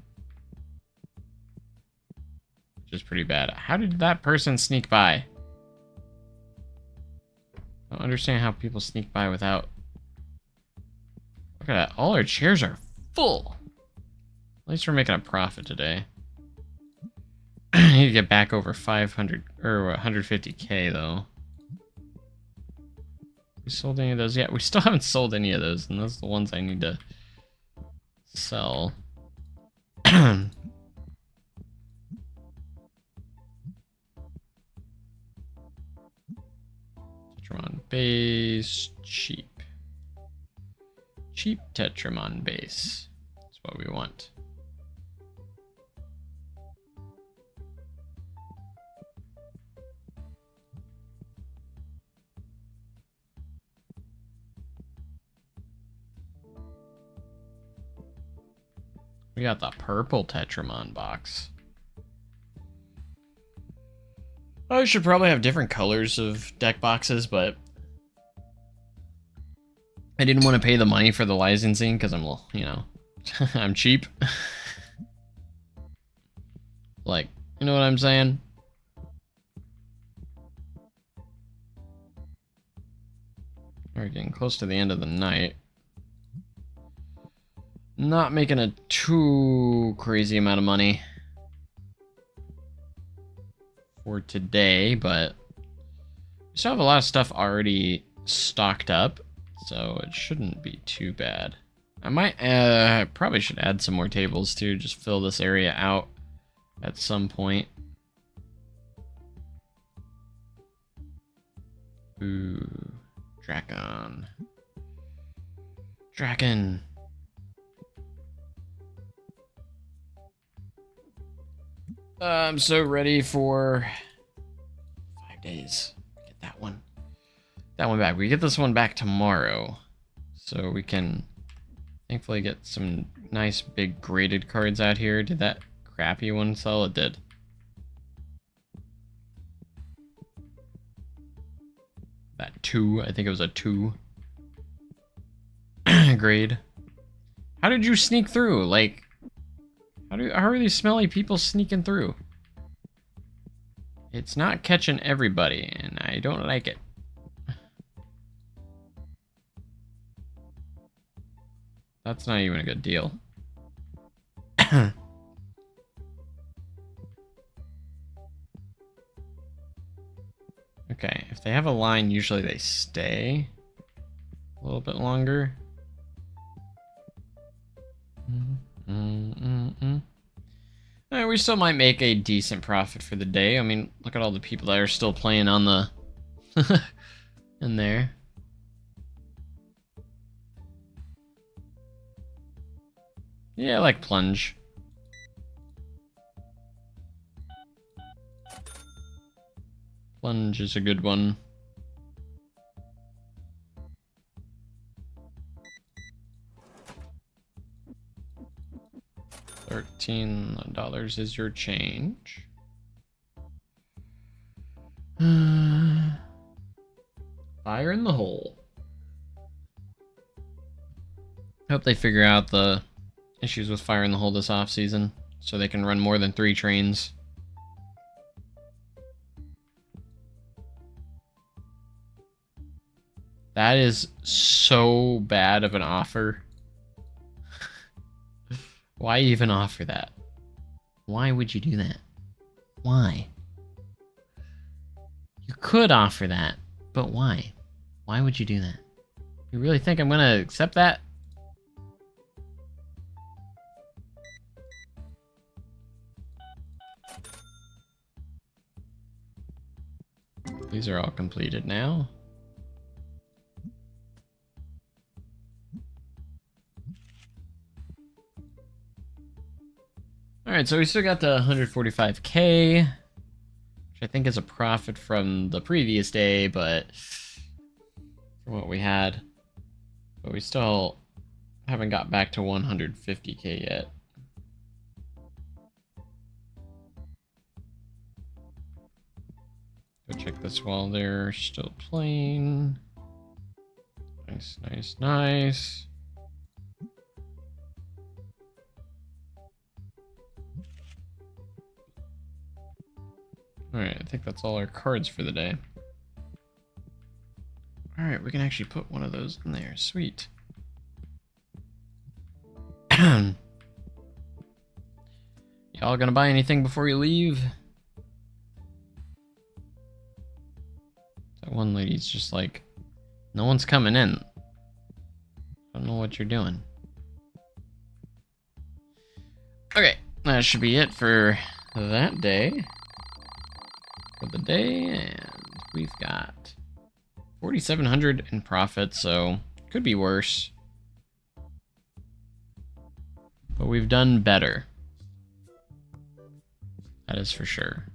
Which is pretty bad. How did that person sneak by? I don't understand how people sneak by without... Look at that. All our chairs are full. At least we're making a profit today. I need to get back over 500 or 150k though. We sold any of those yet? We still haven't sold any of those, and those are the ones I need to sell. Tetramon base, cheap. Cheap Tetramon base. That's what we want. We got the purple Tetramon box. I should probably have different colors of deck boxes, but I didn't want to pay the money for the licensing because I'm, you know, I'm cheap. Like, you know what I'm saying? We're getting close to the end of the night. Not making a too crazy amount of money for today, but we still have a lot of stuff already stocked up, so it shouldn't be too bad. I might probably should add some more tables too, just fill this area out at some point. Ooh, Dragon. Dragon. I'm so ready for 5 days. Get that one. That one back. We get this one back tomorrow. So we can thankfully get some nice big graded cards out here. Did that crappy one sell? It did. That 2, I think it was a 2 grade. How did you sneak through? Like, how are these smelly people sneaking through? It's not catching everybody, and I don't like it. That's not even a good deal. Okay, if they have a line, usually they stay a little bit longer. We still might make a decent profit for the day. I mean, look at all the people that are still playing on the in there. Yeah, I like plunge. Plunge is a good one. $13 is your change. Fire in the hole. Hope they figure out the issues with fire in the hole this off season, so they can run more than 3 trains. That is so bad of an offer. Why even offer that? Why would you do that? Why? You could offer that, but why? Why would you do that? You really think I'm gonna accept that? These are all completed now. Alright, so we still got the 145k, which I think is a profit from the previous day, but from what we had. But we still haven't got back to 150k yet. Go check this while they're still playing. Nice, nice, nice. Alright, I think that's all our cards for the day. Alright, we can actually put one of those in there. Sweet. Y'all gonna buy anything before you leave? That one lady's just like, no one's coming in. I don't know what you're doing. Okay, that should be it for that day. For the day, and we've got 4,700 in profit, so could be worse. But we've done better. That is for sure.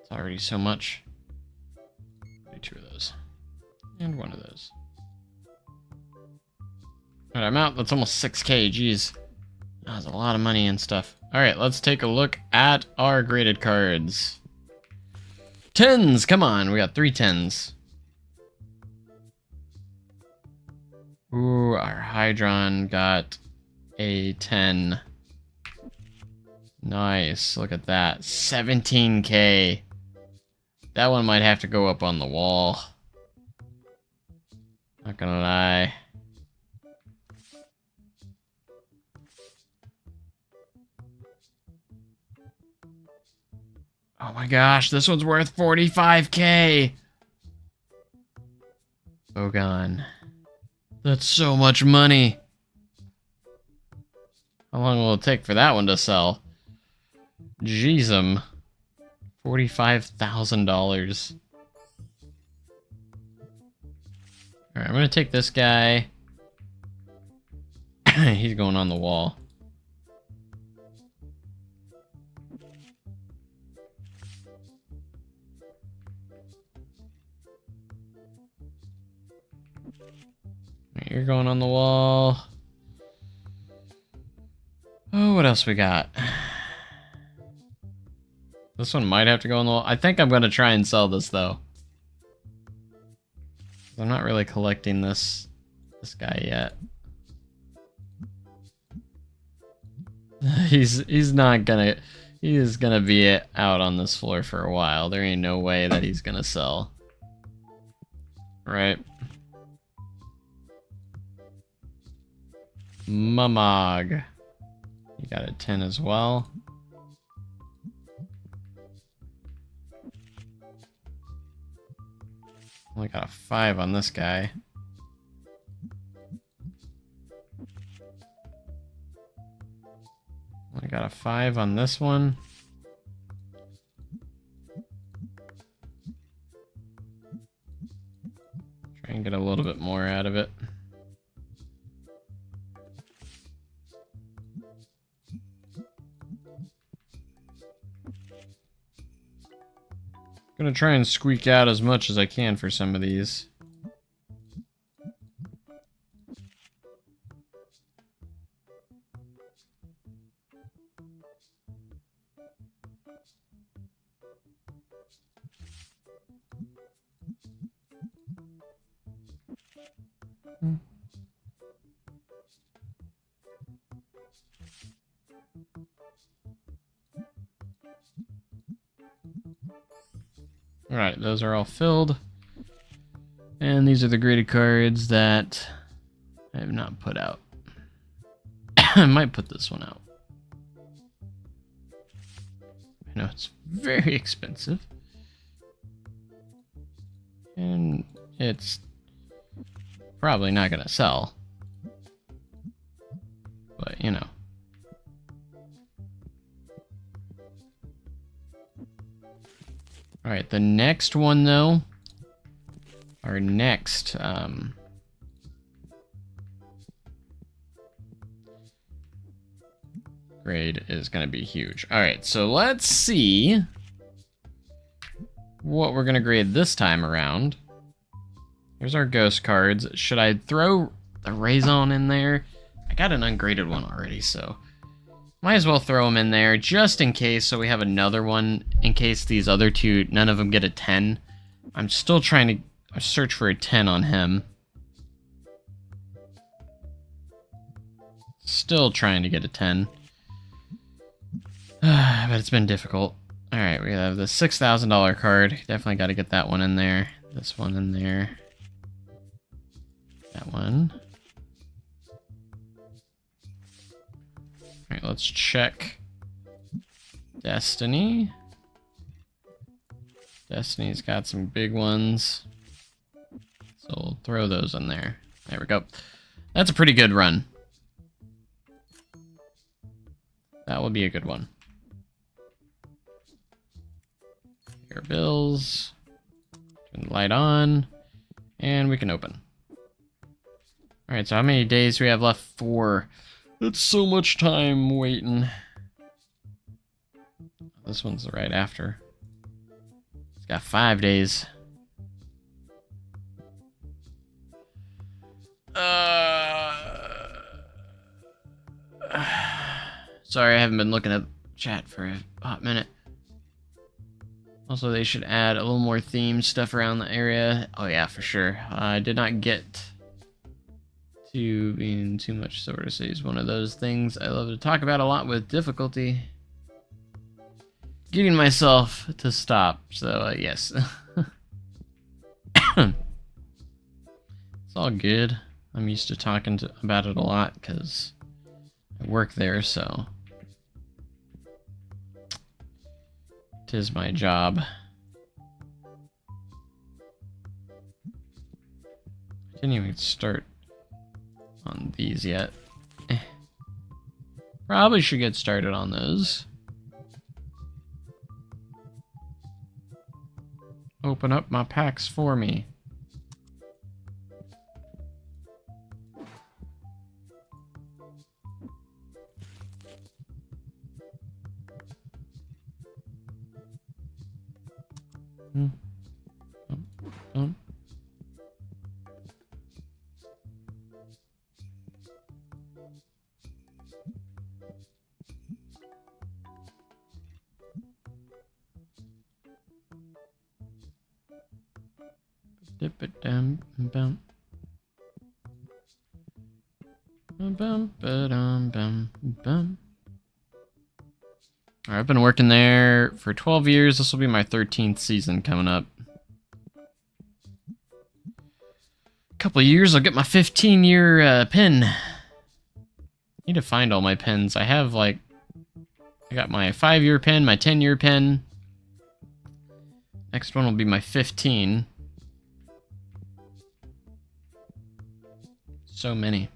It's already so much. Do 2 of those. And 1 of those. Alright, I'm out. That's almost 6k. Jeez. That's a lot of money and stuff. Alright, let's take a look at our graded cards. 10s! Come on, we got 3 10s. Ooh, our Hydron got a 10. Nice, look at that. 17k. That one might have to go up on the wall. Not gonna lie. Oh my gosh, this one's worth 45k. Bogon. That's so much money. How long will it take for that one to sell? Jeezum. $45,000. Alright, I'm gonna take this guy. He's going on the wall. You're going on the wall. What else we got? This one might have to go on the wall. I think I'm going to try and sell this, though. I'm not really collecting this guy yet. He's not gonna... He is gonna be out on this floor for a while. There ain't no way that he's gonna sell. Right? Mamog. You got a 10 as well. Only got a 5 on this guy. Only got a 5 on this one. Try and get a little bit more out of it. Gonna try and squeak out as much as I can for some of these. Alright, those are all filled. And these are the graded cards that I have not put out. I might put this one out. I know it's very expensive. And it's probably not going to sell. But, you know. Alright, the next one, though, our next grade is going to be huge. Alright, so let's see what we're going to grade this time around. Here's our ghost cards. Should I throw the Raison in there? I got an ungraded one already, so... might as well throw them in there, just in case, so we have another one, in case these other two, none of them get a 10. I'm still trying to search for a 10 on him. Still trying to get a 10. But it's been difficult. Alright, we have the $6,000 card. Definitely got to get that one in there. This one in there. That one. Alright, let's check Destiny. Destiny's got some big ones. So we'll throw those in there. There we go. That's a pretty good run. That will be a good one. Here are bills. Turn the light on. And we can open. Alright, so how many days do we have left for... That's so much time waiting. This one's right after. It's got 5 days. Sorry, I haven't been looking at chat for a hot minute. Also, they should add a little more theme stuff around the area. Oh yeah, for sure. I did not get... being too much sort of is one of those things I love to talk about a lot with difficulty. Getting myself to stop, so yes. It's all good. I'm used to talking about it a lot because I work there, so it is my job. I didn't even start on these yet. Probably should get started on those. Open up my packs for me. Dip it down. Bum. Bum, ba-dum, bum, bum. Alright, I've been working there for 12 years. This will be my 13th season coming up. Couple of years, I'll get my 15-year pin. Need to find all my pins. I have I got my 5-year pin, my 10-year pin. Next one will be my 15. So many.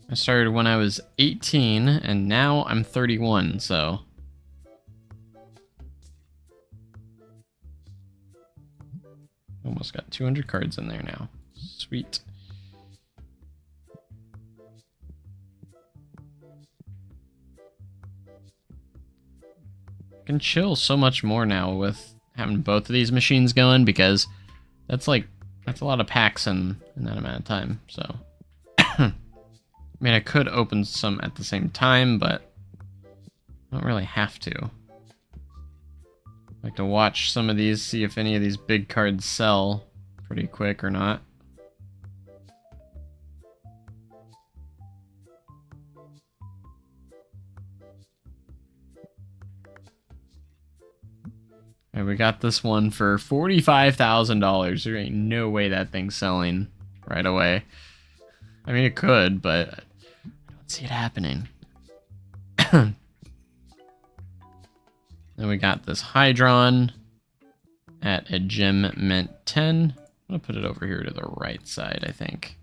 I started when I was 18, and now I'm 31, so... Almost got 200 cards in there now. Sweet. I can chill so much more now with having both of these machines going, because that's a lot of packs in that amount of time, so... I mean, I could open some at the same time, but I don't really have to. I like to watch some of these, see if any of these big cards sell pretty quick or not. And we got this one for $45,000. There ain't no way that thing's selling right away. I mean, it could, but I don't see it happening. Then we got this Hydron at a gem mint 10. I'm going to put it over here to the right side, I think.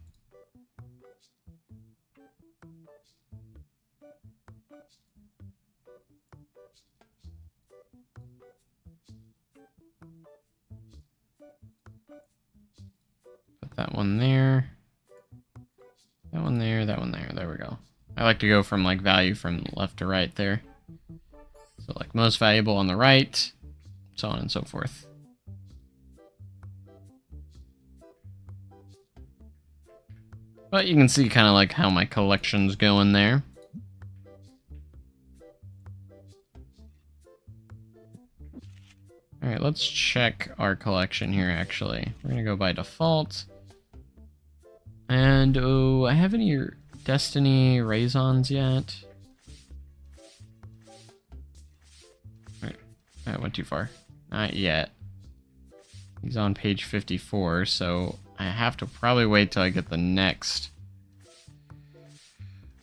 Put that one there. That one there, that one there. There we go. I like to go from value from left to right there. So most valuable on the right, so on and so forth. But you can see kind of how my collection's going there. Alright, let's check our collection here actually. We're gonna go by default. And, oh, I have any Destiny Raisons yet? Right, that went too far. Not yet. He's on page 54, so I have to probably wait till I get the next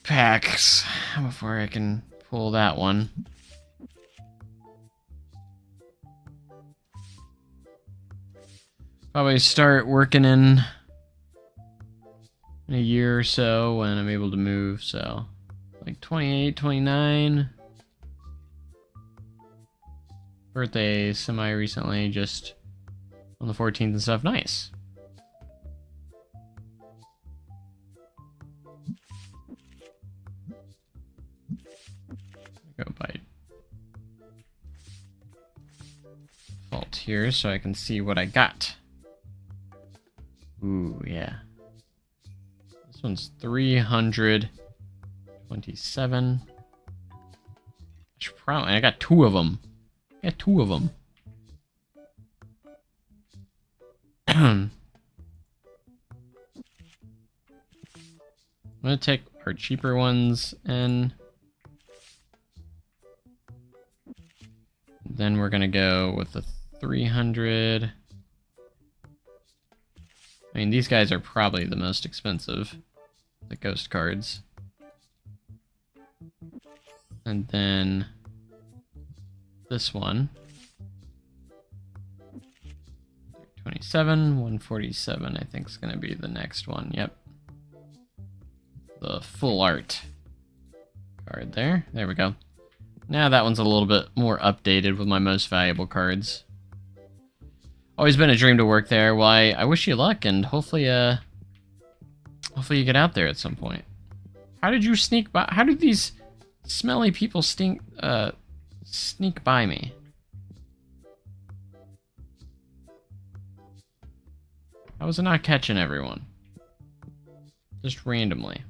packs before I can pull that one. Probably start working in a year or so when I'm able to move, so 28, 29. Birthday semi-recently, just on the 14th and stuff. Nice. Go by default here so I can see what I got. Ooh, yeah. This one's 327. I got 2 of them. I'm gonna take our cheaper ones and then we're gonna go with the 300. I mean, these guys are probably the most expensive, the ghost cards. And then this one. 27, 147, I think is going to be the next one. Yep. The full art card there. There we go. Now that one's a little bit more updated with my most valuable cards. Always been a dream to work there. Well, I wish you luck, and hopefully you get out there at some point. How did you sneak by? How did these smelly people sneak by me? How was it not catching everyone? Just randomly.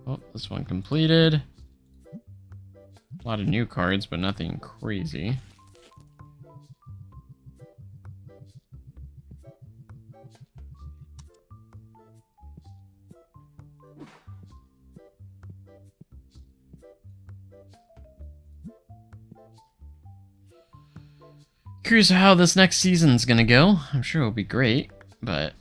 Oh, this one completed. A lot of new cards, but nothing crazy. Curious how this next season's gonna go. I'm sure it'll be great, but...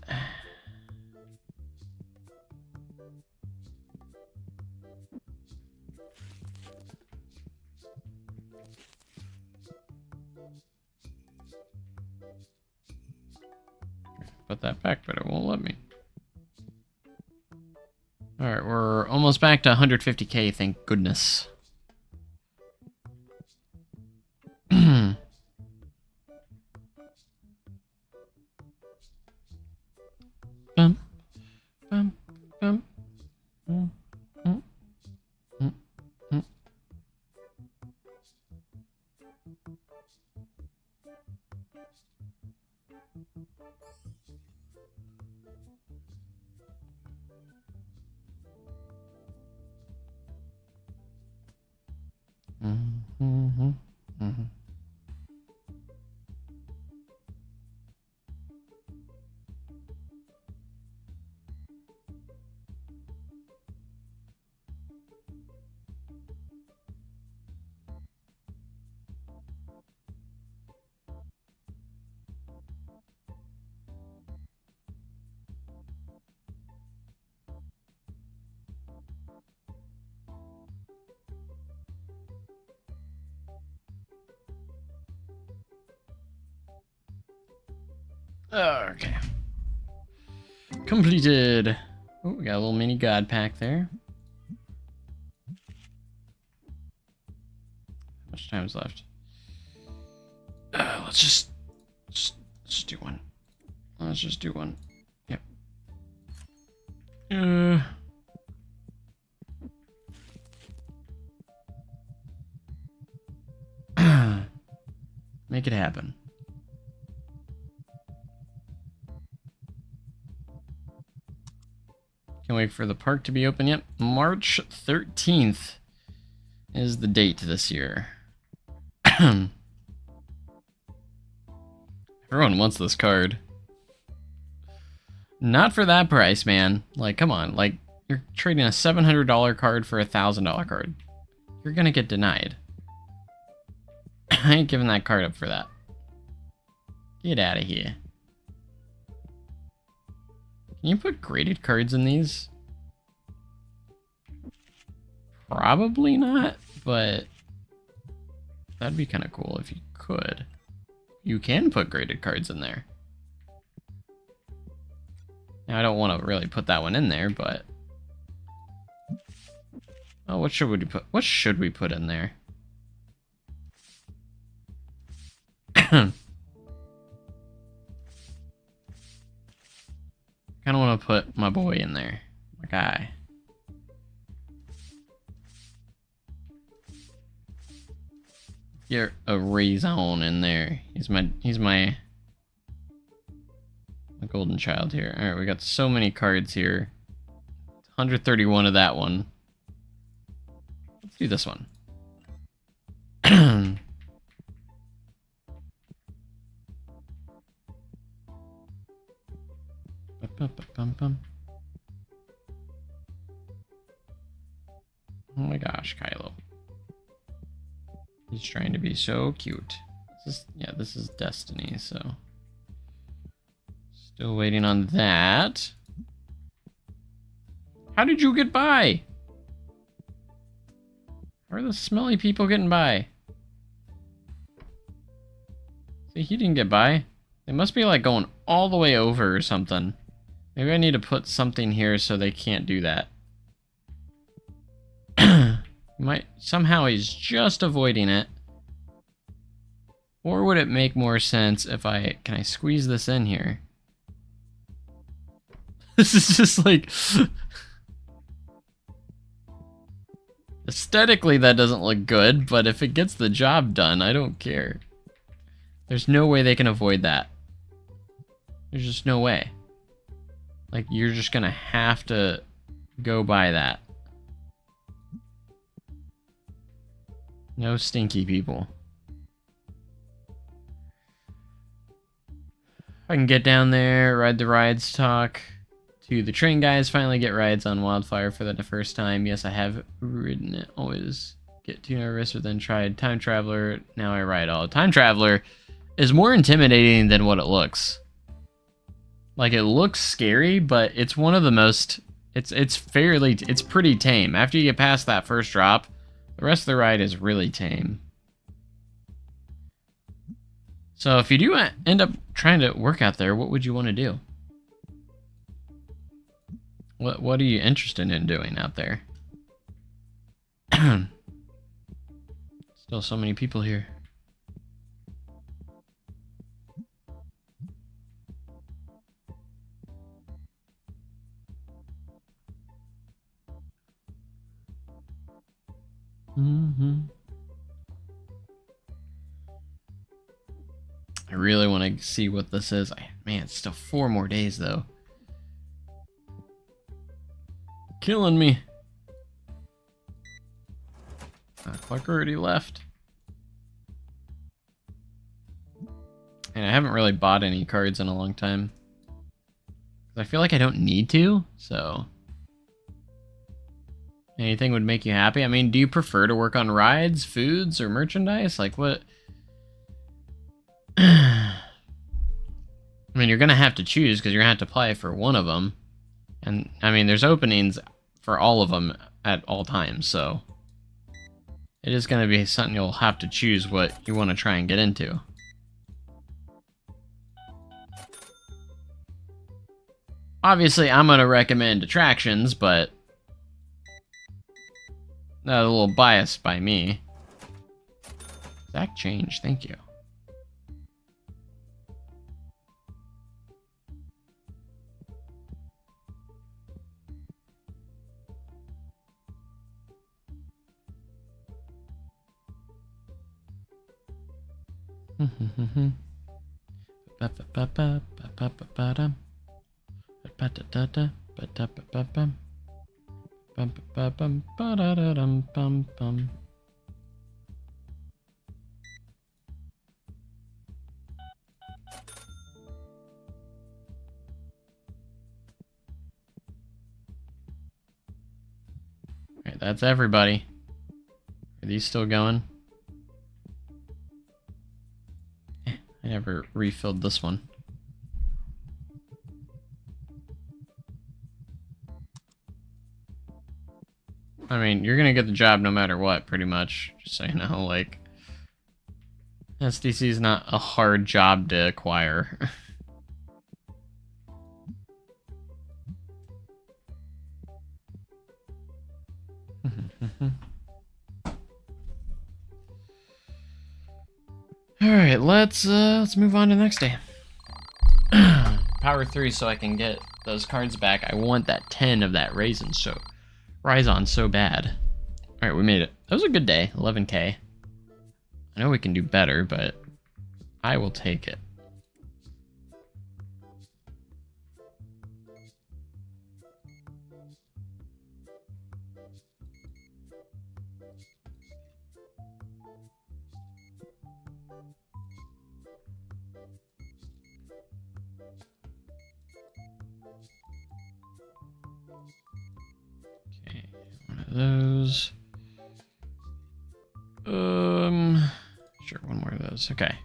Put that back, but it won't let me. Alright, we're almost back to 150k, thank goodness. Bum, bum, bum. Mm, mm, mm, mm. Mm-hmm, mm-hmm. Okay. Completed. Oh, we got a little mini god pack there. How much time's left? Let's just do one. Let's just do one. Yep. Make it happen. Can't wait for the park to be open yet. March 13th is the date this year. Everyone wants this card. Not for that price, man. Like, come on. Like, you're trading a $700 card for a $1,000 card. You're gonna get denied. I ain't giving that card up for that. Get out of here. Can you put graded cards in these? Probably not, but that'd be kind of cool if you could. You can put graded cards in there. Now, I don't want to really put that one in there, but... Oh, what should we put? What should we put in there? Kind of want to put my boy in there, my guy. Get a Raison in there. He's my golden child here. All right, we got so many cards here. 131 of that one. Let's do this one. Oh my gosh, Kylo. He's trying to be so cute. This is Destiny, so... Still waiting on that. How did you get by? How are the smelly people getting by? See, he didn't get by. They must be like going all the way over or something. Maybe I need to put something here so they can't do that. Somehow he's just avoiding it. Or would it make more sense if can I squeeze this in here? This is just like... Aesthetically that doesn't look good, but if it gets the job done, I don't care. There's no way they can avoid that. There's just no way. Like, you're just gonna have to go by that. No stinky people. I can get down there, ride the rides, talk to the train guys, finally get rides on Wildfire for the first time. Yes, I have ridden it. Always get too nervous, but then tried Time Traveler. Now I ride all. Time Traveler is more intimidating than what it looks. Like, it looks scary, but it's one of the most... It's pretty tame. After you get past that first drop, the rest of the ride is really tame. So if you do end up trying to work out there, what would you want to do? What are you interested in doing out there? Still so many people here. I really want to see what this is. Man, it's still 4 more days though. Killing me. Clock already left. And I haven't really bought any cards in a long time. I feel like I don't need to, so... Anything would make you happy? I mean, do you prefer to work on rides, foods, or merchandise? Like, what... I mean, you're gonna have to choose, because you're gonna have to apply for one of them. And, I mean, there's openings for all of them at all times, so... It is gonna be something you'll have to choose what you want to try and get into. Obviously, I'm gonna recommend attractions, but... That's a little biased by me. Exact change, thank you. Alright, that's everybody. Are these still going? I never refilled this one. I mean, you're gonna get the job no matter what, pretty much. Just so you know, like... SDC is not a hard job to acquire. Alright, let's move on to the next day. Power 3 so I can get those cards back. I want that 10 of that Raisin so bad. Alright, we made it. That was a good day. 11k. I know we can do better, but I will take it. Okay, one of those. Sure, one more of those. Okay.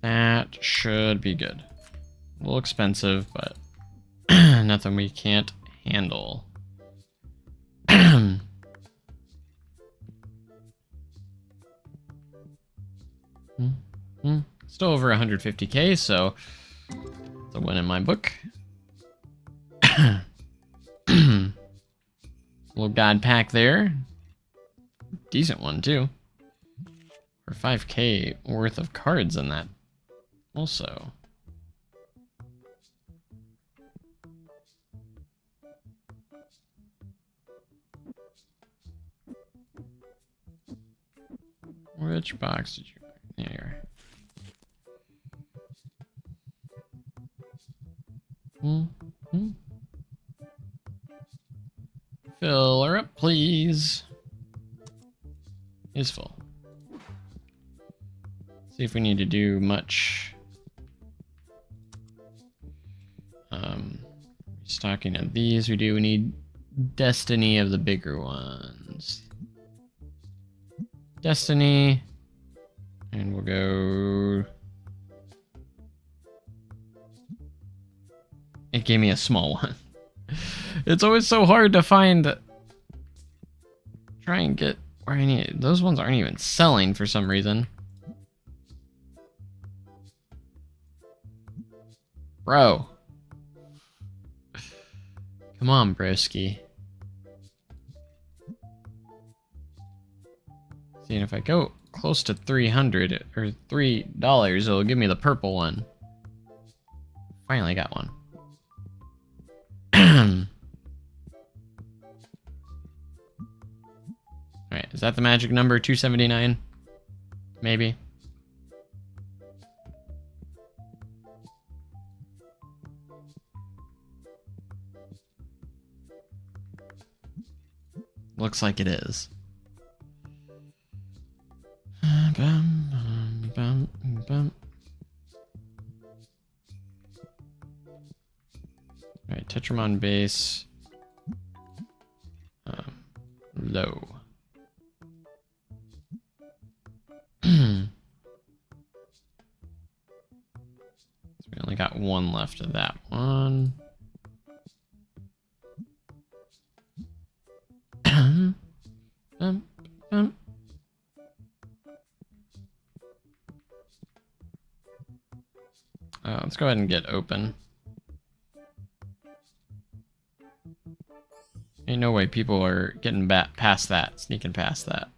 That should be good. A little expensive, but nothing we can't handle. Still over 150k, so it's a win in my book. Little god pack there. Decent one, too. For 5k worth of cards in that, also. Which box did you... There you are. Fill her up, please. Is full. See if we need to do much. Stocking of these. We do. We need destiny of the bigger ones. Destiny. And we'll go. It gave me a small one. It's always so hard to find. Try and get where I need it. Those ones aren't even selling for some reason. Bro. Come on, broski. See, and if I go close to 300 or $3, it'll give me the purple one. Finally got one. Alright, is that the magic number? 279? Maybe. Looks like it is. Alright, Tetramon base. Low. So we only got one left of that one. Let's go ahead and get open. Ain't no way people are getting past that, sneaking past that.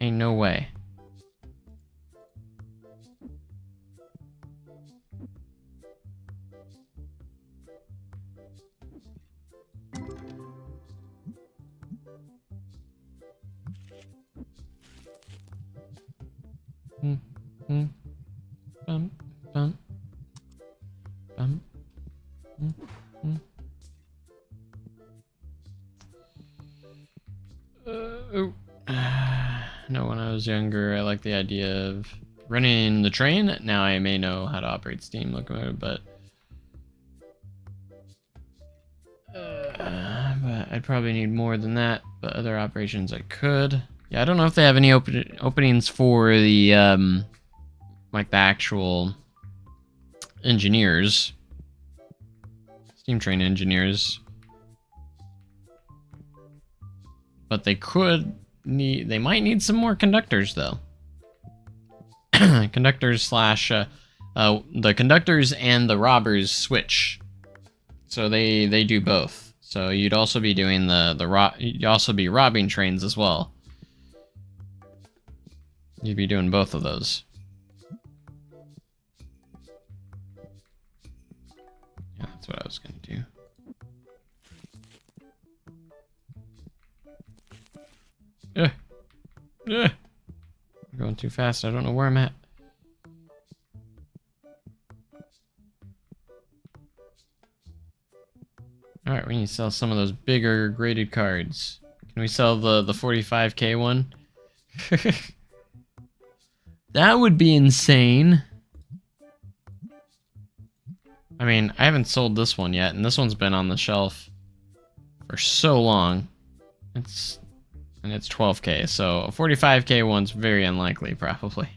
Ain't no way. No, when I was younger, I liked the idea of running the train. Now I may know how to operate steam locomotive, but I'd probably need more than that. But other operations I could. Yeah, I don't know if they have any openings for the like the actual engineers, steam train engineers. But they might need some more conductors though. Conductors slash the conductors and the robbers switch, so they do both. So you'd also be doing you'd also be robbing trains as well. You'd be doing both of those. Yeah, that's what I was gonna do. I'm going too fast. I don't know where I'm at. Alright, we need to sell some of those bigger graded cards. Can we sell the 45k one? That would be insane. I mean, I haven't sold this one yet, and this one's been on the shelf for so long. It's 12k, so a 45k one's very unlikely, probably.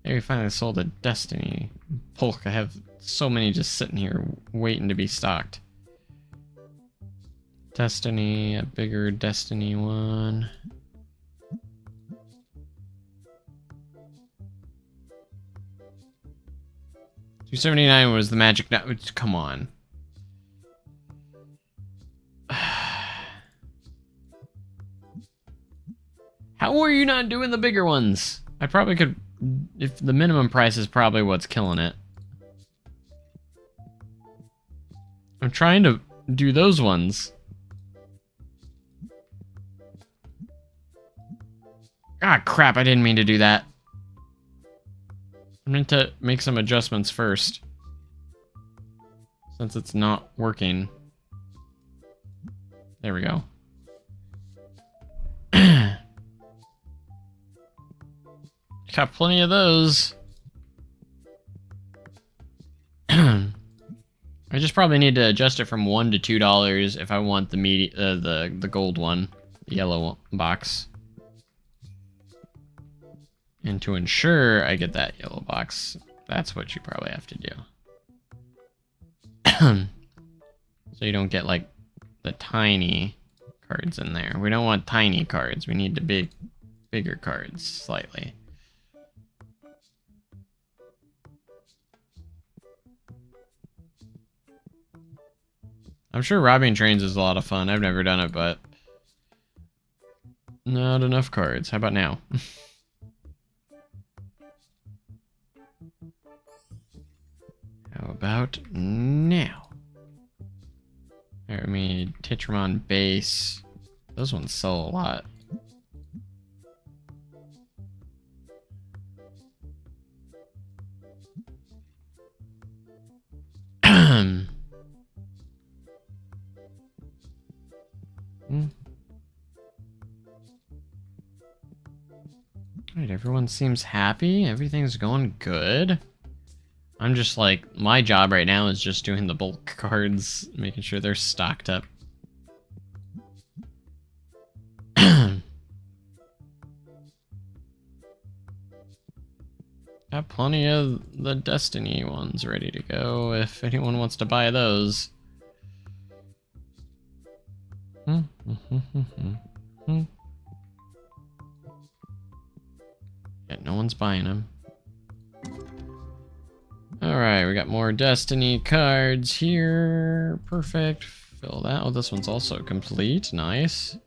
Maybe we finally sold a Destiny Polk. I have so many just sitting here waiting to be stocked. Destiny, a bigger Destiny one. $279 was the magic. Come on. How are you not doing the bigger ones? I probably could, if the minimum price is probably what's killing it. I'm trying to do those ones. Ah, crap, I didn't mean to do that. I meant to make some adjustments first, since it's not working. There we go. Got plenty of those. I just probably need to adjust it from $1 to $2 if I want the gold one, the yellow box. And to ensure I get that yellow box, that's what you probably have to do. So you don't get like the tiny cards in there. We don't want tiny cards. We need the bigger cards slightly. I'm sure robbing trains is a lot of fun. I've never done it, but not enough cards. How about now? How about now? Alright, we need Titramon base. Those ones sell a lot. Alright, everyone seems happy. Everything's going good. I'm just like, my job right now is just doing the bulk cards, making sure they're stocked up. Got plenty of the Destiny ones ready to go if anyone wants to buy those. Yeah, no one's buying them. Alright, we got more Destiny cards here. Perfect. Fill that. Oh, this one's also complete. Nice.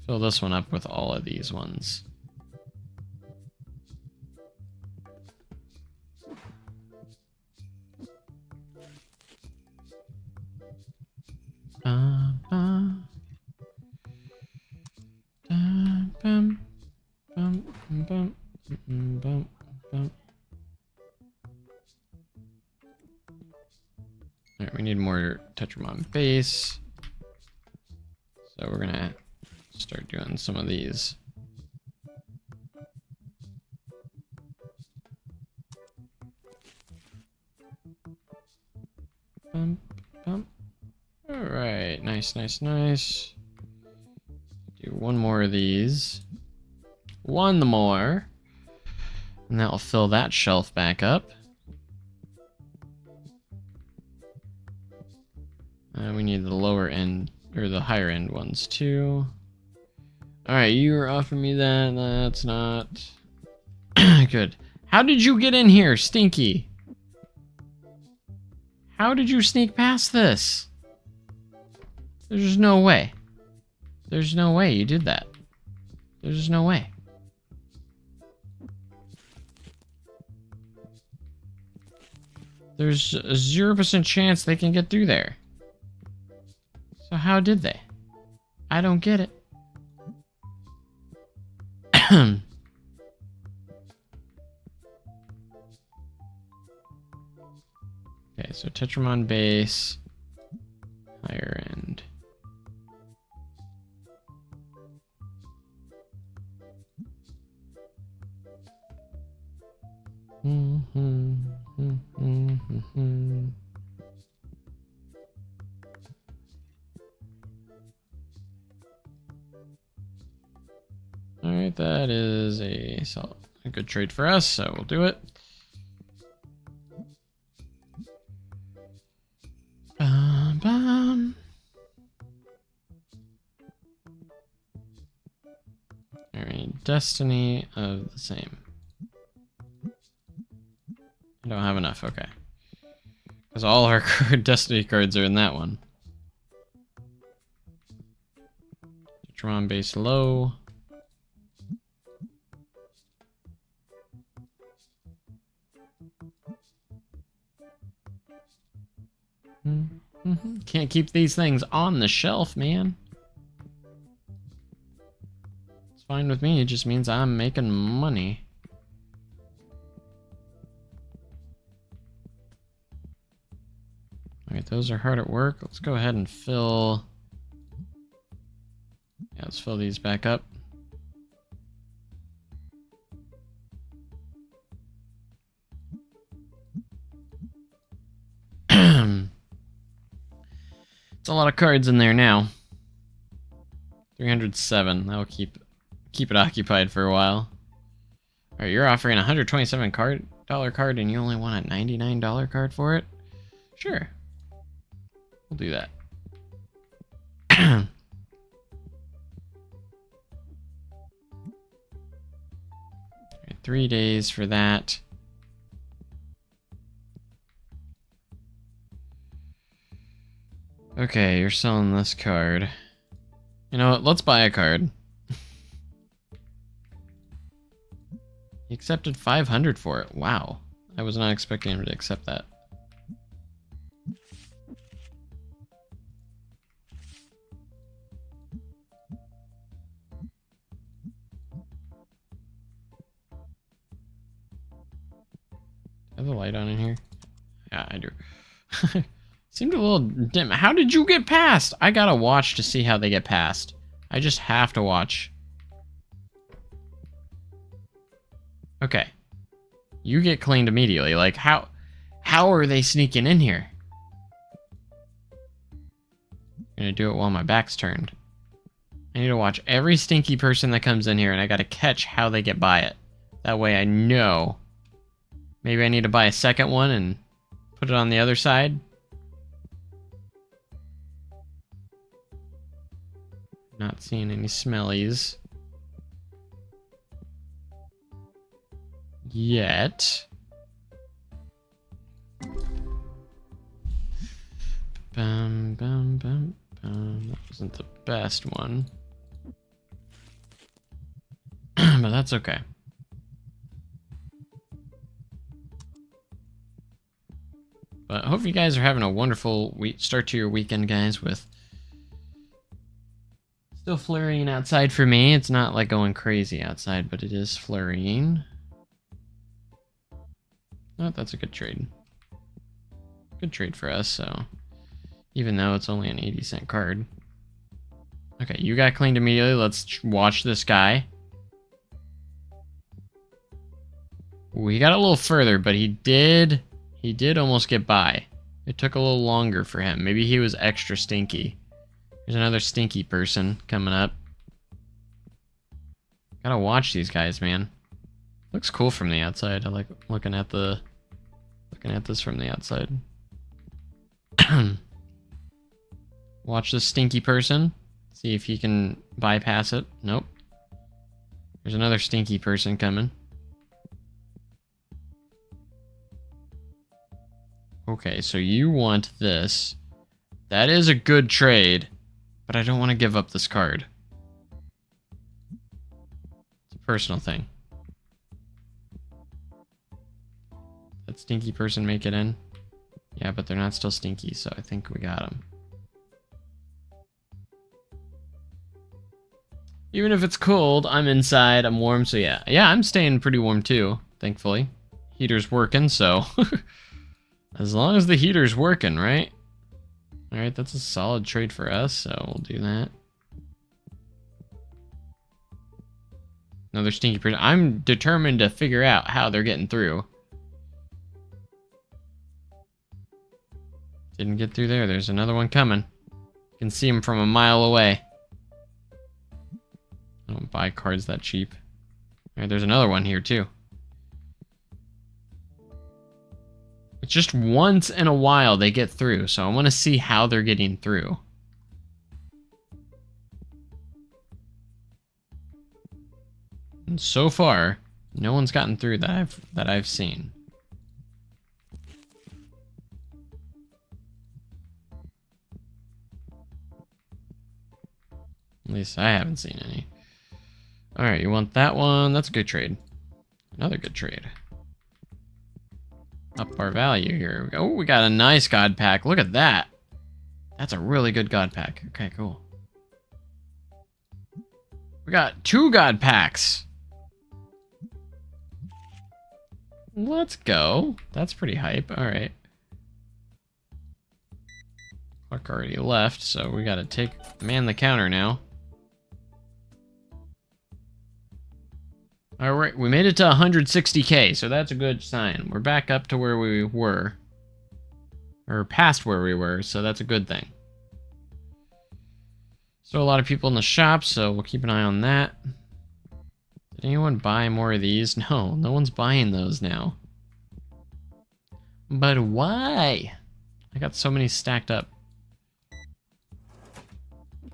Fill this one up with all of these ones. Alright, we need more Tetramon base. So we're gonna start doing some of these. Alright, nice, nice, nice. Do one more of these. One more. And that'll fill that shelf back up. We need the lower end, or the higher end ones too. Alright, you were offering me that. That's not good. How did you get in here, Stinky? How did you sneak past this? There's no way. There's no way you did that. There's no way. There's a 0% chance they can get through there. So how did they? I don't get it. Okay, so Tetramon base, higher end. Alright, that is a good trade for us, so we'll do it. Alright, Destiny of the same. I don't have enough, okay. Because all our Destiny cards are in that one. Tetramon base low. Can't keep these things on the shelf, man. fine with me. It just means I'm making money. Alright, those are hard at work. Let's go ahead and fill... Yeah, let's fill these back up. It's a lot of cards in there now. 307. That'll keep it occupied for a while. Alright, you're offering a $127 card and you only want a $99 card for it? Sure. We'll do that. Alright, 3 days for that. Okay, you're selling this card. You know what? Let's buy a card. He accepted 500 for it. Wow. I was not expecting him to accept that. Have the light on in here? Yeah, I do. Seemed a little dim. How did you get past? I gotta watch to see how they get past. I just have to watch. Okay. You get cleaned immediately. Like, how are they sneaking in here? I'm gonna do it while my back's turned. I need to watch every stinky person that comes in here, and I gotta catch how they get by it. That way I know. Maybe I need to buy a second one and put it on the other side. Not seeing any smellies. Yet. Bum, bum, bum, bum. That wasn't the best one. But that's okay. But I hope you guys are having a wonderful start to your weekend, guys, with still flurrying outside for me. It's not like going crazy outside, but it is flurrying. Oh, that's a good trade. Good trade for us, so even though it's only an 80-cent card. Okay, you got cleaned immediately. Let's watch this guy. Ooh, he got a little further, but he did almost get by. It took a little longer for him. Maybe he was extra stinky. There's another stinky person coming up. Gotta watch these guys, man. Looks cool from the outside. I like looking at this from the outside. Watch this stinky person. See if he can bypass it. Nope. There's another stinky person coming. Okay, so you want this. That is a good trade, but I don't want to give up this card. It's a personal thing. That stinky person make it in? Yeah, but they're not still stinky, so I think we got them. Even if it's cold, I'm inside, I'm warm, so yeah. Yeah, I'm staying pretty warm too, thankfully. Heater's working, so... As long as the heater's working, right? Alright, that's a solid trade for us, so we'll do that. Another stinky person. I'm determined to figure out how they're getting through. Didn't get through there. There's another one coming. You can see him from a mile away. I don't buy cards that cheap. Alright, there's another one here too. It's just once in a while they get through, so I want to see how they're getting through. And so far, no one's gotten through that I've seen. At least I haven't seen any. Alright, you want that one? That's a good trade. Another good trade. Up our value here. Oh, we got a nice God Pack. Look at that. That's a really good God Pack. Okay, cool. We got 2 god packs. Let's go. That's pretty hype. All right. Clark already left, so we gotta man the counter now. All right, we made it to 160k, so that's a good sign. We're back up to where we were. Or past where we were, so that's a good thing. Still a lot of people in the shop, so we'll keep an eye on that. Did anyone buy more of these? No, no one's buying those now. But why? I got so many stacked up.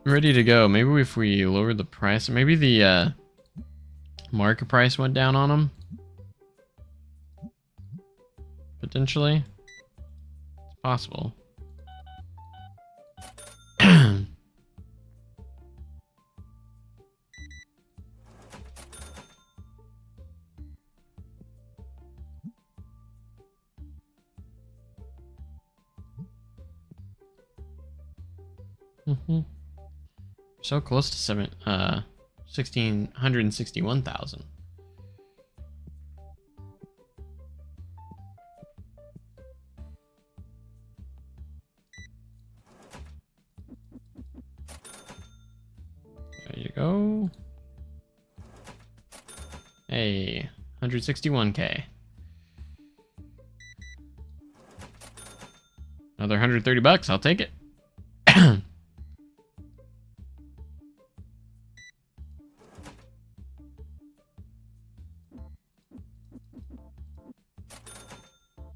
Ready to go. Maybe if we lower the price, maybe the market price went down on them. Potentially. It's possible. So close to 1,661,000. There you go. Hey, 161k. Another 130 bucks, I'll take it.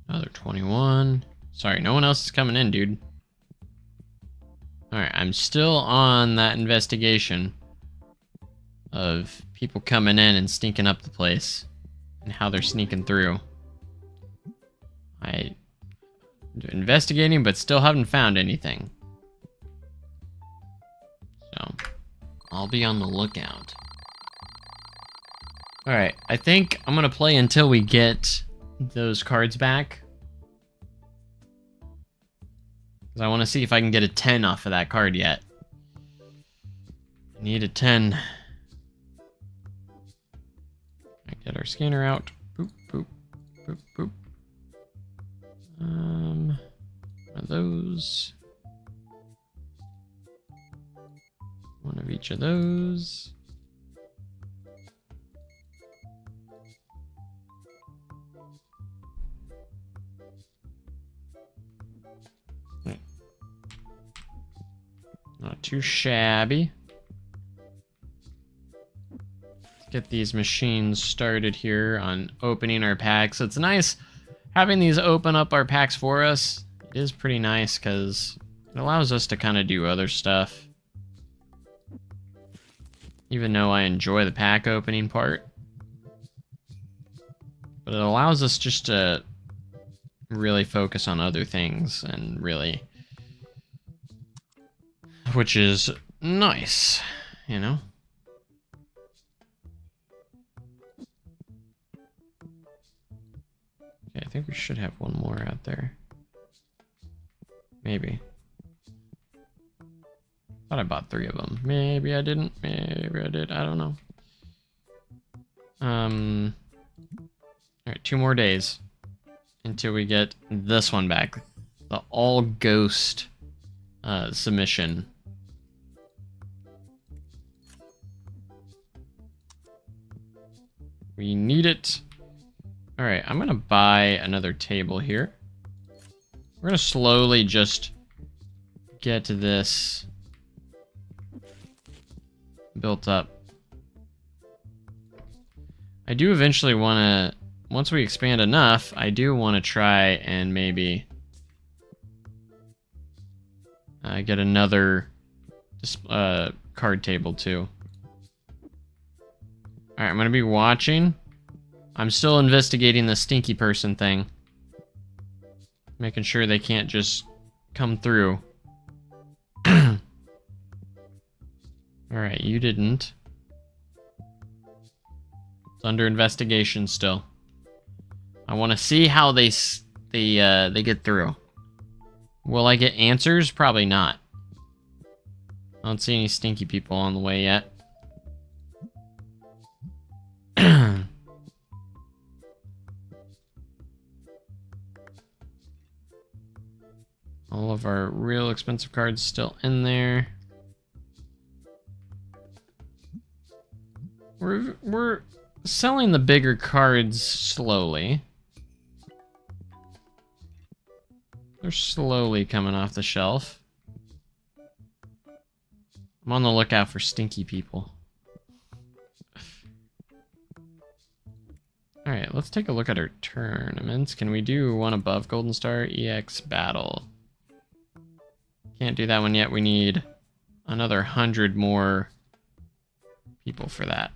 Another 21. Sorry, no one else is coming in, dude. Alright, I'm still on that investigation of people coming in and sneaking up the place and how they're sneaking through. I'm investigating, but still haven't found anything. So, I'll be on the lookout. Alright, I think I'm gonna play until we get those cards back. Because I want to see if I can get a 10 off of that card yet. I need a 10. Get our scanner out. Boop, boop, boop, boop. One of those. One of each of those. Not too shabby. Let's get these machines started here on opening our packs. It's nice having these open up our packs for us. It is pretty nice because it allows us to kind of do other stuff. Even though I enjoy the pack opening part. But it allows us just to really focus on other things and really... Which is nice, you know? Okay, I think we should have one more out there. Maybe. Thought I bought 3 of them. Maybe I didn't. Maybe I did. I don't know. Alright, 2 more days until we get this one back. The all ghost submission. We need it. Alright, I'm gonna buy another table here. We're gonna slowly just get to this built up. I do eventually want to, once we expand enough, I do want to try and maybe get another card table too. Alright, I'm going to be watching. I'm still investigating the stinky person thing. Making sure they can't just come through. Alright, you didn't. It's under investigation still. I want to see how they get through. Will I get answers? Probably not. I don't see any stinky people on the way yet. All of our real expensive cards still in there. We're selling the bigger cards slowly. They're slowly coming off the shelf. I'm on the lookout for stinky people. Alright, let's take a look at our tournaments. Can we do one above Golden Star? EX Battle. Can't do that one yet. We need another 100 more people for that.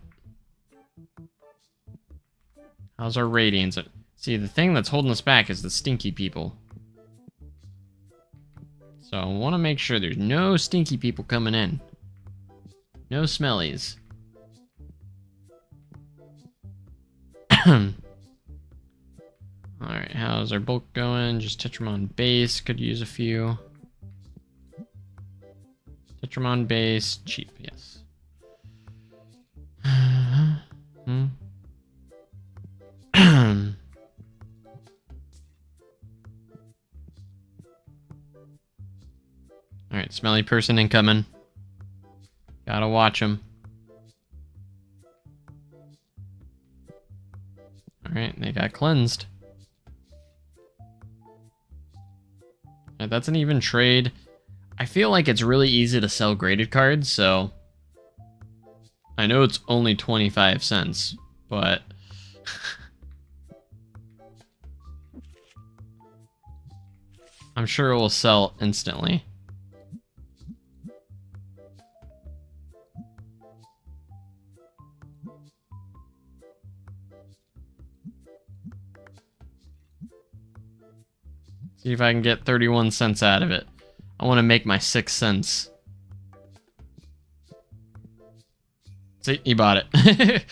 How's our ratings? See, the thing that's holding us back is the stinky people. So I want to make sure there's no stinky people coming in. No smellies. Alright, how's our bulk going? Just Tetramon base, could use a few. Tetramon base, cheap, yes. Alright, smelly person incoming. Gotta watch him. Alright, they got cleansed. Alright, that's an even trade. I feel like it's really easy to sell graded cards, so... I know it's only 25 cents, but... I'm sure it will sell instantly. See if I can get 31 cents out of it. I want to make my 6 cents. See, he bought it.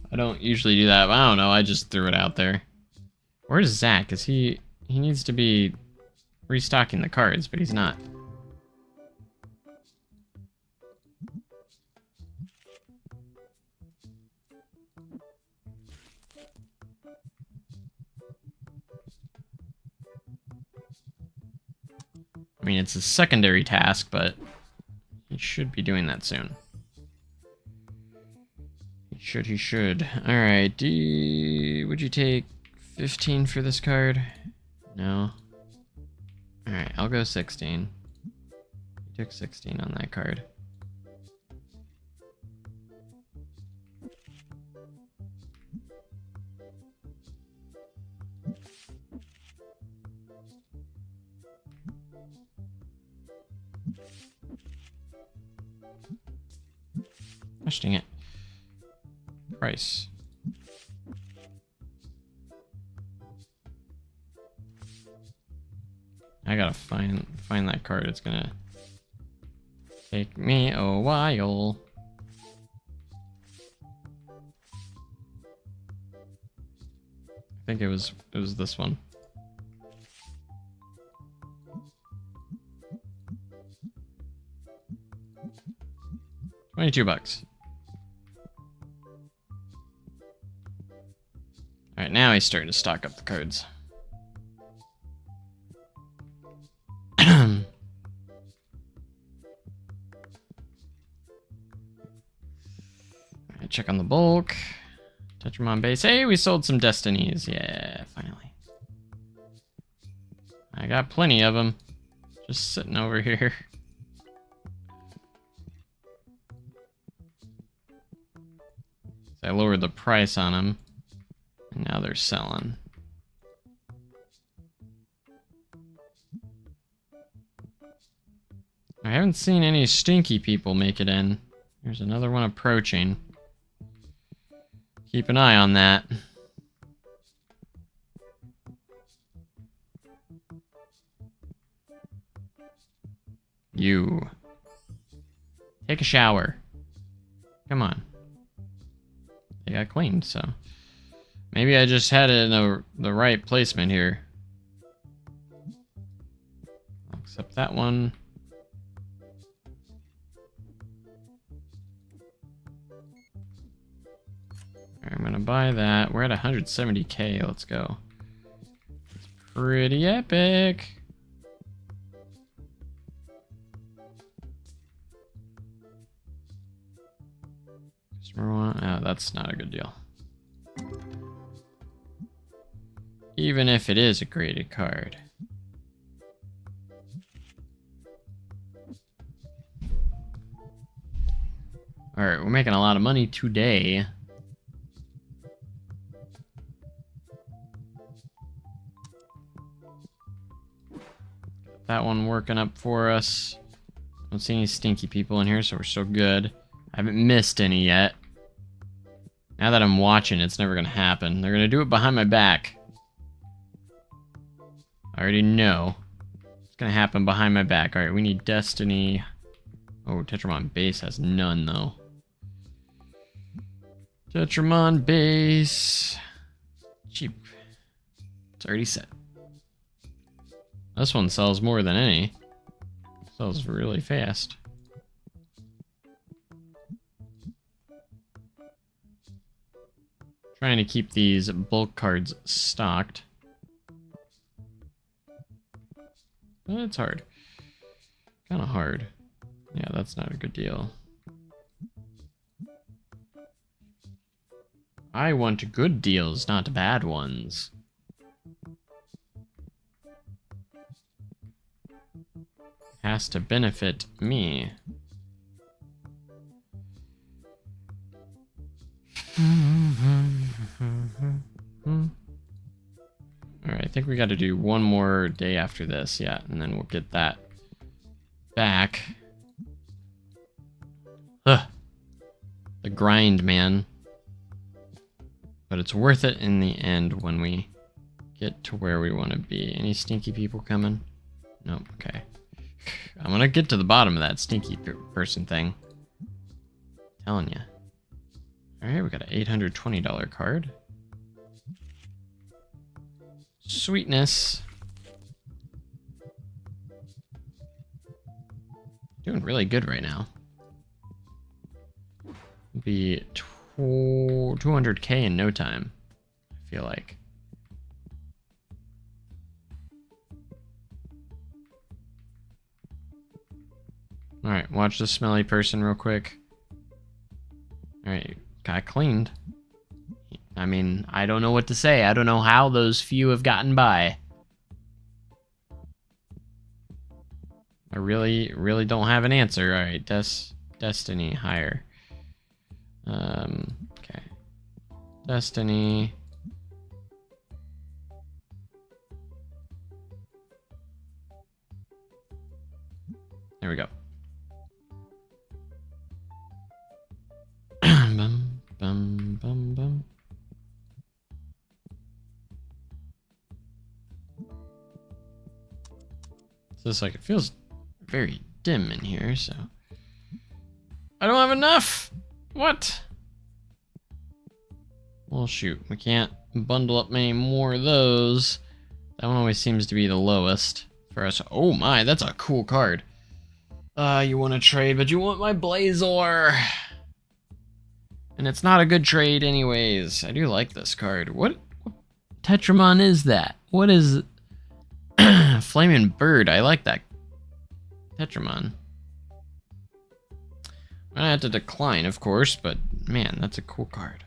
I don't usually do that, but I don't know. I just threw it out there. Where's Zach? Is he needs to be restocking the cards, but he's not. I mean, it's a secondary task, but he should be doing that soon. He should. Alright, would you take 15 for this card? No. Alright, I'll go 16. You took 16 on that card. Gosh dang it. Price. I gotta find that card. It's gonna take me a while. I think it was this one. $22. Alright, now he's starting to stock up the cards. Alright, check on the bulk. Tetramon base. Hey, we sold some Destinies. Yeah, finally. I got plenty of them. Just sitting over here. I lowered the price on them. And now they're selling. I haven't seen any stinky people make it in. There's another one approaching. Keep an eye on that. You. Take a shower. Come on. They got cleaned, so... Maybe I just had it in the right placement here. I'll accept that one. I'm gonna buy that. We're at 170k. Let's go. It's pretty epic. Oh, that's not a good deal. Even if it is a graded card. Alright, we're making a lot of money today. Got that one working up for us. Don't see any stinky people in here, so we're so good. I haven't missed any yet. Now that I'm watching, it's never gonna happen. They're gonna do it behind my back. I already know. It's gonna happen behind my back. Alright, we need Destiny. Oh, Tetramon base has none, though. Tetramon base. Cheap. It's already set. This one sells more than any. Sells really fast. Trying to keep these bulk cards stocked. But it's hard. Kind of hard. Yeah, that's not a good deal. I want good deals, not bad ones. Has to benefit me. Alright, I think we got to do one more day after this, yeah, and then we'll get that back. Ugh. The grind, man. But it's worth it in the end when we get to where we want to be. Any stinky people coming? Nope, okay. I'm gonna get to the bottom of that stinky person thing. Telling you. Alright, we got an $820 card. Sweetness. Doing really good right now. Be 200k in no time, I feel like. Alright, watch the smelly person real quick. Alright, got cleaned. I mean, I don't know what to say. I don't know how those few have gotten by. I really don't have an answer. Alright, Destiny, higher. Okay. Destiny. There we go. Bum, bum, bum, bum. So it's like, it feels very dim in here, so. I don't have enough! What? Well, shoot, we can't bundle up many more of those. That one always seems to be the lowest for us. Oh my, that's a cool card. You want to trade, but you want my Blazor. And it's not a good trade anyways. I do like this card. What Tetramon is that? What is Flaming Bird? I like that Tetramon. I have to decline, of course, but man, that's a cool card.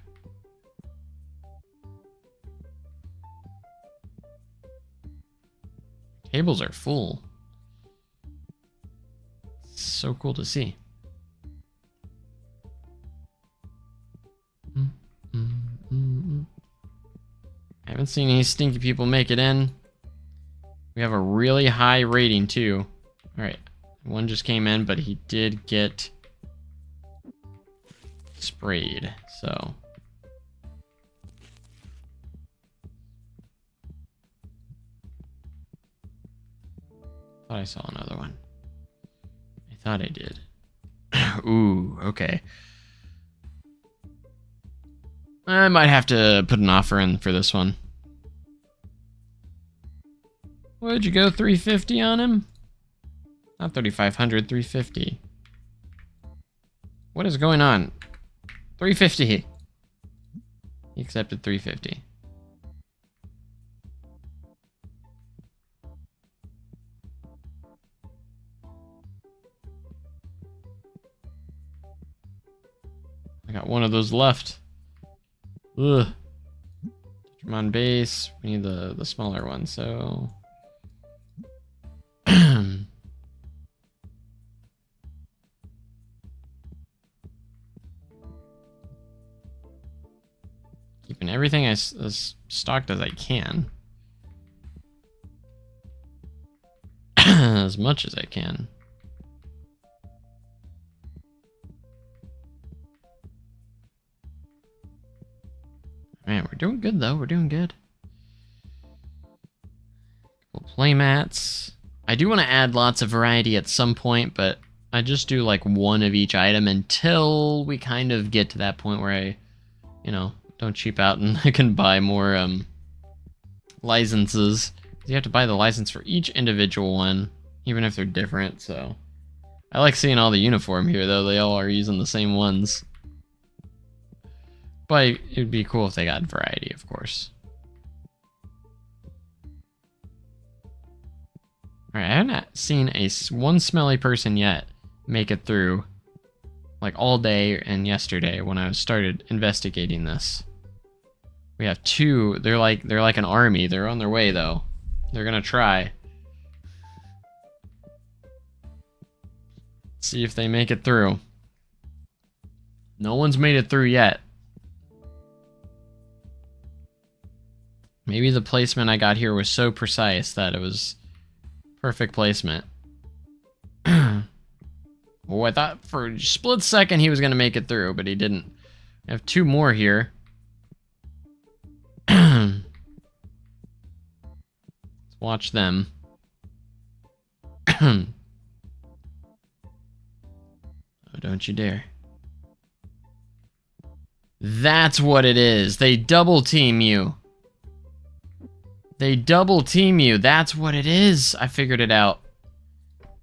Tables are full. So cool to see. I haven't seen any stinky people make it in. We have a really high rating too. Alright, one just came in, but he did get sprayed, so. Thought I saw another one. I thought I did. Ooh, okay. I might have to put an offer in for this one. Would you go 350 on him? Not 3,500, 350. What is going on? 350. He accepted 350. I got one of those left. Ugh. I'm on base. We need the smaller one, so. Keeping everything as stocked as I can. As much as I can. Man, we're doing good though. We're doing good. Couple play mats. I do want to add lots of variety at some point, but I just do like one of each item until we kind of get to that point where I, you know, don't cheap out and I can buy more licenses. You have to buy the license for each individual one, even if they're different, so. I like seeing all the uniform here though. They all are using the same ones. But it would be cool if they got variety, of course. Alright, I haven't seen one smelly person yet make it through. Like all day and yesterday when I started investigating this. We have two. They're like an army. They're on their way though. They're gonna try. See if they make it through. No one's made it through yet. Maybe the placement I got here was so precise that it was perfect placement. Oh, I thought for a split second he was going to make it through, but he didn't. I have two more here. Let's watch them. Oh, don't you dare. That's what it is. They double team you. They double team you. That's what it is. I figured it out.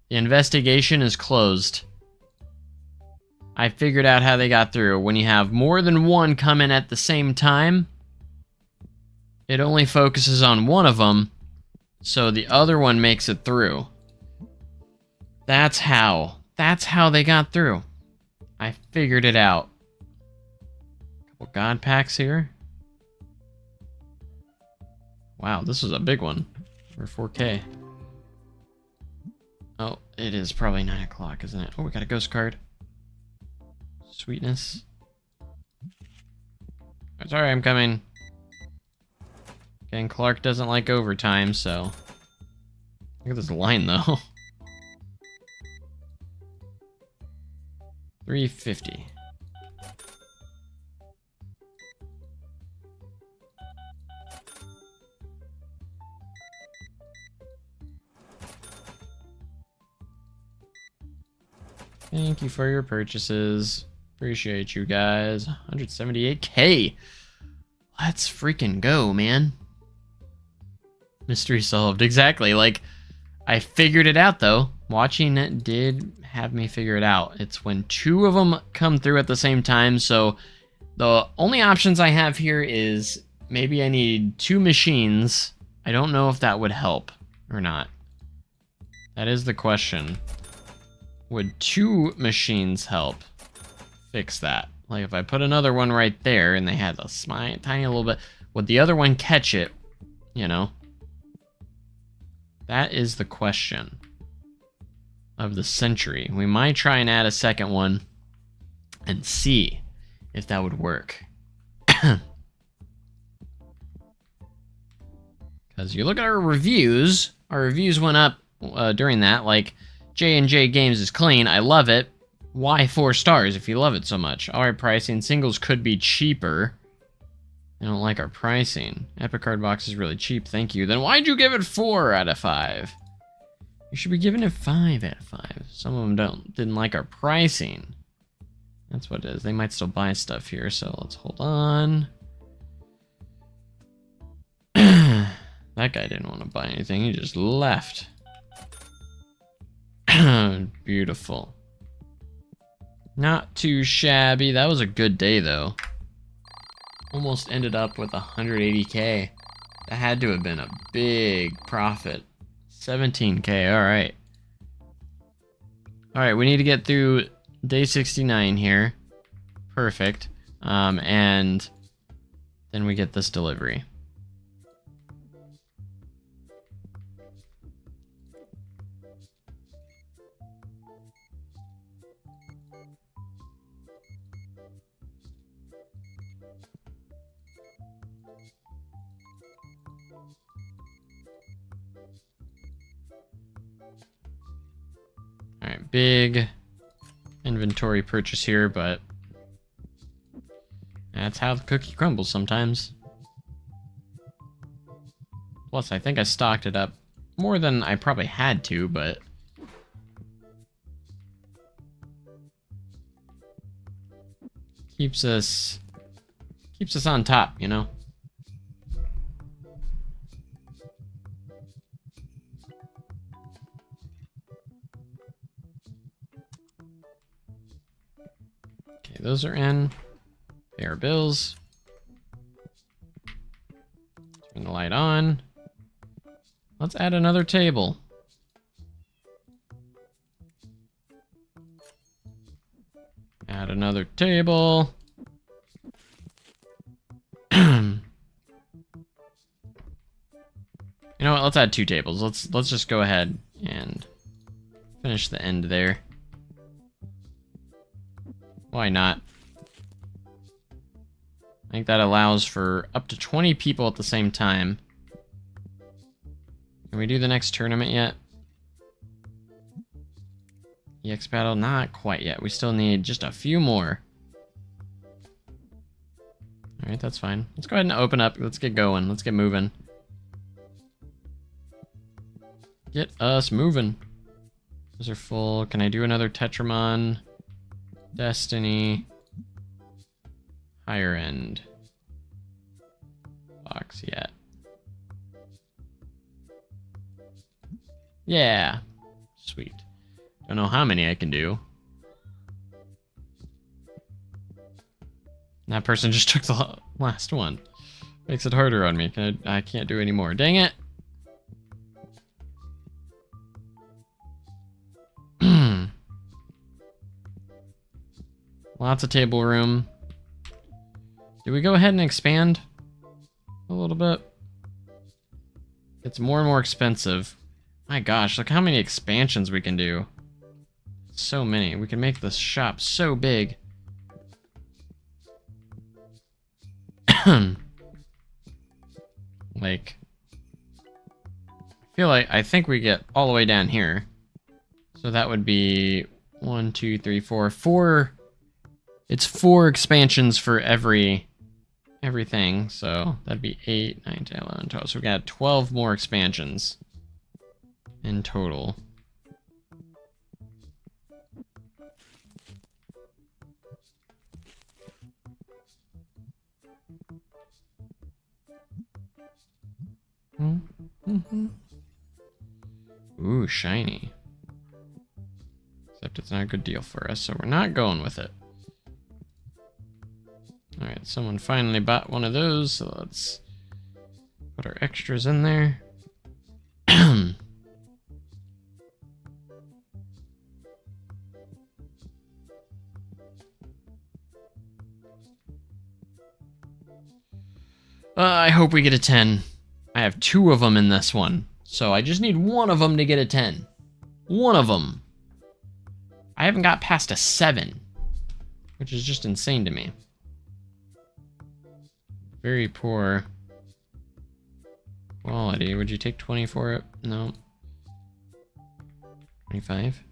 The investigation is closed. I figured out how they got through. When you have more than one come in at the same time, it only focuses on one of them, so the other one makes it through. That's how. That's how they got through. I figured it out. Couple god packs here. Wow, this is a big one for 4K. Oh, it is probably 9 o'clock, isn't it? Oh, we got a ghost card. Sweetness. Sorry, I'm coming. Again, Clark doesn't like overtime, so. Look at this line, though. 350. Thank you for your purchases. Appreciate you guys. 178K. Let's freaking go, man. Mystery solved. Exactly. Like, I figured it out, though. Watching it did have me figure it out. It's when two of them come through at the same time. So the only options I have here is maybe I need two machines. I don't know if that would help or not. That is the question. Would two machines help fix that? Like if I put another one right there and they had a tiny little bit, would the other one catch it? You know? That is the question of the century. We might try and add a second one and see if that would work. Because you look at our reviews went up during that, like J&J Games is clean. I love it. Why 4 stars if you love it so much? Alright, pricing. Singles could be cheaper. I don't like our pricing. Epic Card Box is really cheap, thank you. Then why'd you give it 4 out of 5? You should be giving it 5 out of 5. Some of them didn't like our pricing. That's what it is. They might still buy stuff here, so let's hold on. That guy didn't want to buy anything. He just left. Beautiful. Not too shabby. That was a good day, though. almost ended up with 180k. That had to have been a big profit. 17k, alright. Alright, we need to get through day 69 here. Perfect. And then we get this delivery. Alright, big inventory purchase here, but that's how the cookie crumbles sometimes. Plus, I think I stocked it up more than I probably had to, but keeps us on top, you know? Okay, those are in. Pay our bills. Turn the light on. Let's add another table. Add another table. You know what? Let's add 2 tables. Let's just go ahead and finish the end there. Why not? I think that allows for up to 20 people at the same time. Can we do the next tournament yet? EX battle? Not quite yet. We still need just a few more. Alright, that's fine. Let's go ahead and open up. Let's get going. Let's get moving. Get us moving. Those are full. Can I do another Tetramon? Destiny. Higher end. Box yet. Yeah. Sweet. Don't know how many I can do. That person just took the last one. Makes it harder on me. I can't do any more. Dang it. Lots of table room. Do we go ahead and expand a little bit? It's more and more expensive. My gosh, look how many expansions we can do. So many. We can make this shop so big. Like, I think we get all the way down here. So that would be 1, 2, 3, 4. 4. It's 4 expansions for everything. So that'd be 8, 9, 10, 11, 12. So we got 12 more expansions in total. Ooh, shiny. Except it's not a good deal for us, so we're not going with it. Alright, someone finally bought one of those, so let's put our extras in there. I hope we get a 10. I have 2 of them in this one, so I just need 1 of them to get a 10. 1 of them. I haven't got past a 7, which is just insane to me. Very poor quality. Would you take 20 for it? No. 25?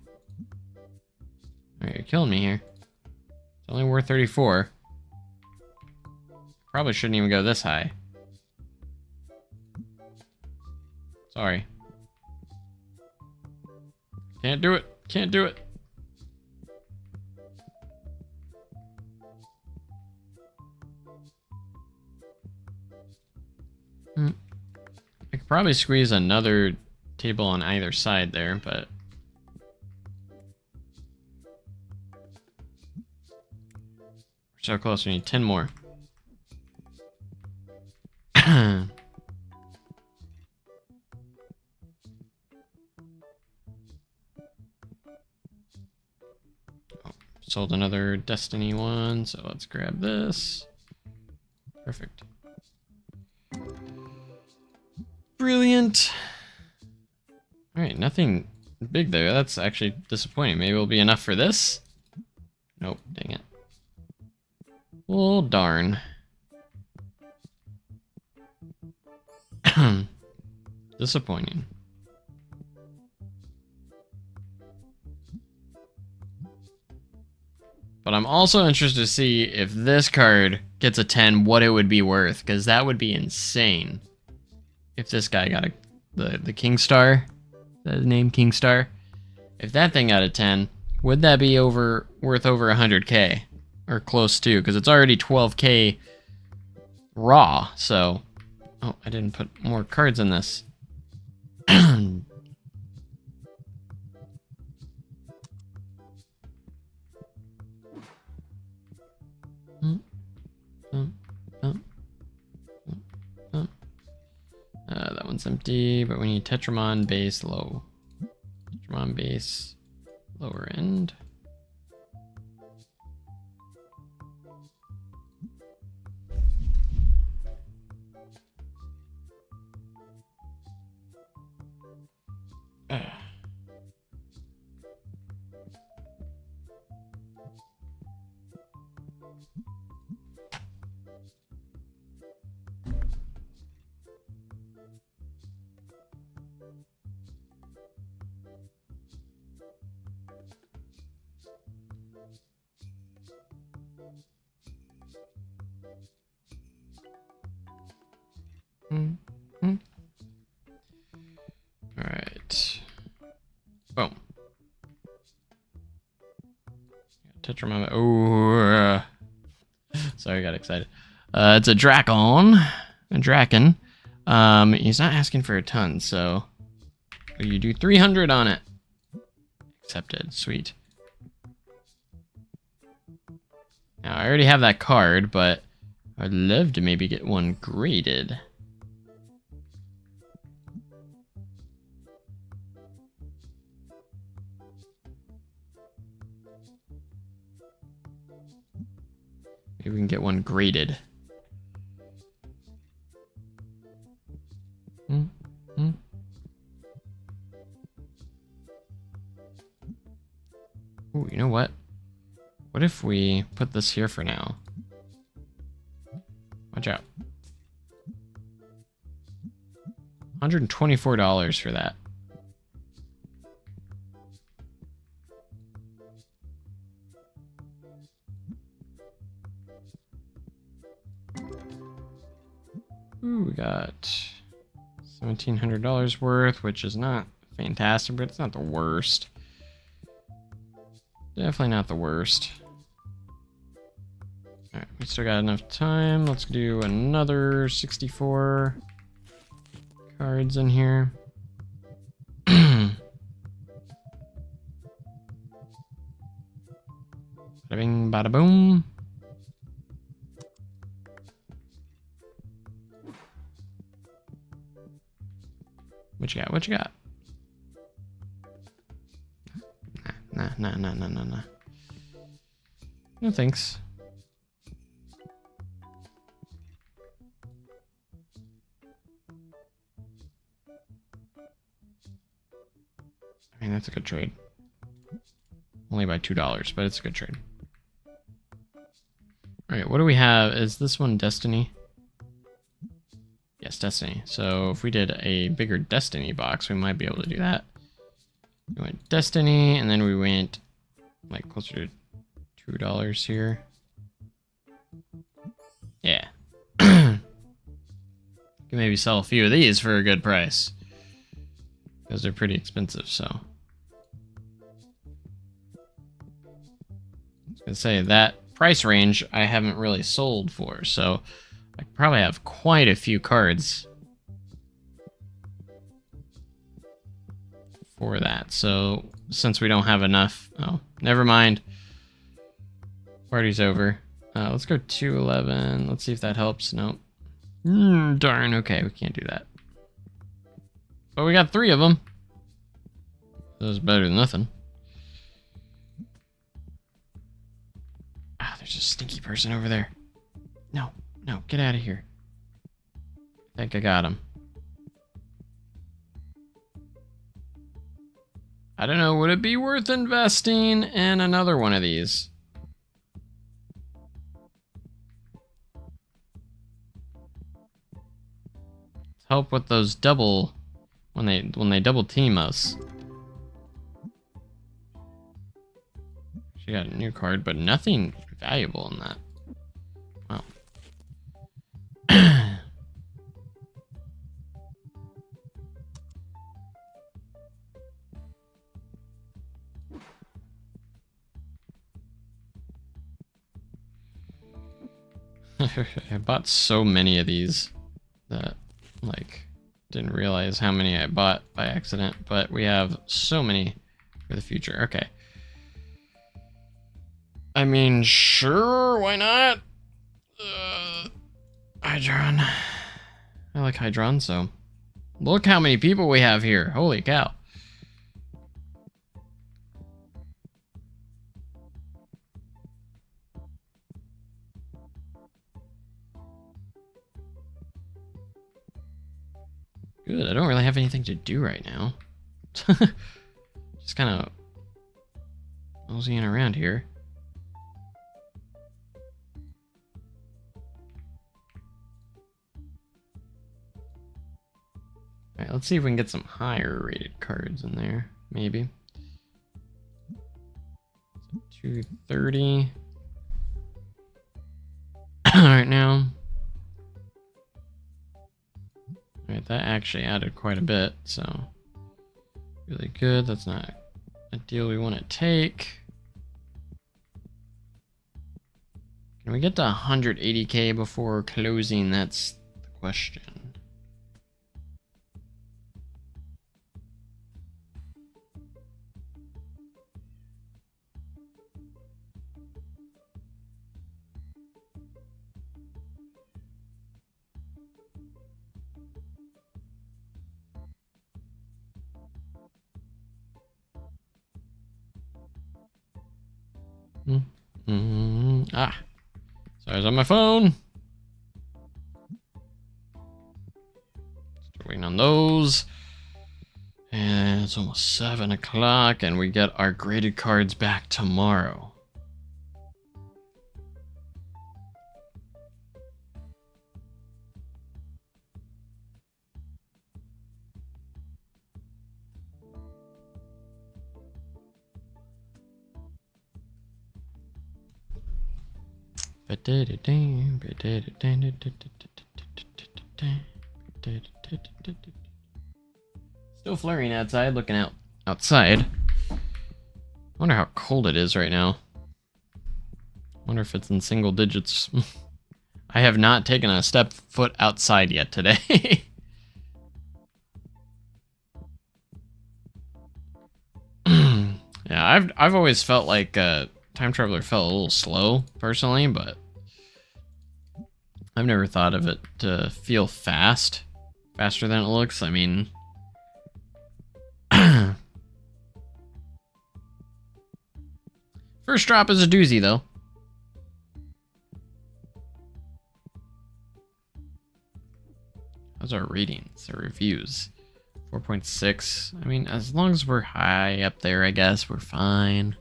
Alright, you're killing me here. It's only worth 34. Probably shouldn't even go this high. Sorry. Can't do it. Can't do it. I could probably squeeze another table on either side there, but we're so close. We need 10 more. Sold another Destiny one, so let's grab this. Perfect. Brilliant. All right, nothing big there. That's actually disappointing. Maybe it'll be enough for this. Nope, dang it. Well, darn. Disappointing. But I'm also interested to see if this card gets a 10, what it would be worth, because that would be insane. If this guy got the King Star, that name King Star, if that thing got a 10, would that be worth over 100k or close to? Because it's already 12k raw. So, oh, I didn't put more cards in this. That one's empty, but we need Tetramon base low. Tetramon base lower end. All right. Boom. Tetramon. Oh, sorry, I got excited. It's a Drakon, a Draken. He's not asking for a ton, so you do 300 on it. Accepted. Sweet. Now I already have that card, but I'd love to maybe get one graded. Maybe we can get one graded. Ooh, you know what? What if we put this here for now? Watch out. $124 for that. Ooh, we got $1,700 worth, which is not fantastic, but it's not the worst. Definitely not the worst. Alright, we still got enough time. Let's do another 64 cards in here. Bada bing, bada boom. What you got? What you got? Nah. No thanks. I mean, that's a good trade. Only by $2, but it's a good trade. Alright, what do we have? Is this one Destiny? Yes, Destiny. So if we did a bigger Destiny box, we might be able to do that. We went Destiny, and then we went like closer to $2 here. Yeah. Can maybe sell a few of these for a good price. Because they're pretty expensive, so. I was gonna say, that price range I haven't really sold for, so I probably have quite a few cards for that. So since we don't have enough, oh, never mind. Party's over. Let's go 211. Let's see if that helps. Nope. Darn, okay, we can't do that. But we got 3 of them. That was better than nothing. Ah, there's a stinky person over there. No, no, get out of here. I think I got him. I don't know, would it be worth investing in another one of these? Let's help with those double when they double team us. She got a new card, but nothing valuable in that. Wow. I bought so many of these that, like, didn't realize how many I bought by accident, but we have so many for the future. Okay. I mean, sure, why not? Hydron. I like Hydron, so. Look how many people we have here. Holy cow. Good, I don't really have anything to do right now. Just kind of moseying around here. Alright, let's see if we can get some higher rated cards in there, maybe. 230. Alright, now. Alright, that actually added quite a bit, so really good. That's not a deal we want to take. Can we get to 180k before closing? That's the question. Ah, so I was on my phone. Still waiting on those. And it's almost 7 o'clock, and we get our graded cards back tomorrow. Still flurrying outside, looking outside. I wonder how cold it is right now. Wonder if it's in single digits. I have not taken a step foot outside yet today. Yeah, I've always felt like Time Traveler felt a little slow personally, but I've never thought of it to feel faster than it looks. I mean, first drop is a doozy though. How's our ratings, our reviews? 4.6. I mean, as long as we're high up there, I guess we're fine.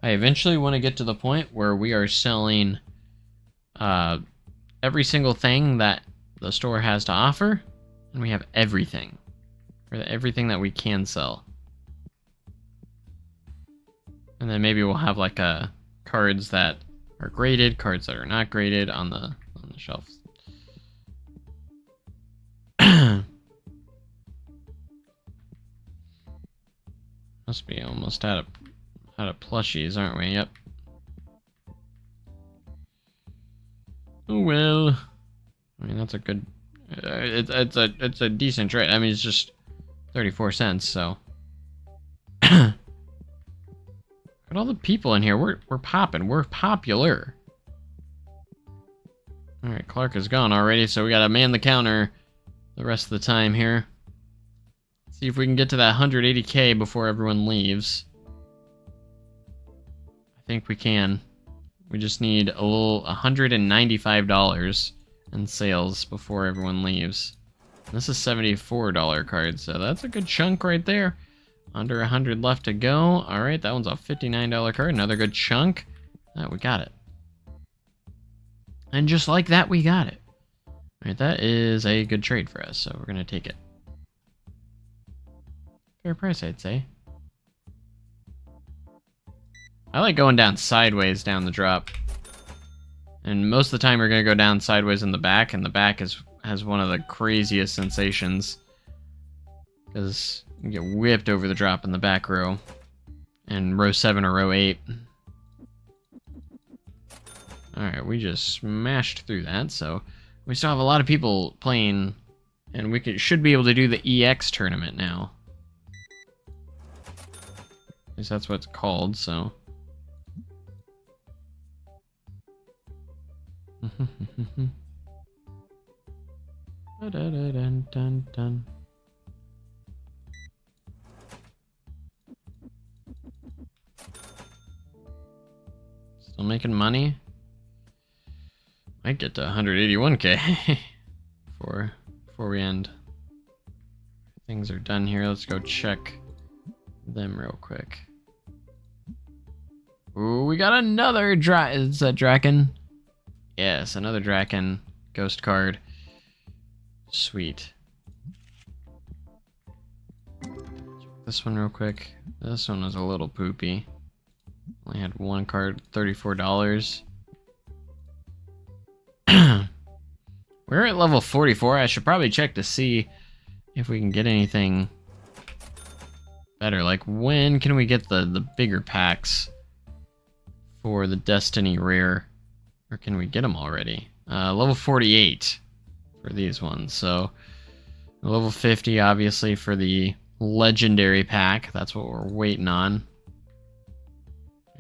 I eventually want to get to the point where we are selling every single thing that the store has to offer, and we have everything, or everything that we can sell. And then maybe we'll have like cards that are graded, cards that are not graded on the shelves. Must be almost out of plushies, aren't we? Yep. Oh well. I mean, that's a good. It's a decent trade. I mean, it's just 34 cents. So. Could at all the people in here. We're popping. We're popular. All right, Clark is gone already, so we gotta man the counter the rest of the time here. See if we can get to that 180k before everyone leaves. I think we can. We just need a little $195 in sales before everyone leaves. This is $74 card, so that's a good chunk right there. Under 100 left to go. All right, that one's a $59 card. Another good chunk. We got it. And just like that, we got it. All right, that is a good trade for us, so we're going to take it. Fair price, I'd say. I like going down sideways down the drop. And most of the time we're going to go down sideways in the back, and the back has one of the craziest sensations. Because you get whipped over the drop in the back row. And row 7 or row 8. Alright, we just smashed through that, so we still have a lot of people playing, and we should be able to do the EX tournament now. At least that's what it's called, so... Dun. Still making money? Might get to 181k before we end. Things are done here. Let's go check them real quick. Ooh, we got another is that Draken? Yes, another Draken ghost card. Sweet. Check this one real quick. This one was a little poopy. Only had one card, $34. We're at level 44. I should probably check to see if we can get anything better. Like, when can we get the bigger packs for the Destiny rare? Or can we get them already? Level 48 for these ones. So, level 50, obviously, for the legendary pack. That's what we're waiting on.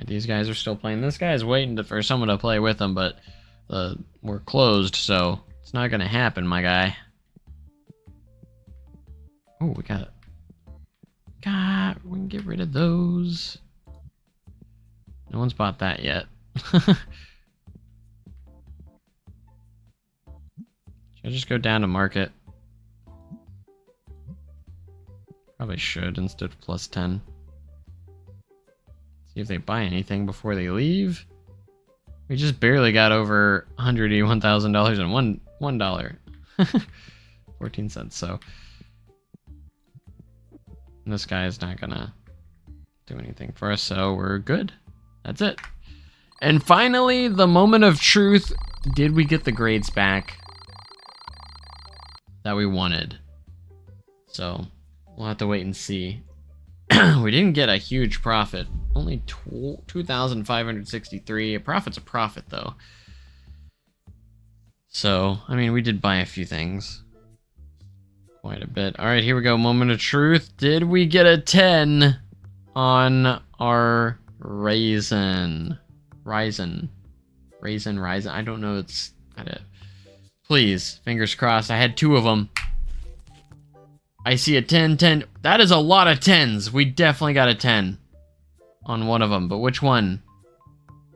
These guys are still playing. This guy is waiting for someone to play with him, but we're closed, so it's not gonna happen, my guy. Oh, we got it. God, we can get rid of those. No one's bought that yet. Should I just go down to market? Probably should instead of plus 10. See if they buy anything before they leave. We just barely got over $181,000 in $1. 14 cents, so. And this guy is not gonna do anything for us, so we're good. That's it. And finally, the moment of truth. Did we get the grades back that we wanted? So, we'll have to wait and see. We didn't get a huge profit. Only 2,563. A profit's a profit, though. So, I mean, we did buy a few things. Quite a bit. Alright, here we go. Moment of truth. Did we get a 10 on our Raisin? Raisin. I don't know. Please, fingers crossed. I had 2 of them. I see a 10, 10. That is a lot of 10s. We definitely got a 10 on one of them. But which one?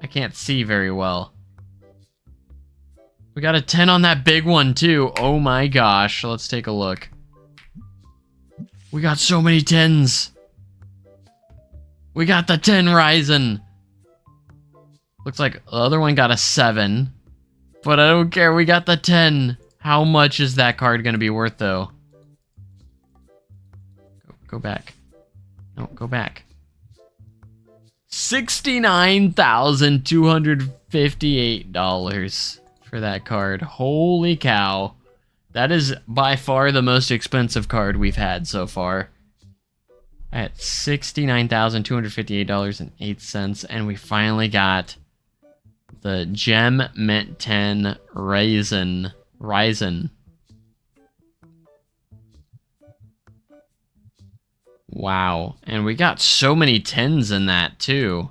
I can't see very well. We got a 10 on that big one, too. Oh my gosh. Let's take a look. We got so many 10s. We got the 10 Ryzen. Looks like the other one got a 7. But I don't care. We got the 10. How much is that card going to be worth, though? Go back. No, go back. $69,258 for that card. Holy cow. That is by far the most expensive card we've had so far. At $69,258.08, and we finally got the Gem Mint 10 Ryzen. Wow, and we got so many 10s in that too.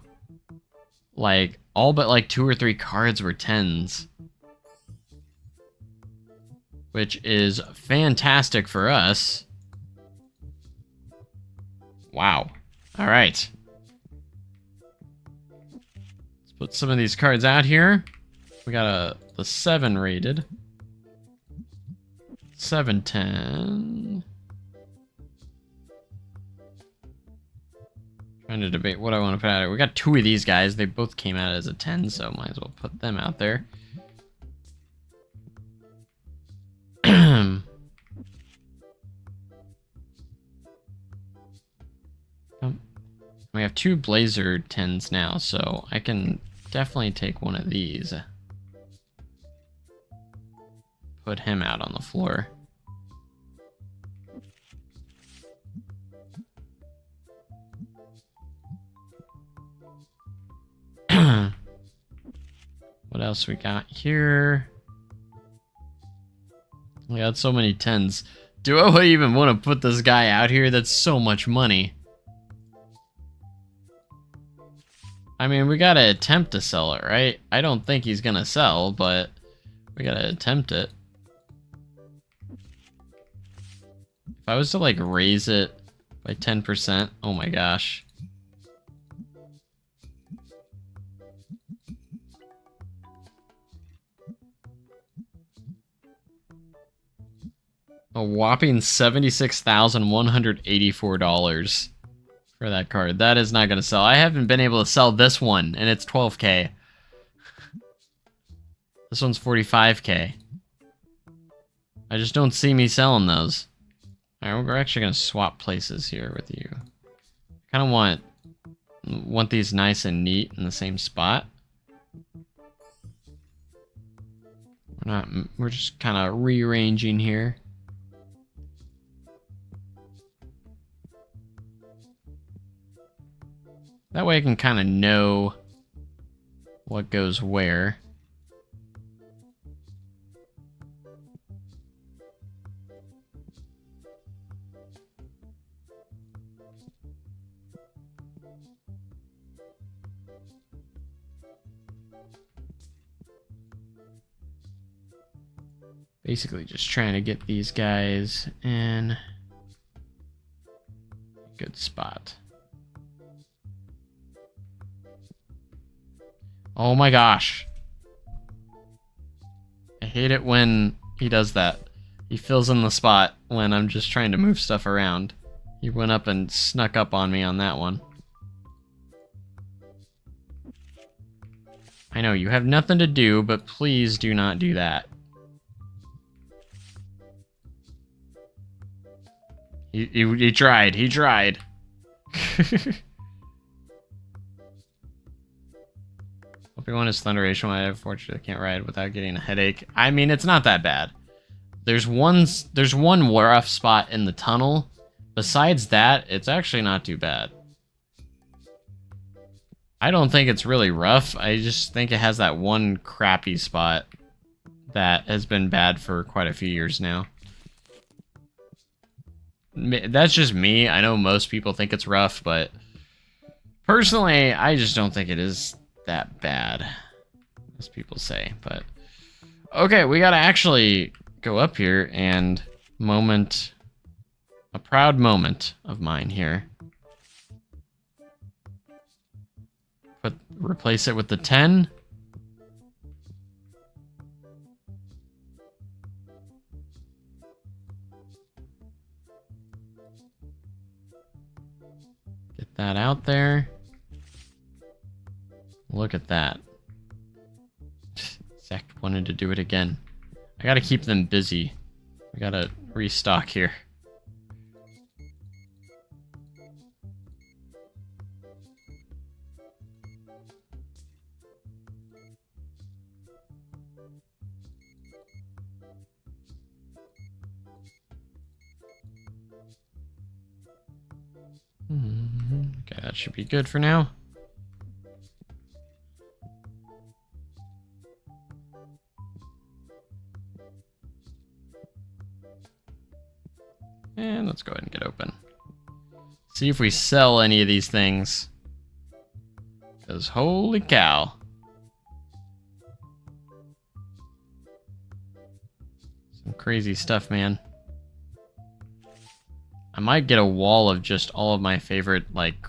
like all but like 2 or 3 cards were 10s. Which is fantastic for us. Wow. All right. Let's put some of these cards out here. We got the 7 rated. 710. Trying to debate what I want to put out here. We got 2 of these guys. They both came out as a 10, so might as well put them out there. We have 2 Blazer 10s now, so I can definitely take one of these. Put him out on the floor. What else we got here? We got so many 10s. Do I even want to put this guy out here? That's so much money. I mean, we gotta attempt to sell it, right? I don't think he's gonna sell, but we gotta attempt it. If I was to, like, raise it by 10%, oh my gosh. A whopping $76,184 for that card. That is not going to sell. I haven't been able to sell this one, and it's 12K. This one's 45K. I just don't see me selling those. Alright, we're actually going to swap places here with you. Kind of want these nice and neat in the same spot. We're just kind of rearranging here. That way I can kind of know what goes where. Basically just trying to get these guys in a good spot. Oh my gosh. I hate it when he does that. He fills in the spot when I'm just trying to move stuff around. He went up and snuck up on me on that one. I know, you have nothing to do, but please do not do that. He tried. He tried. Hope one is Thunderation. I unfortunately can't ride without getting a headache. I mean, it's not that bad. There's one rough spot in the tunnel. Besides that, it's actually not too bad. I don't think it's really rough. I just think it has that one crappy spot that has been bad for quite a few years now. That's just me. I know most people think it's rough, but personally, I just don't think it is that bad, as people say. But okay, we gotta actually go up here and a proud moment of mine here. Replace it with the 10. Get that out there. Look at that. Zach wanted to do it again. I gotta keep them busy. We gotta restock here. Okay, that should be good for now. And let's go ahead and get open. See if we sell any of these things. Because holy cow. Some crazy stuff, man. I might get a wall of just all of my favorite, like,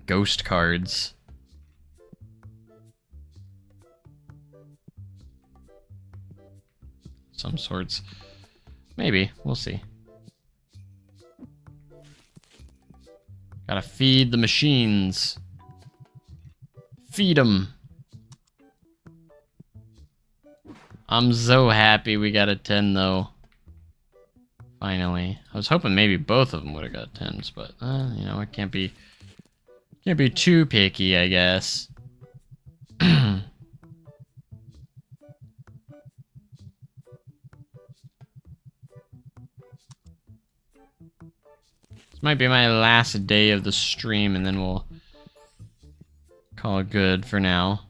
ghost cards. Some sorts. Maybe. We'll see. Gotta feed the machines. Feed them. I'm so happy we got a 10, though. Finally. I was hoping maybe both of them would have got 10s, but, you know, it can't be too picky, I guess. This might be my last day of the stream, and then we'll call it good for now.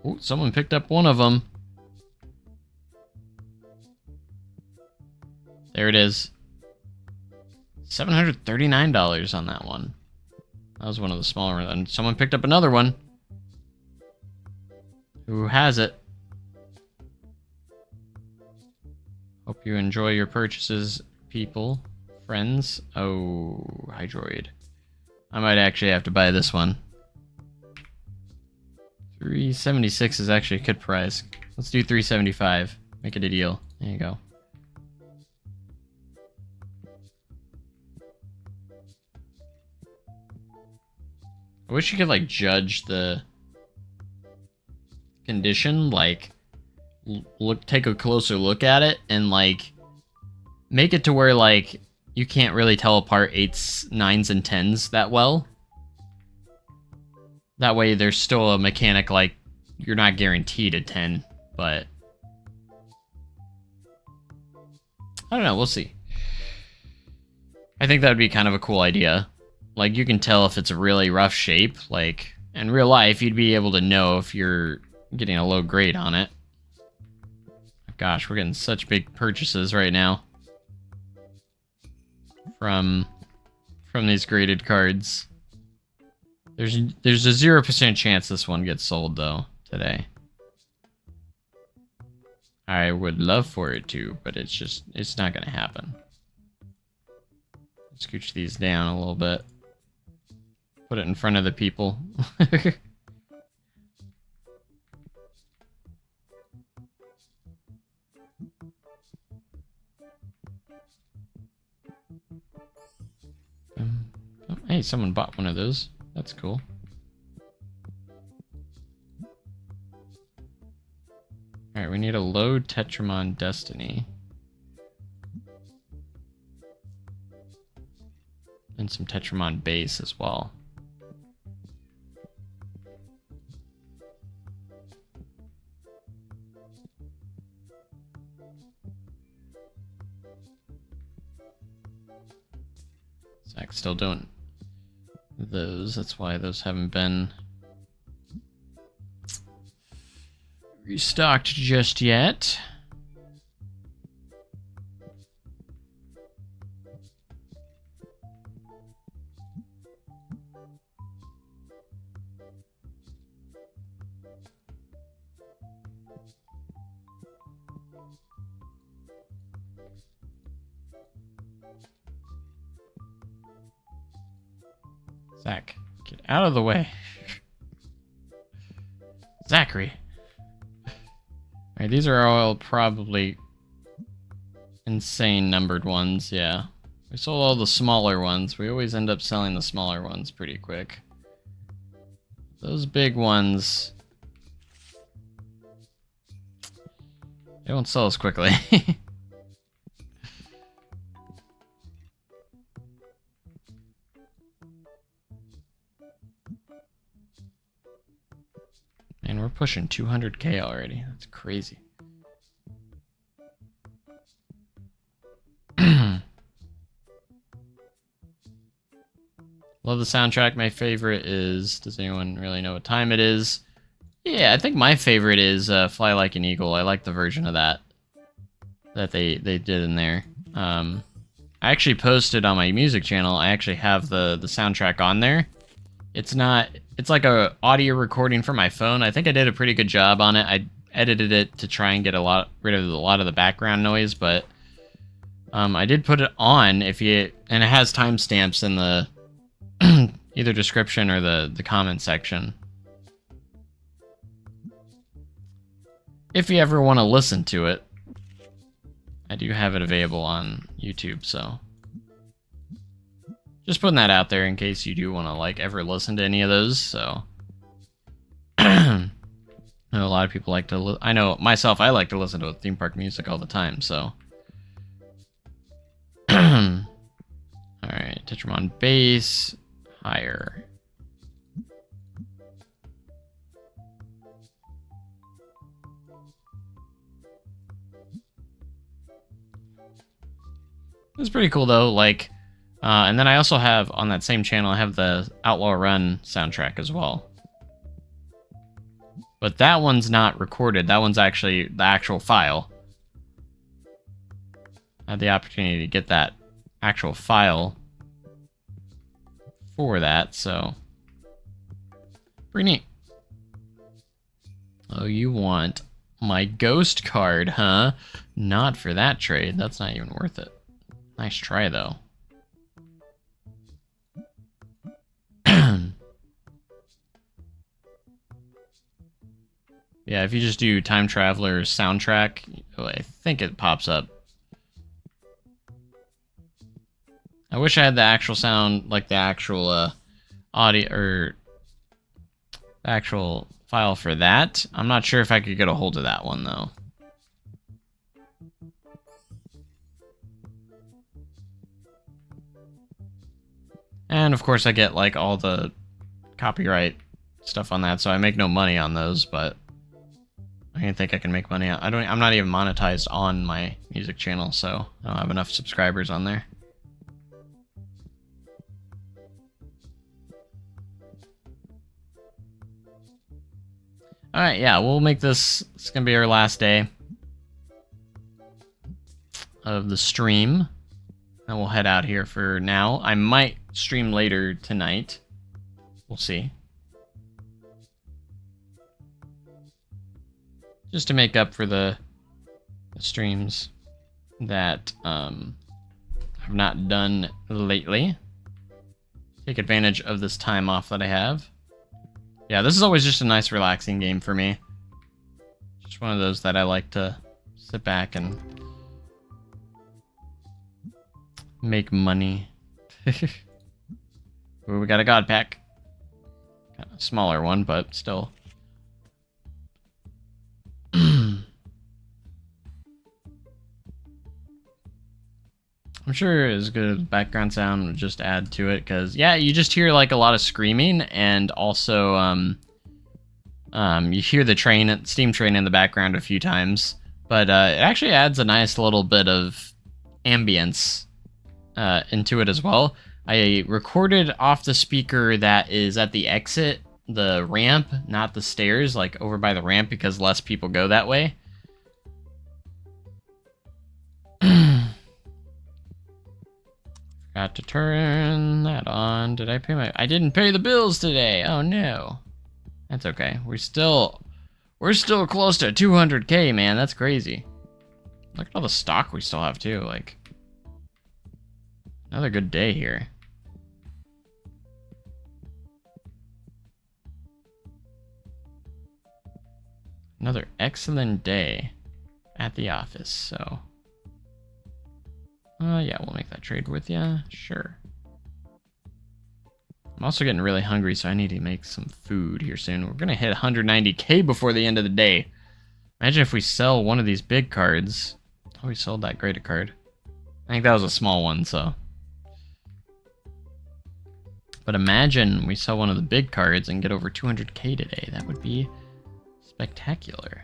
Oh, someone picked up one of them. There it is. $739 on that one. That was one of the smaller ones. And someone picked up another one. Who has it? Hope you enjoy your purchases, people. Friends. Oh, Hydroid. I might actually have to buy this one. $376 is actually a good price. Let's do $375. Make it a deal. There you go. I wish you could, like, judge the condition, like, take a closer look at it, and, like, make it to where, like, you can't really tell apart 8s, 9s, and 10s that well. That way there's still a mechanic, like, you're not guaranteed a 10, but... I don't know, we'll see. I think that would be kind of a cool idea. Like, you can tell if it's a really rough shape. Like, in real life, you'd be able to know if you're getting a low grade on it. Gosh, we're getting such big purchases right now. From these graded cards. There's a 0% chance this one gets sold, though, today. I would love for it to, but it's not gonna happen. Scooch these down a little bit. Put it in front of the people. Oh, hey, someone bought one of those. That's cool. Alright, we need a low Tetramon Destiny. And some Tetramon base as well. Zach's still doing those. That's why those haven't been restocked just yet. Zach, get out of the way. Zachary. Alright, these are all probably insane numbered ones, yeah. We sold all the smaller ones. We always end up selling the smaller ones pretty quick. Those big ones... they won't sell as quickly. And we're pushing 200K already. That's crazy. Love the soundtrack. My favorite is... does anyone really know what time it is? Yeah, I think my favorite is Fly Like an Eagle. I like the version of that they did in there. I actually posted on my music channel. I actually have the soundtrack on there. It's like a audio recording from my phone. I think I did a pretty good job on it. I edited it to try and get rid of a lot of the background noise, but I did put it on and it has timestamps in the either description or the comment section. If you ever want to listen to it, I do have it available on YouTube, so just putting that out there in case you do want to like ever listen to any of those. So I know a lot of people like to. I know myself, I like to listen to theme park music all the time. So all right, Tetramon bass higher. It's pretty cool though, like, and then I also have, on that same channel, I have the Outlaw Run soundtrack as well. But that one's not recorded, that one's actually the actual file. I had the opportunity to get that actual file for that, so pretty neat. Oh, you want my ghost card, huh? Not for that trade, that's not even worth it. Nice try, though. Yeah, if you just do Time Traveler soundtrack, I think it pops up. I wish I had the actual sound, like the actual audio, or the actual file for that. I'm not sure if I could get a hold of that one, though. And of course I get like all the copyright stuff on that, so I make no money on those, but I don't think I can make money on. I'm not even monetized on my music channel, so I don't have enough subscribers on there. Alright, yeah, we'll make this, it's gonna be our last day of the stream. And we'll head out here for now. I might stream later tonight. We'll see. Just to make up for the streams that I've not done lately. Take advantage of this time off that I have. Yeah, this is always just a nice relaxing game for me. Just one of those that I like to sit back and make money. Ooh, we got a god pack. Kind of a smaller one, but still. I'm sure as good as background sound would just add to it, because yeah, you just hear like a lot of screaming, and also you hear the steam train in the background a few times, but it actually adds a nice little bit of ambience into it as well. I recorded off the speaker that is at the exit, the ramp, not the stairs, like over by the ramp, because less people go that way. Forgot to turn that on. Did I pay my... I didn't pay the bills today. Oh no. That's okay. We're still close to 200K, man. That's crazy. Look at all the stock we still have too, like... Another good day here. Another excellent day at the office, so... yeah, we'll make that trade with ya. Sure. I'm also getting really hungry, so I need to make some food here soon. We're gonna hit 190K before the end of the day. Imagine if we sell one of these big cards. Oh, we sold that greater card. I think that was a small one, so... But imagine we sell one of the big cards and get over 200K today. That would be spectacular.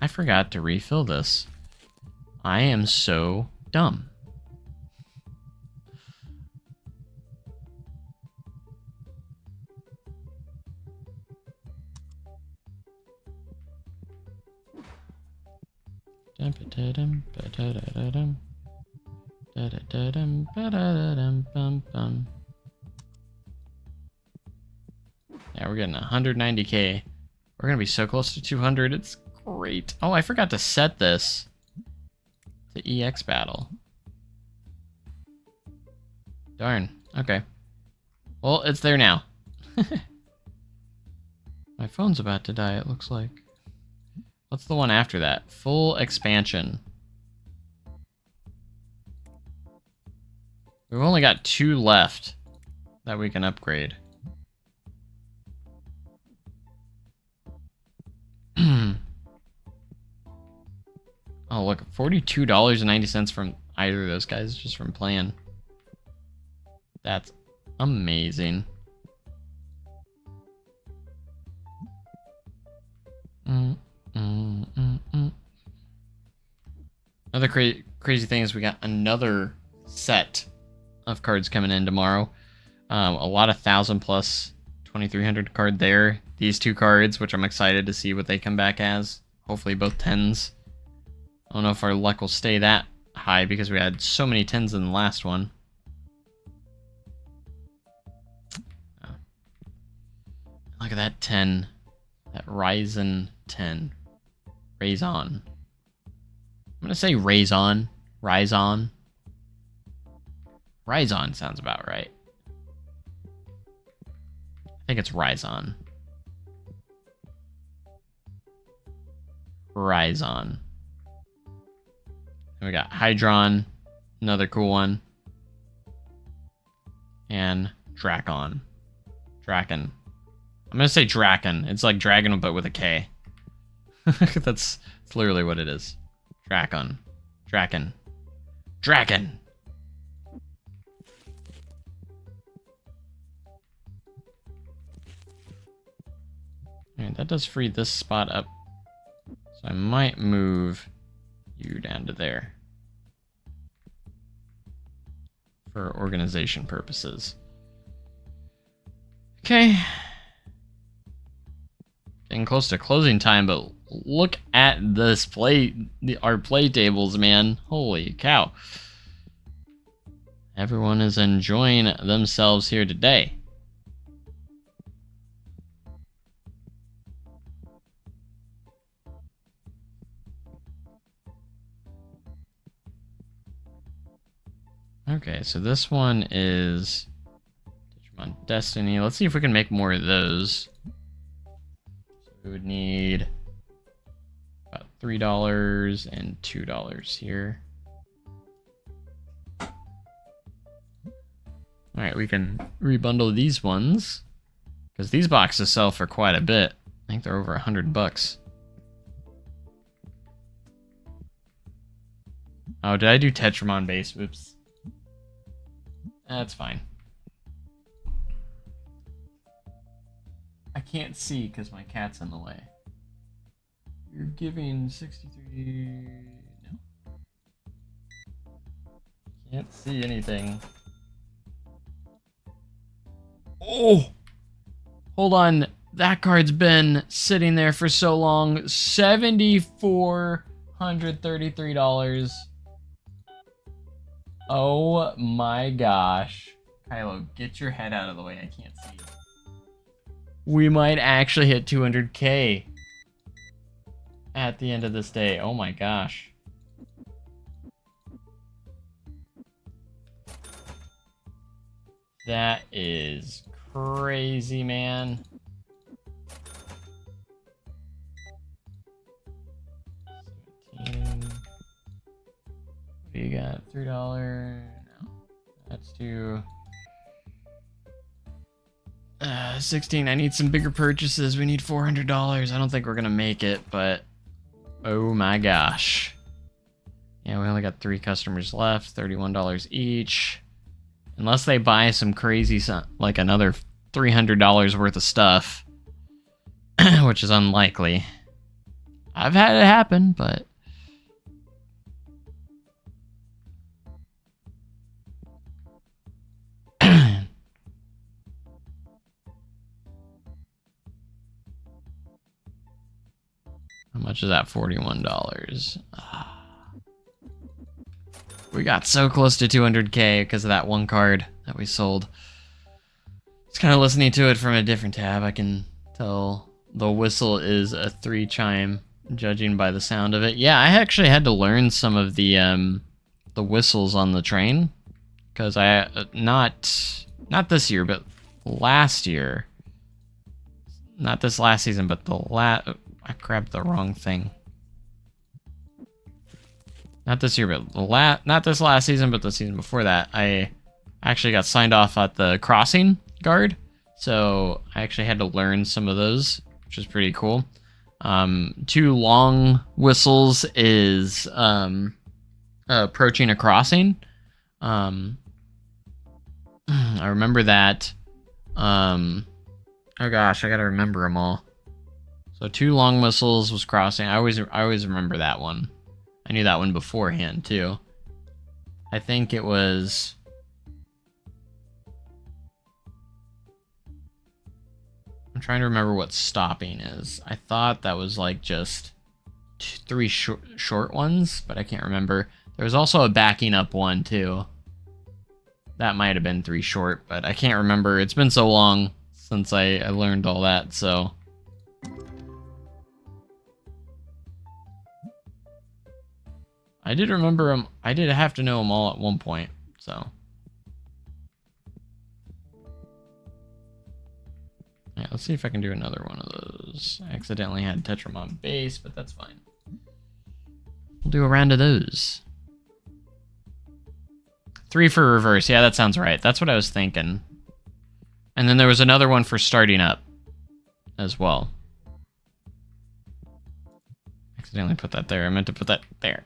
I forgot to refill this. I am so dumb. Yeah, we're getting 190k. We're gonna be so close to 200. It's great. Oh, I forgot to set this to EX battle. Darn. Okay. Well, it's there now. My phone's about to die, it looks like. What's the one after that? Full expansion. We've only got 2 left that we can upgrade. Oh, look, $42.90 from either of those guys just from playing. That's amazing. Another crazy thing is we got another set of cards coming in tomorrow. A lot of 1,000 plus 2,300 card there. These 2 cards, which I'm excited to see what they come back as. Hopefully both 10s. I don't know if our luck will stay that high because we had so many 10s in the last one. Oh. Look at that 10. That Ryzen 10. Raison. I'm gonna say Raison. Ryzon. Ryzon sounds about right. I think it's Ryzon. Ryzon. And we got Hydron, another cool one. And Drakon. Draken. I'm gonna say Draken. It's like dragon but with a K. That's literally what it is. Drakon. Draken. Draken! Alright, that does free this spot up. So I might move you down to there. For organization purposes. Okay. Getting close to closing time, but look at this our play tables, man. Holy cow. Everyone is enjoying themselves here today. Okay, so this one is Digimon Destiny. Let's see if we can make more of those. So we would need about $3 and $2 here. Alright, we can rebundle these ones. Because these boxes sell for quite a bit. I think they're over $100. Oh, did I do Tetramon base? Oops. That's fine. I can't see because my cat's in the way. You're giving 63... No. Can't see anything. Oh! Hold on. That card's been sitting there for so long. $7,433. Oh my gosh. Kylo, get your head out of the way. I can't see you. We might actually hit 200k at the end of this day. Oh my gosh. That is crazy, man. We got $3. No, that's too. 16. I need some bigger purchases. We need $400. I don't think we're gonna make it, but oh my gosh. Yeah, we only got 3 customers left. $31 each. Unless they buy some crazy, like another $300 worth of stuff, which is unlikely. I've had it happen, but. How much is that? $41. We got so close to 200k because of that one card that we sold. It's kind of listening to it from a different tab. I can tell the whistle is a 3 chime, judging by the sound of it. Yeah, I actually had to learn some of the whistles on the train because I not this year, but last year. Not this last season, but I grabbed the wrong thing. Not this year, but not this last season, but the season before that, I actually got signed off at the crossing guard. So I actually had to learn some of those, which is pretty cool. 2 long whistles is approaching a crossing. I remember that. Oh gosh, I gotta remember them all. So 2 long whistles was crossing. I always remember that one. I knew that one beforehand too. I think it was. I'm trying to remember what stopping is. I thought that was like just 3 short ones, but I can't remember. There was also a backing up one too. That might have been 3 short, but I can't remember. It's been so long since I learned all that, so. I did remember them. I did have to know them all at one point, so. Yeah, let's see if I can do another one of those. I accidentally had Tetramon base, but that's fine. We'll do a round of those. 3 for reverse. Yeah, that sounds right. That's what I was thinking. And then there was another one for starting up as well. Accidentally put that there. I meant to put that there.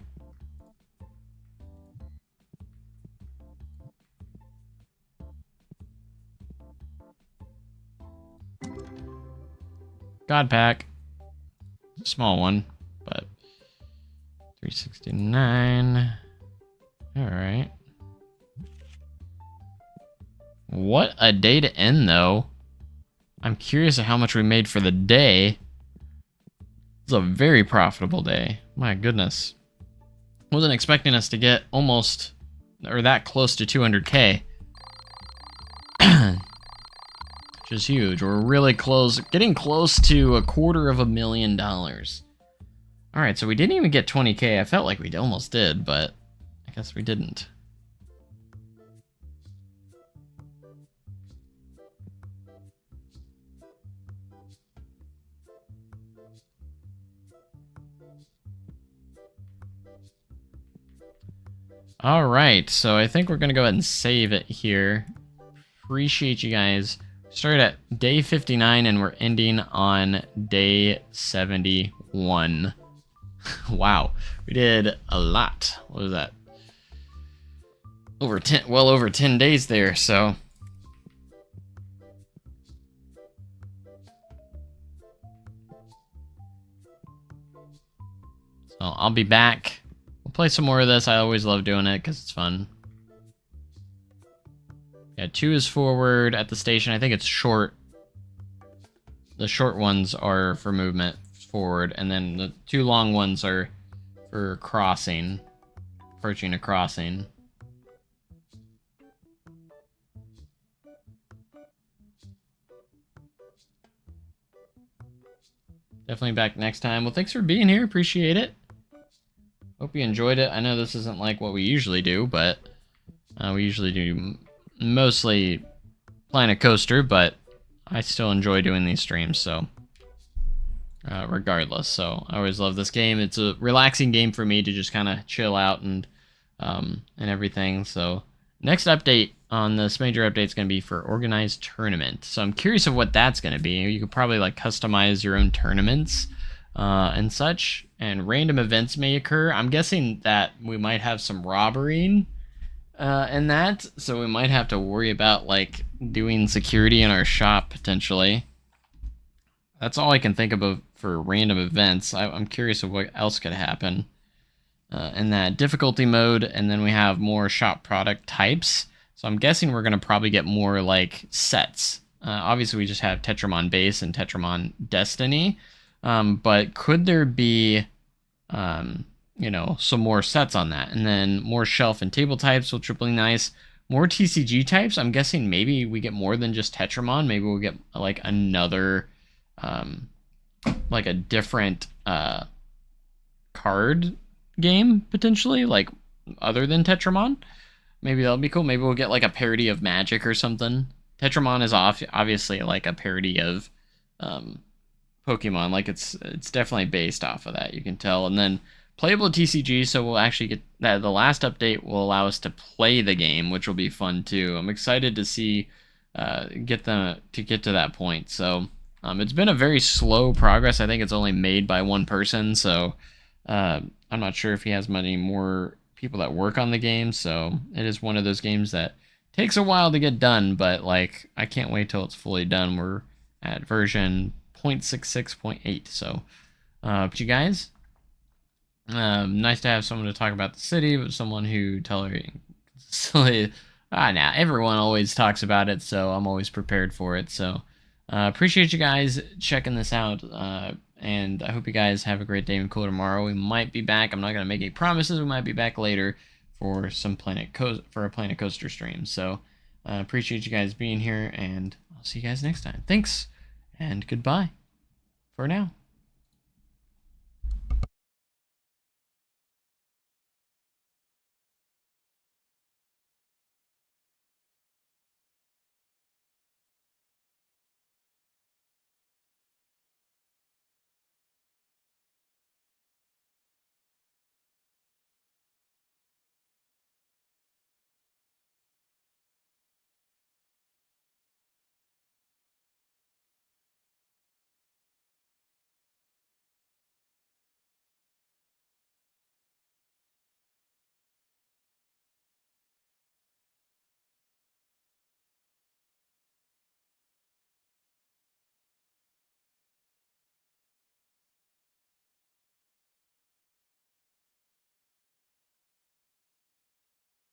God pack. Small one, but 369. All right. What a day to end, though. I'm curious of how much we made for the day. It's a very profitable day. My goodness. Wasn't expecting us to get almost, or that close to 200k. Which is huge. We're really close, getting close to $250,000. All right, so we didn't even get 20k. I felt like we almost did, but I guess we didn't. All right, so I think we're gonna go ahead and save it here. Appreciate you guys. Started at day 59 and we're ending on day 71. Wow, we did a lot. What was that? Well over 10 days there, so. So I'll be back. We'll play some more of this. I always love doing it because it's fun. Yeah, 2 is forward at the station. I think it's short. The short ones are for movement forward, and then the 2 long ones are for crossing, approaching a crossing. Definitely back next time. Well, thanks for being here. Appreciate it. Hope you enjoyed it. I know this isn't like what we usually do, but we usually do mostly Planet Coaster, but I still enjoy doing these streams, so regardless. So I always love this game. It's a relaxing game for me to just kind of chill out and everything. So next update on this major update is going to be for organized tournament. So I'm curious of what that's going to be. You could probably like customize your own tournaments and such, and random events may occur. I'm guessing that we might have some robberying in that, so we might have to worry about like doing security in our shop potentially. That's all I can think of for random events. I'm curious of what else could happen in that difficulty mode, and then we have more shop product types. So I'm guessing we're gonna probably get more like sets. Obviously, we just have Tetramon Base and Tetramon Destiny, but could there be you know, some more sets on that. And then more shelf and table types, which will be nice. More TCG types. I'm guessing maybe we get more than just Tetramon. Maybe we'll get like another, like a different card game potentially, like other than Tetramon. Maybe that'll be cool. Maybe we'll get like a parody of Magic or something. Tetramon is obviously like a parody of Pokemon. Like it's definitely based off of that. You can tell. And then playable TCG, so we'll actually get that. The last update will allow us to play the game, which will be fun too. I'm excited to see get to that point. So it's been a very slow progress. I think it's only made by one person, so I'm not sure if he has many more people that work on the game. So it is one of those games that takes a while to get done, but like I can't wait till it's fully done. We're at version 0.66.8. So but you guys, nice to have someone to talk about the city, but someone who now everyone always talks about it, so I'm always prepared for it. So appreciate you guys checking this out, and I hope you guys have a great day and cool tomorrow. We might be back. I'm not gonna make any promises. We might be back later for some a Planet Coaster stream. So appreciate you guys being here, and I'll see you guys next time. Thanks, and goodbye for now.